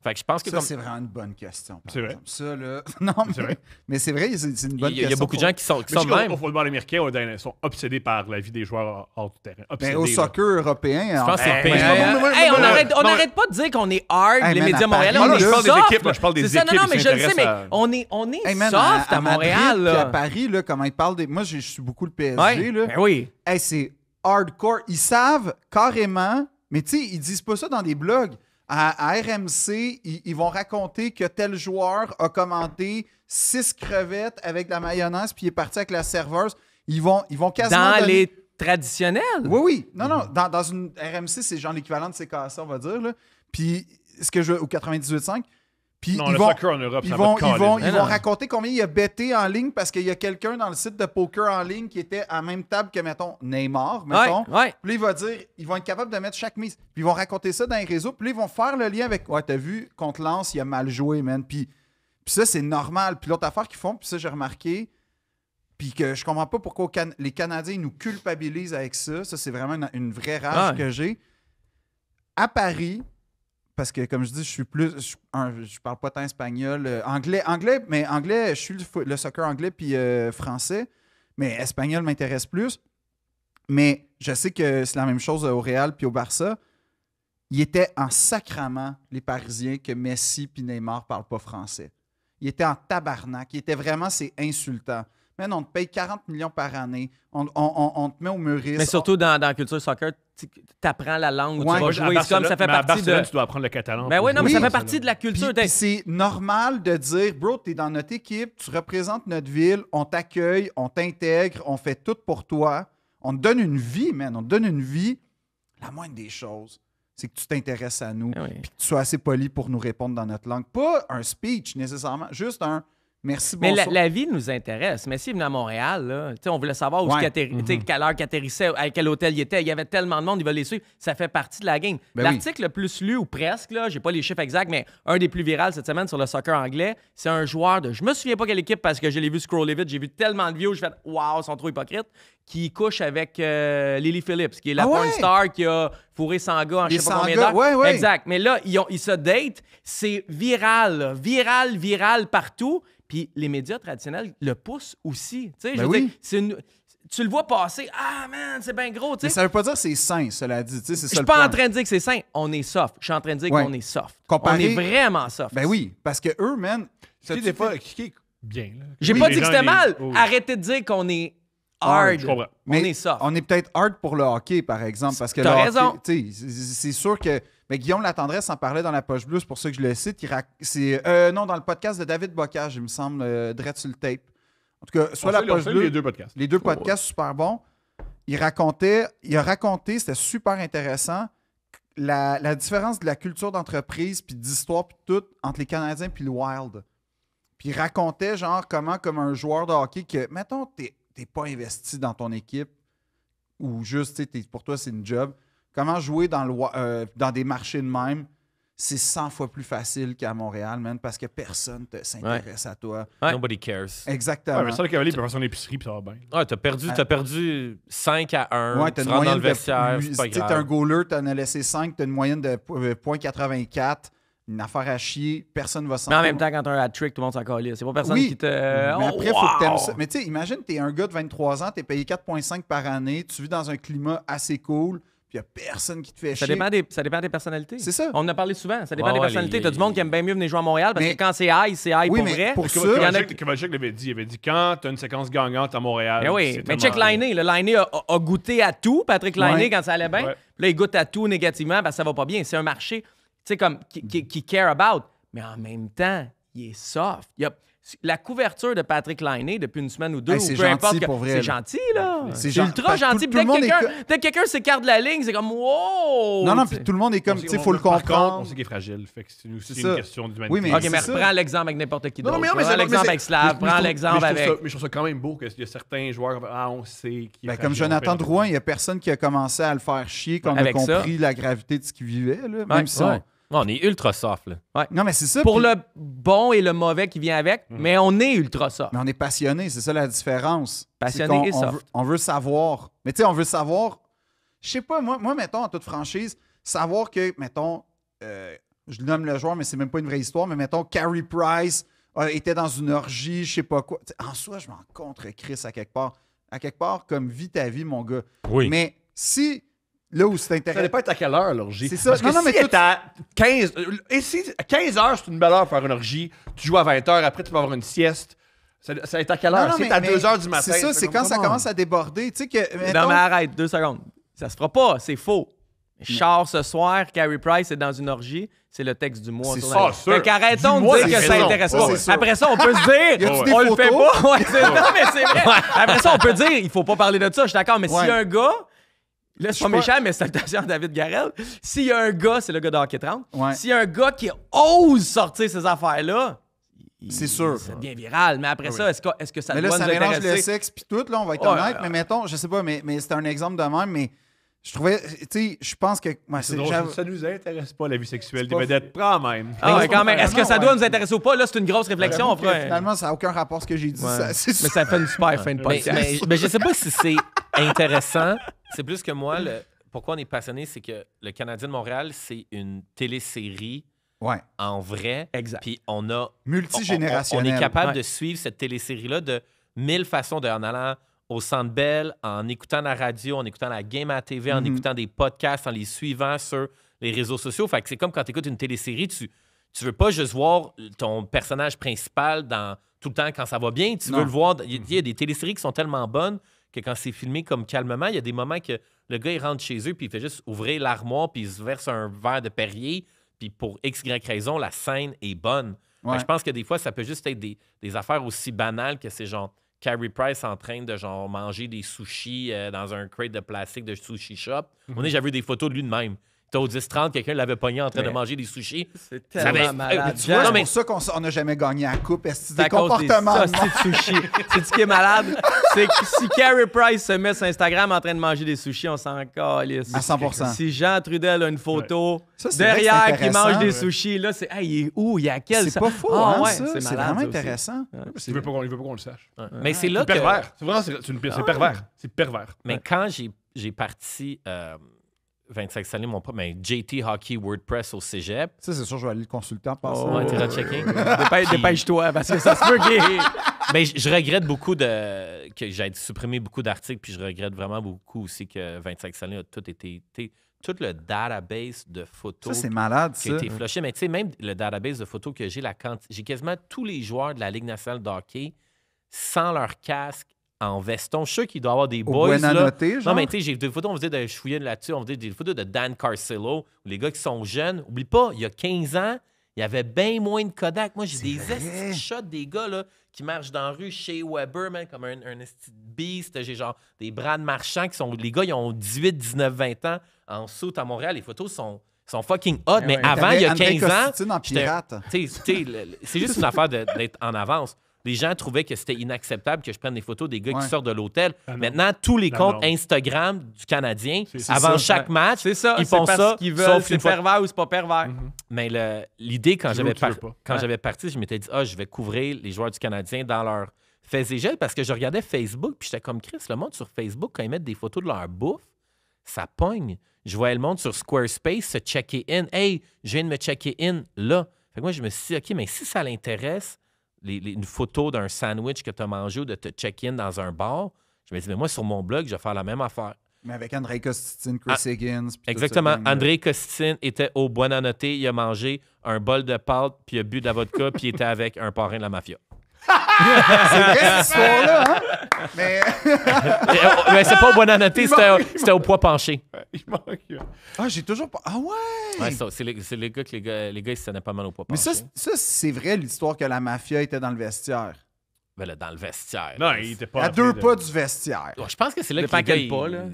Speaker 3: Fait que je pense que
Speaker 2: Ça,
Speaker 3: comme
Speaker 2: c'est vraiment une bonne question. par
Speaker 1: C'est vrai.
Speaker 2: exemple. Ça, là... Non,
Speaker 1: C'est vrai.
Speaker 2: mais c'est vrai, c'est une bonne
Speaker 3: il
Speaker 2: question.
Speaker 3: y a beaucoup de gens qui sont
Speaker 1: Mais je sais
Speaker 3: même.
Speaker 1: qu'au football américain, ils sont obsédés par la vie des joueurs hors du terrain.
Speaker 2: Mais
Speaker 1: Obsédés,
Speaker 2: au
Speaker 1: là.
Speaker 2: soccer européen...
Speaker 3: Je pense que c'est
Speaker 2: en-
Speaker 3: pire.
Speaker 4: Hey, on n'arrête pas de dire qu'on est hard,
Speaker 2: Hey,
Speaker 4: les
Speaker 2: man,
Speaker 4: médias
Speaker 2: à
Speaker 4: montréalais.
Speaker 2: Paris,
Speaker 4: On
Speaker 2: là,
Speaker 4: est
Speaker 2: je
Speaker 1: parle des
Speaker 4: soft.
Speaker 1: équipes, là, je parle des
Speaker 4: C'est ça,
Speaker 1: équipes,
Speaker 4: non, mais
Speaker 1: ils
Speaker 4: je le sais, mais
Speaker 1: s'intéressent à-
Speaker 4: on est
Speaker 2: Hey, man,
Speaker 4: soft à
Speaker 2: Madrid,
Speaker 4: Montréal.
Speaker 2: puis à
Speaker 4: Là.
Speaker 2: Paris, là, comment ils parlent des... Moi, je suis beaucoup le PSG,
Speaker 4: Ouais,
Speaker 2: là.
Speaker 4: ben oui.
Speaker 2: Hey, c'est hardcore. Ils savent carrément, mais tu sais, ils disent pas ça dans des blogs. À RMC, ils vont raconter que tel joueur a commandé 6 crevettes avec de la mayonnaise puis il est parti avec la serveuse. Ils vont quasiment
Speaker 4: Dans
Speaker 2: donner-
Speaker 4: les traditionnels.
Speaker 2: Oui, oui. Non, non. Dans une RMC, c'est genre l'équivalent de CKC, on va dire. Là. Puis, ce que je... Au 98.5. Puis,
Speaker 1: Non,
Speaker 2: ils
Speaker 1: le
Speaker 2: vont...
Speaker 1: soccer en Europe,
Speaker 2: Ils
Speaker 1: ça
Speaker 2: vont,
Speaker 1: va te
Speaker 2: ils, vont,
Speaker 1: caler.
Speaker 2: ils
Speaker 4: Mais
Speaker 2: vont
Speaker 4: non.
Speaker 2: raconter combien il a betté en ligne parce qu'il y a quelqu'un dans le site de poker en ligne qui était à la même table que, mettons, Neymar, mettons.
Speaker 4: Ouais.
Speaker 2: Puis là, il va dire, ils vont être capables de mettre chaque mise. Puis ils vont raconter ça dans les réseaux. Puis là, ils vont faire le lien avec, ouais, t'as vu, contre Lens, il a mal joué, man. Puis ça, c'est normal. Puis l'autre affaire qu'ils font, puis ça, j'ai remarqué, puis que je comprends pas pourquoi les Canadiens nous culpabilisent avec ça. Ça, c'est vraiment une vraie rage
Speaker 4: Ouais.
Speaker 2: que j'ai. À Paris, parce que, comme je dis, je suis plus. Je parle pas tant espagnol. Anglais, mais anglais, je suis le soccer anglais puis français. Mais espagnol m'intéresse plus. Mais je sais que c'est la même chose au Real puis au Barça. Il était en sacrament, les Parisiens, que Messi puis Neymar parlent pas français. Il était en tabarnak. Il était vraiment, c'est insultant. Man, on te paye 40 millions par année. On te met au muriste.
Speaker 4: Mais surtout dans la culture soccer, tu apprends la langue où
Speaker 2: Ouais.
Speaker 4: tu vas
Speaker 1: À
Speaker 4: jouer. C'est
Speaker 1: Barcelone-
Speaker 4: comme ça fait
Speaker 1: mais à
Speaker 4: partie de.
Speaker 1: Barcelone, tu dois apprendre le catalan.
Speaker 4: Ben oui, non, mais
Speaker 2: Oui.
Speaker 4: ça fait partie de la culture.
Speaker 2: Puis c'est normal de dire, bro, t'es dans notre équipe, tu représentes notre ville, on t'accueille, on t'intègre, on fait tout pour toi, On te donne une vie, man. On te donne une vie. La moindre des choses, c'est que tu t'intéresses à nous
Speaker 4: Ah oui.
Speaker 2: puis que tu sois assez poli pour nous répondre dans notre langue. Pas un speech, nécessairement. Juste un merci,
Speaker 4: Mais
Speaker 2: bonsoir.
Speaker 4: la vie nous intéresse. Mais s'il est venu à Montréal, là, tu sais, on voulait savoir où
Speaker 2: Ouais.
Speaker 4: quelle heure qu'il atterrissait, à quel hôtel il était. Il y avait tellement de monde, il va les suivre. Ça fait partie de la game.
Speaker 2: Ben
Speaker 4: L'article le plus lu, ou presque, là, j'ai pas les chiffres exacts, mais un des plus virales cette semaine sur le soccer anglais, c'est un joueur de. Je me souviens pas quelle équipe parce que je l'ai vu scroller vite. J'ai vu tellement de vidéos, j'ai fait waouh, ils sont trop hypocrites. Qui couche avec Lily Phillips, qui est la
Speaker 2: Ah
Speaker 4: porn
Speaker 2: ouais?
Speaker 4: star qui a fourré 100 gars en je
Speaker 2: Les
Speaker 4: sais pas
Speaker 2: 100
Speaker 4: combien
Speaker 2: gars,
Speaker 4: d'heures.
Speaker 2: ouais, ouais.
Speaker 4: Exact. Mais là, ils se datent. C'est viral, là. Viral partout. Puis les médias traditionnels le poussent aussi. Tu sais, je veux
Speaker 2: oui.
Speaker 4: dire, tu le vois passer. Ah, man, c'est bien gros. Tu
Speaker 2: Mais
Speaker 4: sais.
Speaker 2: ça veut pas dire que c'est sain, cela dit. Tu sais, c'est
Speaker 4: Je
Speaker 2: ça
Speaker 4: suis
Speaker 2: le
Speaker 4: pas
Speaker 2: point.
Speaker 4: en train de dire que c'est sain. On est soft. Je suis en train de dire
Speaker 2: Ouais.
Speaker 4: qu'on est soft.
Speaker 2: Comparé-
Speaker 4: On est vraiment soft.
Speaker 2: Ben oui, parce que eux, man...
Speaker 1: Tu sais, des fois, qui est bien. Là.
Speaker 4: J'ai
Speaker 1: Oui,
Speaker 4: pas
Speaker 1: les
Speaker 4: dit que
Speaker 1: gens,
Speaker 4: c'était
Speaker 1: ils-
Speaker 4: mal.
Speaker 1: Oh.
Speaker 4: Arrêtez de dire qu'on est hard.
Speaker 1: Je comprends.
Speaker 4: On est soft.
Speaker 2: On est peut-être hard pour le hockey, par exemple, parce que
Speaker 4: T'as
Speaker 2: le
Speaker 4: raison.
Speaker 2: hockey, tu sais, c'est sûr que... Mais Guillaume Latendresse en parlait dans la poche bleue, c'est pour ça que je le cite. Non, dans le podcast de David Bocage, il me semble, Dread sur le tape. En tout cas, soit
Speaker 1: On
Speaker 2: la
Speaker 1: fait- on
Speaker 2: poche
Speaker 1: fait
Speaker 2: bleue...
Speaker 1: les deux podcasts.
Speaker 2: Les deux podcasts super bons. Il a raconté, c'était super intéressant, la différence de la culture d'entreprise, puis d'histoire, puis tout, entre les Canadiens puis le Wild. Puis il racontait, genre, comment, comme un joueur de hockey, que, mettons, t'es pas investi dans ton équipe, ou juste, tu sais, pour toi, c'est une job, comment jouer dans des marchés de même, c'est 100 fois plus facile qu'à Montréal, man, parce que personne ne s'intéresse à toi.
Speaker 4: Ouais.
Speaker 3: Nobody cares.
Speaker 2: Exactement.
Speaker 1: Ouais, mais ça, le cavalier, il peut faire son épicerie, puis ça va bien.
Speaker 3: Ouais, t'as perdu 5-1.
Speaker 2: Ouais, t'as
Speaker 3: tu
Speaker 2: une
Speaker 3: rentres dans
Speaker 2: moyenne
Speaker 3: le vestiaire, c'est pas
Speaker 2: Tu sais, t'es un
Speaker 3: grave.
Speaker 2: goaler, t'en as laissé 5, t'as une moyenne de 0.84. Une affaire à chier, personne va s'en
Speaker 4: Mais en même temps, quand t'as un hat-trick, tout le monde s'en calisse. C'est pas personne
Speaker 2: Oui,
Speaker 4: qui te.
Speaker 2: mais après, il
Speaker 4: Oh,
Speaker 2: faut que t'aimes
Speaker 4: wow!
Speaker 2: ça. Mais tu sais, imagine, t'es un gars de 23 ans, t'es payé 4,5 par année, tu vis dans un climat assez cool, puis il a personne qui te fait
Speaker 4: Ça
Speaker 2: chier.
Speaker 4: dépend des personnalités.
Speaker 2: C'est ça.
Speaker 4: On en a parlé souvent. Ça dépend
Speaker 3: Ouais,
Speaker 4: des
Speaker 3: ouais,
Speaker 4: personnalités.
Speaker 3: les-
Speaker 4: T'as du monde qui aime bien mieux venir jouer à Montréal parce
Speaker 2: Mais-
Speaker 4: que quand c'est high
Speaker 2: Oui,
Speaker 4: pour
Speaker 2: mais
Speaker 4: vrai.
Speaker 2: pour
Speaker 4: Il y en a-
Speaker 1: Kovalchuk l'avait dit, quand t'as une séquence gagnante à Montréal.
Speaker 4: Ben oui,
Speaker 1: c'est
Speaker 4: mais
Speaker 1: tellement-
Speaker 4: check Lainé. Le Lainé a goûté à tout. Patrick Lainé,
Speaker 2: Ouais.
Speaker 4: quand ça allait bien.
Speaker 1: Ouais.
Speaker 4: Puis là, il goûte à tout négativement parce que ça va pas bien. C'est un marché, tu sais, comme qui care about. Mais en même temps, il est soft. La couverture de Patrick Lainé depuis une semaine ou deux,
Speaker 2: Hey,
Speaker 4: ou
Speaker 2: c'est
Speaker 4: peu importe.
Speaker 2: gentil pour vrai,
Speaker 4: C'est
Speaker 2: là.
Speaker 4: gentil, là.
Speaker 2: C'est
Speaker 4: C'est
Speaker 2: gen-
Speaker 4: ultra
Speaker 2: parce que
Speaker 4: gentil.
Speaker 2: tout le monde est
Speaker 4: Peut-être quelqu'un s'écarte de la ligne, c'est comme wow!
Speaker 2: Non, non,
Speaker 4: tu sais.
Speaker 2: puis tout le monde est comme, tu sais, il faut le
Speaker 1: Par contre, on
Speaker 2: comprendre.
Speaker 1: sait qu'il est fragile. Fait que c'est aussi
Speaker 2: C'est
Speaker 1: une
Speaker 2: ça.
Speaker 1: question d'humanité.
Speaker 2: Oui, mais
Speaker 4: OK,
Speaker 2: c'est
Speaker 4: mais
Speaker 2: ça.
Speaker 4: reprends l'exemple avec n'importe qui d'autre.
Speaker 1: Non, mais
Speaker 4: Prends
Speaker 1: c'est
Speaker 4: l'exemple avec Slav, prends l'exemple avec...
Speaker 1: Mais je trouve ça quand même beau qu'il y a certains joueurs, on sait qu'il est
Speaker 2: Ben,
Speaker 1: fragile,
Speaker 2: comme
Speaker 1: on
Speaker 2: Jonathan
Speaker 1: fait-
Speaker 2: Drouin, il n'y a personne qui a commencé à le faire chier quand on a
Speaker 4: Avec ça.
Speaker 2: compris la gravité de ce qu'il vivait. Là.
Speaker 4: Ouais,
Speaker 2: Même si
Speaker 3: Ouais. On est ultra soft, là.
Speaker 2: Non, mais c'est ça.
Speaker 4: Pour
Speaker 2: puis-
Speaker 4: le bon et le mauvais qui vient avec, mais on est ultra soft.
Speaker 2: Mais on est passionné, c'est ça la différence.
Speaker 4: Passionné
Speaker 2: C'est
Speaker 4: et
Speaker 2: qu'on-
Speaker 4: soft.
Speaker 2: On veut savoir. Mais tu sais, on veut savoir. Je sais pas, moi, mettons, en toute franchise, savoir que, mettons, je nomme le joueur, mais c'est même pas une vraie histoire, mais mettons, Carey Price était dans une orgie, je sais pas quoi. T'sais, en soi, je m'en contre Chris à quelque part. À quelque part, comme vis ta vie, mon gars.
Speaker 3: Oui.
Speaker 2: Mais si, là où c'est
Speaker 1: Ça
Speaker 2: intéressant.
Speaker 1: dépend à quelle heure l'orgie.
Speaker 2: C'est ça.
Speaker 1: Parce que
Speaker 2: Non, non,
Speaker 1: si
Speaker 2: mais tout-
Speaker 1: est à 15... Et si à 15 heures, c'est une belle heure pour faire une orgie, tu joues à 20 heures, après tu vas avoir une sieste. Ça est à quelle heure? Si c'est à 2 heures du matin.
Speaker 2: C'est ça, c'est quand ça commence à déborder. Tu sais que.
Speaker 4: Non,
Speaker 2: mettons-
Speaker 4: mais arrête, 2 secondes. Ça se fera pas, c'est faux. Char ce soir, Carey Price est dans une orgie, c'est le texte du mois.
Speaker 2: C'est
Speaker 4: sur
Speaker 2: ça,
Speaker 4: la-
Speaker 1: sûr.
Speaker 4: Fait qu'arrêtons
Speaker 1: Du
Speaker 4: de
Speaker 1: mois,
Speaker 4: dire que
Speaker 1: c'est
Speaker 4: ça
Speaker 1: raison.
Speaker 4: intéresse
Speaker 1: Ouais,
Speaker 4: pas.
Speaker 1: c'est
Speaker 2: sûr.
Speaker 4: Après ça, on peut se dire,
Speaker 2: Y a-tu des
Speaker 4: on le fait
Speaker 2: photos?
Speaker 4: pas. Ouais, non, mais c'est vrai. Après ça, on peut dire, il faut pas parler de ça, je suis d'accord, mais s'il y a
Speaker 2: Ouais.
Speaker 4: un gars, là, c'est
Speaker 2: Je
Speaker 4: pas
Speaker 2: sais
Speaker 4: méchant, mais salutations à David Garrel. S'il y a un gars, c'est le gars de Hockey 30.
Speaker 2: Ouais.
Speaker 4: S'il y a un gars qui ose sortir ces affaires-là,
Speaker 2: C'est sûr.
Speaker 4: ça devient viral. Mais après ça, est-ce que ça
Speaker 2: Mais là,
Speaker 4: doit
Speaker 2: ça
Speaker 4: nous
Speaker 2: mélange le
Speaker 4: intéresser?
Speaker 2: sexe puis tout, là, on va être
Speaker 4: Ouais,
Speaker 2: honnête.
Speaker 4: ouais.
Speaker 2: Mais mettons, je sais pas, mais c'est un exemple de même, mais je trouvais, tu sais, je pense que.
Speaker 1: C'est drôle, ça nous intéresse pas, la vie sexuelle des
Speaker 2: pas
Speaker 1: vedettes, quand même.
Speaker 4: Ah ouais, quand même. Est-ce que ça
Speaker 2: Ouais.
Speaker 4: doit nous intéresser ou pas? Là, c'est une grosse réflexion. On fera un-
Speaker 2: Finalement, ça n'a aucun rapport à ce que j'ai dit.
Speaker 4: Ouais.
Speaker 2: Ça, c'est
Speaker 4: Mais ça fait une super fin de
Speaker 3: Mais,
Speaker 4: podcast.
Speaker 3: mais je sais pas si c'est intéressant. C'est plus que moi, pourquoi on est passionné, c'est que le Canadien de Montréal, c'est une télésérie
Speaker 2: Ouais.
Speaker 3: en vrai.
Speaker 4: Exact.
Speaker 3: Puis on a.
Speaker 2: Multigénérationnel.
Speaker 3: On est capable
Speaker 4: Ouais.
Speaker 3: de suivre cette télésérie-là de 1000 façons, en allant au Centre Bell, en écoutant la radio, en écoutant la game à la TV, en écoutant des podcasts, en les suivant sur les réseaux sociaux. Fait que c'est comme quand tu écoutes une télésérie, tu veux pas juste voir ton personnage principal dans tout le temps quand ça va bien. Tu
Speaker 2: Non.
Speaker 3: veux le voir. Il y a des téléséries qui sont tellement bonnes que quand c'est filmé comme calmement, il y a des moments que le gars, il rentre chez eux puis il fait juste ouvrir l'armoire puis il se verse un verre de Perrier. Puis pour X, Y raison, la scène est bonne. Fait que
Speaker 2: Ouais.
Speaker 3: je pense que des fois, ça peut juste être des affaires aussi banales que c'est genre Carey Price en train de genre manger des sushis dans un crate de plastique de sushi shop. J'avais vu des photos de lui de même. Il était au 10-30, quelqu'un l'avait pogné en train de manger des sushis.
Speaker 4: C'est tellement malade.
Speaker 2: Tu vois,
Speaker 3: Non,
Speaker 2: c'est
Speaker 3: mais-
Speaker 2: pour ça qu'on n'a jamais gagné la coupe. Est-ce que
Speaker 4: C'est
Speaker 2: des
Speaker 4: à cause
Speaker 2: comportements
Speaker 4: des hosties de sushi. C'est ce qui est malade. C'est que si Carey Price se met sur Instagram en train de manger des sushis, on s'en calisse.
Speaker 2: à 100%.
Speaker 4: Si Jean Trudel a une photo
Speaker 2: Ça, c'est vrai que
Speaker 4: derrière
Speaker 2: c'est
Speaker 4: qui mange
Speaker 2: intéressant.
Speaker 4: des sushis, là, c'est hey, il est où? Il y a quel?
Speaker 2: C'est pas faux,
Speaker 4: Ah,
Speaker 2: hein,
Speaker 4: ouais,
Speaker 2: ça. C'est
Speaker 4: malade,
Speaker 2: vraiment
Speaker 4: ça aussi.
Speaker 2: intéressant.
Speaker 1: Il veut pas qu'on le sache.
Speaker 3: Mais c'est là
Speaker 1: C'est
Speaker 3: que...
Speaker 1: pervers. C'est vraiment c'est pervers. C'est pervers.
Speaker 3: Mais quand j'ai parti 25 années, JT Hockey WordPress au cégep,
Speaker 2: Ça, c'est sûr, je vais aller le consulter en passant.
Speaker 3: ouais, t'es checké.
Speaker 4: Dépêche-toi, parce que ça se peut qu'il...
Speaker 3: Mais je regrette beaucoup que j'ai supprimé beaucoup d'articles, puis je regrette vraiment beaucoup aussi que 25 années a tout été... Tout le database de
Speaker 2: Ça,
Speaker 3: photos
Speaker 2: c'est malade,
Speaker 3: qui a
Speaker 2: ça.
Speaker 3: été flushé. Mais tu sais, même le database de photos que j'ai quasiment tous les joueurs de la Ligue nationale de hockey sans leur casque, en veston. Je suis sûr qu'il doit y avoir des
Speaker 2: Au
Speaker 3: boys, là.
Speaker 2: Buonanotte, genre.
Speaker 3: Non, mais tu sais, j'ai des photos, on faisait de je fouillais là-dessus, on faisait des photos de Dan Carcillo, où les gars qui sont jeunes. Oublie pas, il y a 15 ans, il y avait bien moins de Kodak. Moi, j'ai des esti shots des gars là, qui marchent dans la rue chez Weber, man, comme un esti de beast. J'ai genre des Brad Marchand qui sont. Les gars, ils ont 18, 19, 20 ans en soute à Montréal. Les photos sont fucking hot. Mais avant, il y a
Speaker 2: André
Speaker 3: 15 ans.
Speaker 2: Costitine en
Speaker 3: j'étais-
Speaker 2: pirate.
Speaker 3: c'est juste une affaire d'être en avance. Les gens trouvaient que c'était inacceptable que je prenne des photos des gars
Speaker 2: Ouais.
Speaker 3: qui sortent de l'hôtel.
Speaker 1: Ah non.
Speaker 3: Maintenant, tous les
Speaker 1: Non,
Speaker 3: comptes
Speaker 1: non.
Speaker 3: Instagram du Canadien,
Speaker 1: C'est
Speaker 3: avant
Speaker 1: ça.
Speaker 3: chaque match,
Speaker 4: C'est ça,
Speaker 3: ils
Speaker 4: c'est
Speaker 3: font
Speaker 4: parce
Speaker 3: ça,
Speaker 4: qu'ils veulent,
Speaker 3: sauf
Speaker 4: c'est
Speaker 3: une fois.
Speaker 4: pervers ou c'est pas pervers.
Speaker 3: Mais l'idée, quand
Speaker 1: Tu veux
Speaker 3: j'avais
Speaker 1: ou tu veux pas.
Speaker 3: quand j'avais parti, je m'étais dit, je vais couvrir les joueurs du Canadien dans leur faits et gestes parce que je regardais Facebook, puis j'étais comme Chris, le monde sur Facebook, quand ils mettent des photos de leur bouffe, ça pogne. Je voyais le monde sur Squarespace se checker in. Hey, je viens de me checker in là. Fait que moi, je me suis dit, OK, mais si ça l'intéresse, une photo d'un sandwich que tu as mangé ou de te check-in dans un bar, je me dis, mais moi, sur mon blog, je vais faire la même affaire.
Speaker 2: Mais avec André Costitine, Chris Higgins. puis tout
Speaker 3: Exactement.
Speaker 2: cette gang-là.
Speaker 3: André Costitine était au Buonanotte, il a mangé un bol de pâtes, puis il a bu de la vodka, puis il était avec un parrain de la mafia.
Speaker 2: C'est vrai, cette histoire-là, hein? Mais.
Speaker 3: Mais c'est pas au Buonanotte, c'était au poids penché.
Speaker 1: Il manque.
Speaker 2: Ah, j'ai toujours pas. Ah ouais!
Speaker 3: Ouais, c'est les gars que les gars ils se tenaient pas mal au poids
Speaker 2: Mais
Speaker 3: penché.
Speaker 2: ça, c'est vrai, l'histoire que la mafia était dans le vestiaire.
Speaker 3: Ben là, dans le vestiaire.
Speaker 1: Non,
Speaker 3: là,
Speaker 1: il était pas.
Speaker 2: À
Speaker 1: en
Speaker 2: deux
Speaker 1: train de-
Speaker 2: pas du vestiaire.
Speaker 3: Ouais, je pense que c'est là que
Speaker 4: Dépend
Speaker 3: les
Speaker 4: à quel
Speaker 3: gars,
Speaker 4: pas, là.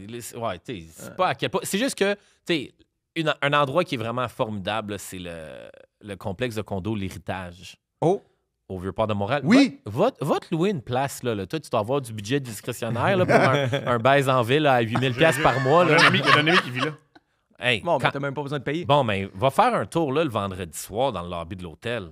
Speaker 3: ouais, tu sais, c'est pas à quel pas. C'est juste que, tu sais, un endroit qui est vraiment formidable, là, c'est le complexe de condo L'Héritage
Speaker 2: Oh!
Speaker 3: au Vieux-Port de Montréal.
Speaker 2: Oui.
Speaker 3: Va te louer une place, là. Toi, tu dois avoir du budget discrétionnaire là, pour un baise en ville là, à 8 000 $ par mois.
Speaker 1: Il y
Speaker 3: Là.
Speaker 1: a un ami qui vit là.
Speaker 3: Hey,
Speaker 4: Bon, ben,
Speaker 3: quand-
Speaker 4: t'as même pas besoin de payer.
Speaker 3: bon, mais va faire un tour là, le vendredi soir dans le lobby de l'hôtel.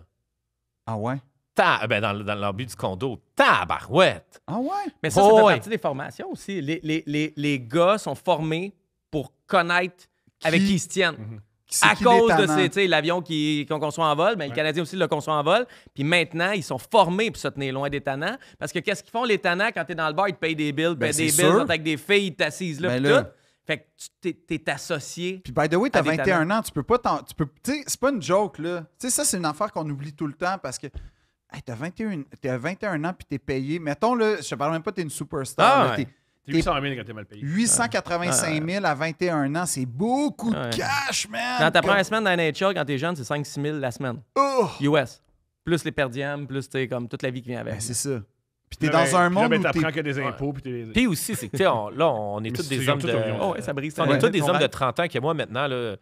Speaker 2: Ah ouais?
Speaker 3: Dans le lobby du condo. Tabarouette!
Speaker 2: Ah ouais?
Speaker 4: Mais ça,
Speaker 3: Oh,
Speaker 4: ça fait
Speaker 3: ouais.
Speaker 4: partie des formations aussi. Les gars sont formés pour connaître avec qui ils se tiennent.
Speaker 2: C'est
Speaker 4: À
Speaker 2: qui
Speaker 4: cause
Speaker 2: les
Speaker 4: de
Speaker 2: tannants?
Speaker 4: l'avion qu'on conçoit en vol, ben, le Canadien aussi l'a conçu en vol. Puis maintenant, ils sont formés pour se tenir loin des tannants. Parce que qu'est-ce qu'ils font, les tannants, quand t'es dans le bar, ils te payent des bills,
Speaker 2: Ben,
Speaker 4: payent des
Speaker 2: c'est
Speaker 4: bills,
Speaker 2: sûr.
Speaker 4: sont avec des filles, ils t'assisent là,
Speaker 2: Ben
Speaker 4: puis
Speaker 2: là.
Speaker 4: tout. Fait que t'es associé.
Speaker 2: Puis, by the way, t'as
Speaker 4: À des
Speaker 2: 21 ans, tu peux pas t'en. Tu sais, c'est pas une joke, là. Tu sais, ça, c'est une affaire qu'on oublie tout le temps parce que. Hey, t'as 21 ans, puis t'es payé. Mettons, là, je te parle même pas, t'es une superstar.
Speaker 4: Ah,
Speaker 2: là,
Speaker 4: ouais.
Speaker 2: t'es
Speaker 1: T'es 800 000 quand t'es mal payé.
Speaker 2: 885 000 à 21 ans, c'est beaucoup
Speaker 4: Ouais.
Speaker 2: de cash, man!
Speaker 4: Dans ta première semaine dans la NHL, quand t'es jeune, c'est 5-6 000 la semaine.
Speaker 2: Oh!
Speaker 4: US. Plus les per diem, plus comme toute la vie qui vient avec.
Speaker 2: Ben, c'est ça. Puis t'es
Speaker 1: Là,
Speaker 2: dans un monde où
Speaker 1: t'apprends
Speaker 2: t'es.
Speaker 1: que des impôts. Puis t'es.
Speaker 3: Puis aussi, c'est que, tu sais, on est
Speaker 1: Mais
Speaker 3: tous
Speaker 1: c'est-
Speaker 3: des
Speaker 1: ils ont
Speaker 3: hommes
Speaker 1: tout-
Speaker 3: de...
Speaker 1: ils ont-
Speaker 4: Oh, ouais, ça brise.
Speaker 3: On est
Speaker 4: Ouais.
Speaker 3: tous des
Speaker 4: Ton
Speaker 3: hommes de
Speaker 4: rêve.
Speaker 3: 30 ans que moi, maintenant, là,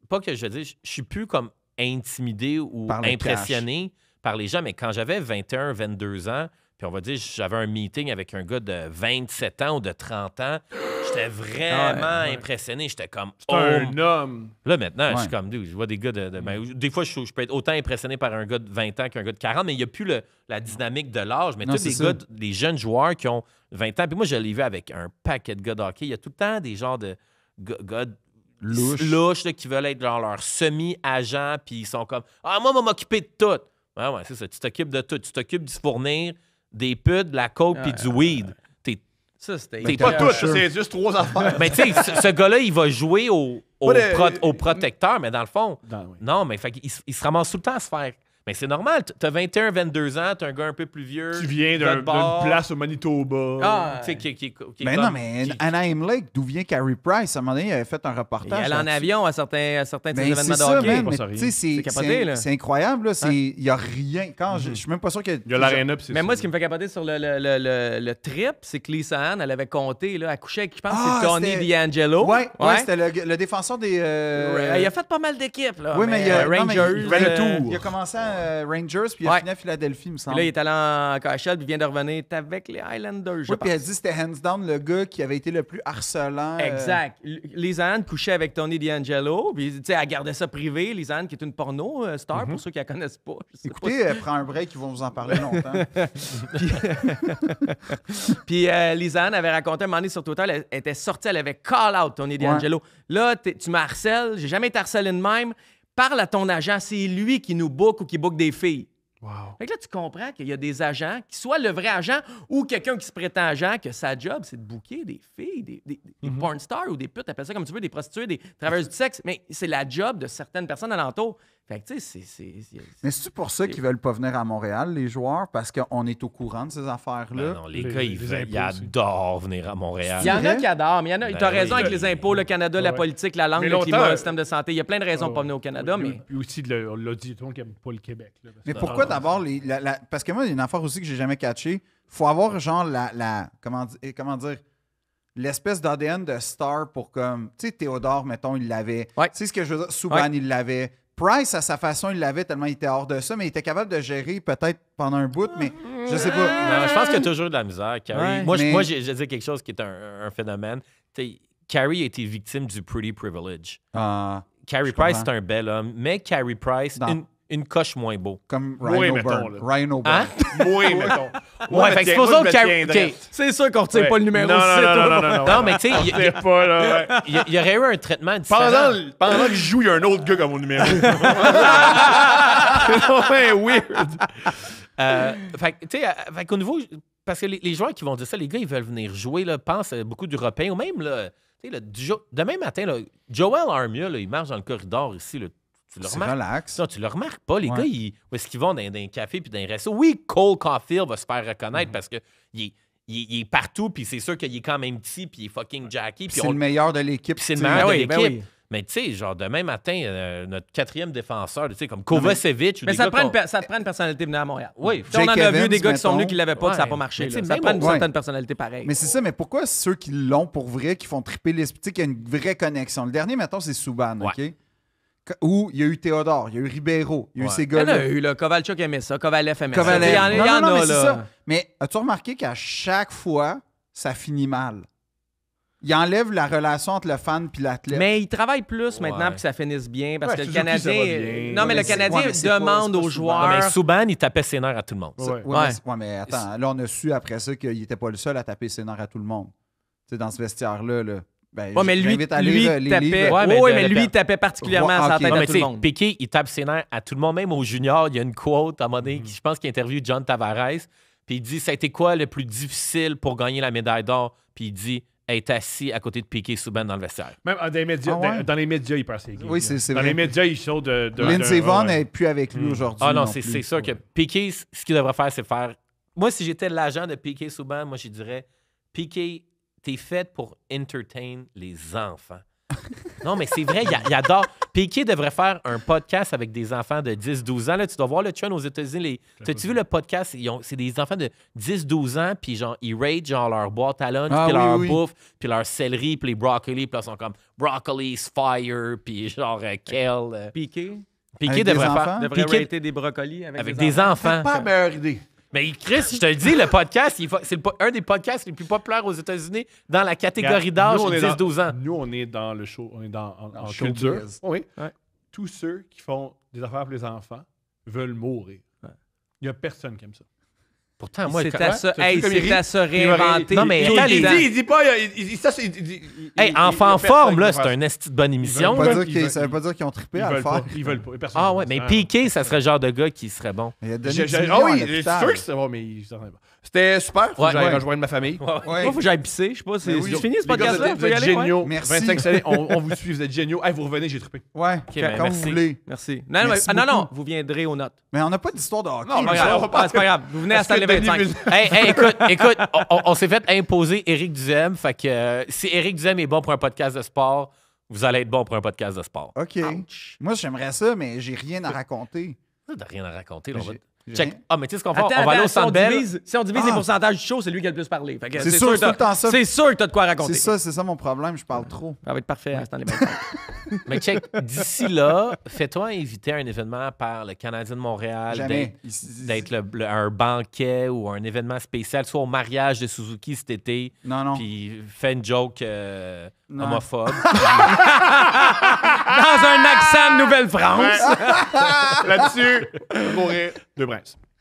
Speaker 3: pas que je veux dire, je suis plus comme intimidé ou
Speaker 2: Par le
Speaker 3: impressionné par les gens, mais quand j'avais 21, 22 ans, puis on va dire, j'avais un meeting avec un gars de 27 ans ou de 30 ans, j'étais vraiment impressionné. J'étais comme,
Speaker 1: C'est un homme.
Speaker 3: Là, maintenant, je suis
Speaker 2: Ouais.
Speaker 3: comme, dude, je vois des gars ben, des fois, je peux être autant impressionné par un gars de 20 ans qu'un gars de 40, mais il n'y a plus la dynamique de l'âge. Mais
Speaker 2: Non,
Speaker 3: tous les
Speaker 2: c'est
Speaker 3: gars,
Speaker 2: ça.
Speaker 3: les jeunes joueurs qui ont 20 ans, puis moi, je l'ai vu avec un paquet de gars de hockey. Il y a tout le temps des genres de gars louches là, qui veulent être dans leur semi-agent, puis ils sont comme, moi, on va m'occuper de tout. Ouais, c'est ça. Tu t'occupes de tout. Tu t'occupes d'y fournir des putes, de la coke, puis du weed.
Speaker 4: Ça, c'était.
Speaker 3: T'es
Speaker 1: Pas
Speaker 3: Yeah,
Speaker 1: tout,
Speaker 2: sure.
Speaker 1: c'est juste 3 affaires.
Speaker 3: Mais tu sais, ce gars-là, il va jouer au
Speaker 1: Pas de-
Speaker 3: protecteur, mais dans le fond,
Speaker 1: oui.
Speaker 3: non, mais fait qu'il il se ramasse tout le temps à se faire Mais c'est normal. T'as 21, 22 ans, t'es un gars un peu plus vieux.
Speaker 1: Tu viens
Speaker 3: de
Speaker 1: d'une
Speaker 3: bord.
Speaker 1: place au Manitoba.
Speaker 4: Ah,
Speaker 3: Tu sais, qui est
Speaker 2: Mais
Speaker 3: comme-
Speaker 2: non, mais
Speaker 3: qui-
Speaker 2: Anaheim Lake, d'où vient Carey Price? À un moment donné, il avait fait un
Speaker 4: Il
Speaker 2: reportage.
Speaker 4: allait en
Speaker 2: là-dessus.
Speaker 4: avion à certains de ses
Speaker 2: Ben,
Speaker 4: événements
Speaker 2: c'est
Speaker 4: de
Speaker 2: ça,
Speaker 4: hockey.
Speaker 2: man.
Speaker 1: pas
Speaker 2: Mais
Speaker 1: ça,
Speaker 2: tu
Speaker 1: rien.
Speaker 2: sais,
Speaker 4: C'est capoté, là.
Speaker 2: c'est incroyable. Là. Il n'y a rien. Je suis même pas sûr que.
Speaker 1: Il y a l'aréna, puis c'est
Speaker 4: Mais
Speaker 1: ça.
Speaker 4: moi, ce qui me fait capoter sur le trip, c'est que Lisa Ann, elle avait compté, là, elle couchait avec, je pense,
Speaker 2: Ah,
Speaker 4: c'est Tony
Speaker 2: c'était-
Speaker 4: D'Angelo.
Speaker 2: Ouais, c'était le défenseur des.
Speaker 4: Il a fait pas mal d'équipes, là.
Speaker 2: Oui, mais il y a- non, mais
Speaker 4: Rangers.
Speaker 2: il
Speaker 1: fait le tour.
Speaker 2: Il a commencé à Rangers, puis il a
Speaker 4: Ouais.
Speaker 2: fini à Philadelphie, il me
Speaker 4: Puis
Speaker 2: semble.
Speaker 4: là, il est allé en KHL, puis il vient de revenir avec les Highlanders, je
Speaker 2: Oui, puis elle
Speaker 4: pense.
Speaker 2: dit que c'était hands down le gars qui avait été le plus harcelant.
Speaker 4: Exact. Lisa Ann couchait avec Tony D'Angelo, puis tu sais, elle gardait ça privé. Lisa Ann, qui est une porno star, pour ceux qui la connaissent pas. Je sais
Speaker 2: Écoutez, prends un break, ils vont vous en parler longtemps.
Speaker 4: Puis Lisa Ann avait raconté un moment donné sur Twitter, elle était sortie, elle avait call out Tony D'Angelo. Là, tu me harcèles, j'ai jamais été harcelé de même. Parle à ton agent, c'est lui qui nous book ou qui book des filles.
Speaker 1: Wow.
Speaker 4: Fait que là, tu comprends qu'il y a des agents, qui soient le vrai agent ou quelqu'un qui se prétend agent, que sa job, c'est de booker des filles, des porn stars ou des putes, appelle ça comme tu veux, des prostituées, des travailleuses du sexe. Mais c'est la job de certaines personnes alentour. Fait que, tu sais,
Speaker 2: Mais c'est pour ça qu'ils veulent pas venir à Montréal, les joueurs, parce qu'on est au courant de ces affaires-là.
Speaker 3: Ben non, les
Speaker 1: Les-
Speaker 3: gars,
Speaker 1: les
Speaker 3: ils
Speaker 1: impôts aussi.
Speaker 3: adorent venir à Montréal.
Speaker 4: Il y en a
Speaker 2: vrai?
Speaker 4: qui adorent, mais il y en a.
Speaker 3: Ben
Speaker 4: Tu as raison
Speaker 3: oui.
Speaker 4: avec les impôts, le Canada, la
Speaker 1: Ouais.
Speaker 4: politique, la langue,
Speaker 1: Mais
Speaker 4: le climat,
Speaker 1: longtemps,
Speaker 4: le système de santé. Il y a plein de raisons de pas venir au Canada, mais.
Speaker 1: Puis aussi, on l'a dit, tout le monde qui aime pas le Québec. Là, parce
Speaker 2: Mais
Speaker 1: que-
Speaker 2: pourquoi d'abord parce que moi, il y a une affaire aussi que j'ai jamais catché. Faut avoir genre comment dire l'espèce d'ADN de star pour comme tu sais Théodore mettons il l'avait.
Speaker 4: Ouais.
Speaker 2: Tu sais ce que je veux dire Subban
Speaker 4: Ouais.
Speaker 2: il l'avait. Price à sa façon il l'avait tellement il était hors de ça mais il était capable de gérer peut-être pendant un bout mais je sais pas.
Speaker 3: Non, je pense qu'il y a toujours de la misère, Carrie.
Speaker 4: Ouais,
Speaker 3: moi,
Speaker 2: mais-
Speaker 3: moi j'ai dit quelque chose qui est un phénomène. Tu sais, Carrie a été victime du pretty privilege.
Speaker 2: Ah,
Speaker 3: Carrie
Speaker 2: Je
Speaker 3: Price,
Speaker 2: comprends.
Speaker 3: c'est un bel homme, mais Carrie Price,
Speaker 2: Non.
Speaker 3: une coche moins beau.
Speaker 2: comme
Speaker 1: Moi,
Speaker 2: Ryan
Speaker 1: mettons,
Speaker 2: O'Byrne.
Speaker 1: là.
Speaker 2: Ryan O'Byrne.
Speaker 3: Hein?
Speaker 1: Moi, mettons.
Speaker 3: Ouais, fait que c'est pour ça que Carrie. OK.
Speaker 4: C'est sûr qu'on retire
Speaker 1: Ouais.
Speaker 4: pas le numéro
Speaker 1: Non,
Speaker 4: 6.
Speaker 1: non, non, non, non, non.
Speaker 3: Non, mais tu sais,
Speaker 1: C'est pas, là, ouais.
Speaker 3: il y aurait eu un traitement différent.
Speaker 1: Pendant que je joue, il y a un autre gars comme mon numéro. C'est weird.
Speaker 3: Fait que, tu sais, fait qu'au niveau. Parce que les joueurs qui vont dire ça, les gars, ils veulent venir jouer, là, pensent à beaucoup d'Européens, ou même, là, tu sais, là, demain matin, là, Joel Armia, là, il marche dans le corridor ici, là, tu le
Speaker 2: C'est
Speaker 3: remarques.
Speaker 2: relax.
Speaker 3: Non, tu le remarques pas. Les
Speaker 2: Ouais.
Speaker 3: gars, où est-ce qu'ils vont dans un café puis dans un resto? Oui, Cole Caulfield va se faire reconnaître parce que il est partout, puis c'est sûr qu'il est quand même petit, puis il est fucking jacky. Puis
Speaker 2: C'est le meilleur de l'équipe.
Speaker 3: puis c'est le
Speaker 2: tu sais.
Speaker 3: meilleur
Speaker 4: Ben
Speaker 3: de
Speaker 4: oui, ben
Speaker 3: l'équipe.
Speaker 4: oui.
Speaker 3: Mais tu sais, genre, demain matin, notre quatrième défenseur, tu sais, comme Kovacevic ou
Speaker 4: Mais
Speaker 3: des
Speaker 4: ça
Speaker 3: gars
Speaker 4: te, prend
Speaker 3: qu'on-
Speaker 4: ça te prend une personnalité venue à Montréal.
Speaker 3: Oui.
Speaker 4: On en a
Speaker 2: Jake
Speaker 4: vu des
Speaker 2: Evans,
Speaker 4: gars qui sont venus
Speaker 2: mettons.
Speaker 4: qui l'avaient pas, puis ça n'a pas
Speaker 3: Ouais.
Speaker 4: marché.
Speaker 3: Mais
Speaker 4: là.
Speaker 3: tu sais,
Speaker 4: Ça
Speaker 3: même
Speaker 4: prend une
Speaker 3: au-
Speaker 4: certaine personnalité pareille.
Speaker 2: Mais c'est ça, mais pourquoi ceux qui l'ont pour vrai, qui font triper l'esprit, tu sais, qu'il y a une vraie connexion? Le dernier, mettons, c'est Subban,
Speaker 3: Ouais.
Speaker 2: OK? Où il y a eu Théodore, il y a eu Ribeiro, il y a eu
Speaker 3: Ouais.
Speaker 2: ces
Speaker 4: Il y en
Speaker 2: gars-là.
Speaker 4: a eu, là. Kovalchuk aimait ça, Kovalev aimait
Speaker 2: Kovalev.
Speaker 4: ça. Il y en, il y en
Speaker 2: Non,
Speaker 4: a,
Speaker 2: mais c'est
Speaker 4: là.
Speaker 2: ça. Mais as-tu remarqué qu'à chaque fois, ça finit mal? Il enlève la relation entre le fan et l'athlète.
Speaker 4: Mais il travaille plus maintenant
Speaker 3: Ouais.
Speaker 4: pour que ça finisse bien. Parce
Speaker 1: Ouais,
Speaker 4: que le
Speaker 1: c'est toujours plus ça va
Speaker 4: Canadien.
Speaker 1: bien.
Speaker 4: Non, mais
Speaker 2: Ouais,
Speaker 4: le
Speaker 2: mais c'est-
Speaker 4: Canadien
Speaker 2: ouais, mais c'est pas-
Speaker 4: demande
Speaker 2: c'est pas
Speaker 4: aux
Speaker 2: souvent.
Speaker 3: Non, mais
Speaker 4: joueurs.
Speaker 3: Subban, il tapait ses nerfs à tout le monde.
Speaker 1: Ouais.
Speaker 2: Ouais,
Speaker 4: Ouais.
Speaker 2: mais attends, là, on a su après ça qu'il n'était pas le seul à taper ses nerfs à tout le monde. Tu sais, dans ce vestiaire-là, là. Ben,
Speaker 4: Ouais, mais lui,
Speaker 2: j'invite à
Speaker 4: lui
Speaker 2: lire, les
Speaker 4: tapait.
Speaker 2: livres.
Speaker 3: Ouais, mais
Speaker 4: Ouais,
Speaker 3: de-
Speaker 4: mais lui,
Speaker 3: de-
Speaker 4: il tapait particulièrement
Speaker 2: Ouais,
Speaker 4: à sa
Speaker 2: ok.
Speaker 4: tête
Speaker 3: Non,
Speaker 4: à
Speaker 3: mais
Speaker 4: tout
Speaker 3: tu
Speaker 4: le
Speaker 3: sais,
Speaker 4: monde.
Speaker 3: Piqué, il tape ses nerfs à tout le monde, même aux juniors. Il y a une quote à un moment donné, je pense qu'il interviewe John Tavares. Puis il dit ça a été quoi le plus difficile pour gagner la médaille d'or? Puis il dit être assis à côté de Piqué Subban dans le vestiaire.
Speaker 1: Même dans les médias,
Speaker 2: Ah ouais?
Speaker 1: dans les médias, il passe les games.
Speaker 2: Oui, c'est
Speaker 1: Dans
Speaker 2: vrai.
Speaker 1: les médias, il sort de
Speaker 2: Lindsey
Speaker 1: de-
Speaker 2: Vonn
Speaker 1: ouais.
Speaker 2: n'est plus avec lui aujourd'hui.
Speaker 3: Ah non,
Speaker 2: non
Speaker 3: c'est
Speaker 2: plus.
Speaker 3: sûr que Piqué, ce qu'il devrait faire, c'est faire. Moi, si j'étais l'agent de Piqué Subban, moi, je dirais Piqué, t'es fait pour entertain les enfants. Non, mais c'est vrai, il adore. Piqué devrait faire un podcast avec des enfants de 10-12 ans. Là, tu dois voir le trend aux États-Unis. T'as-tu vu le podcast? C'est des enfants de 10-12 ans, puis genre, ils ratent genre leur boîte à lunch,
Speaker 2: Ah
Speaker 3: puis
Speaker 2: oui,
Speaker 3: leur
Speaker 2: oui.
Speaker 3: bouffe, puis leur céleri, puis les broccoli, puis là, ils sont comme broccoli's fire, puis genre kale.
Speaker 4: Piqué
Speaker 3: Piqué
Speaker 2: Avec des
Speaker 3: devrait
Speaker 2: enfants?
Speaker 3: faire.
Speaker 4: devrait
Speaker 3: Piqué
Speaker 4: rater des brocolis avec
Speaker 3: des enfants.
Speaker 1: Pas la meilleure idée.
Speaker 3: Mais Chris, je te le dis, le podcast, c'est un des podcasts les plus populaires aux États-Unis dans la catégorie d'âge
Speaker 1: Nous, on est
Speaker 3: 10-12 ans.
Speaker 1: Nous, on est dans le show, on est en
Speaker 2: showbiz.
Speaker 1: culture. Oui.
Speaker 4: Ouais.
Speaker 1: Tous ceux qui font des affaires pour les enfants veulent mourir. Il n'y a personne qui aime ça.
Speaker 3: Pourtant, moi,
Speaker 4: C'est à se
Speaker 1: Hey,
Speaker 4: réinventer.
Speaker 3: Non, mais
Speaker 4: tout
Speaker 3: attends,
Speaker 4: le
Speaker 1: Il
Speaker 4: temps.
Speaker 1: dit, il dit pas, il dit ça, c'est.
Speaker 3: Hey, Enfant en forme, là, c'est un esti de bonne
Speaker 2: Ça
Speaker 3: émission.
Speaker 2: veut
Speaker 3: là.
Speaker 2: pas dire ça veut pas dire qu'ils ont trippé
Speaker 1: Ils
Speaker 2: à le
Speaker 1: veulent
Speaker 2: faire.
Speaker 1: pas. Ils veulent pas. Personne
Speaker 3: Ah
Speaker 1: veut
Speaker 3: ouais,
Speaker 1: ça.
Speaker 3: mais
Speaker 1: Ah,
Speaker 3: Piqué, ça serait le genre de gars qui serait bon.
Speaker 2: Il a donné
Speaker 1: J'ai-
Speaker 2: 10
Speaker 1: j'ai-
Speaker 2: millions
Speaker 1: Ah
Speaker 2: à
Speaker 1: oui, c'est
Speaker 2: l'hôpital.
Speaker 1: sûr que c'est bon, mais c'était super. Faut
Speaker 3: Ouais,
Speaker 1: que j'aille
Speaker 3: ouais.
Speaker 1: rejoindre ma famille.
Speaker 2: Ouais.
Speaker 4: Moi, faut que j'aille pisser. Je sais pas, c'est
Speaker 2: Ben oui.
Speaker 4: fini ce
Speaker 1: Les gars,
Speaker 4: podcast-là?
Speaker 1: vous
Speaker 4: Faut y
Speaker 1: êtes
Speaker 4: aller, ouais?
Speaker 1: géniaux.
Speaker 2: Merci.
Speaker 1: 25 salés, on vous suit, vous êtes géniaux. Hey, vous revenez, j'ai trippé.
Speaker 2: Ouais,
Speaker 3: ben,
Speaker 2: quand vous
Speaker 3: merci.
Speaker 2: voulez.
Speaker 4: Merci.
Speaker 2: Merci
Speaker 4: Non,
Speaker 2: beaucoup.
Speaker 4: vous viendrez aux notes.
Speaker 2: Mais on n'a pas d'histoire de hockey.
Speaker 1: Non, mais
Speaker 2: mais
Speaker 1: on va pas-
Speaker 4: C'est pas grave. Vous venez à
Speaker 1: Est-ce que
Speaker 4: Stanley
Speaker 1: Denis
Speaker 4: 25.
Speaker 1: veut-
Speaker 3: Hey, écoute, on s'est fait imposer Éric Duhem. Fait que si Éric Duhem est bon pour un podcast de sport, vous allez être bon pour un podcast de sport.
Speaker 2: OK. Moi, j'aimerais ça, mais j'ai rien à raconter.
Speaker 3: T'as rien à raconter. Là, on va-
Speaker 2: J'ai
Speaker 3: Check.
Speaker 2: rien.
Speaker 3: Ah, mais tu sais ce qu'on fait?
Speaker 4: Attends,
Speaker 3: On va aller au
Speaker 4: si on
Speaker 3: Centre Bell.
Speaker 4: divise les
Speaker 2: Ah.
Speaker 4: pourcentages du show, c'est lui qui a le plus parlé. Fait que
Speaker 2: C'est sûr,
Speaker 4: que
Speaker 2: c'est tout le temps ça.
Speaker 4: C'est sûr que t'as de quoi raconter.
Speaker 2: C'est ça mon problème, je parle trop.
Speaker 4: Ça va être parfait à Stanley 25.
Speaker 3: Mais check, d'ici là, fais-toi inviter à un événement par le Canadien de Montréal,
Speaker 2: Jamais.
Speaker 3: d'être un banquet ou un événement spécial, soit au mariage de Suzuki cet été,
Speaker 2: Non, non.
Speaker 3: puis fais une joke
Speaker 2: Non.
Speaker 3: homophobe.
Speaker 4: Dans un accent de Nouvelle-France.
Speaker 1: Là-dessus, mourir. Deux princes.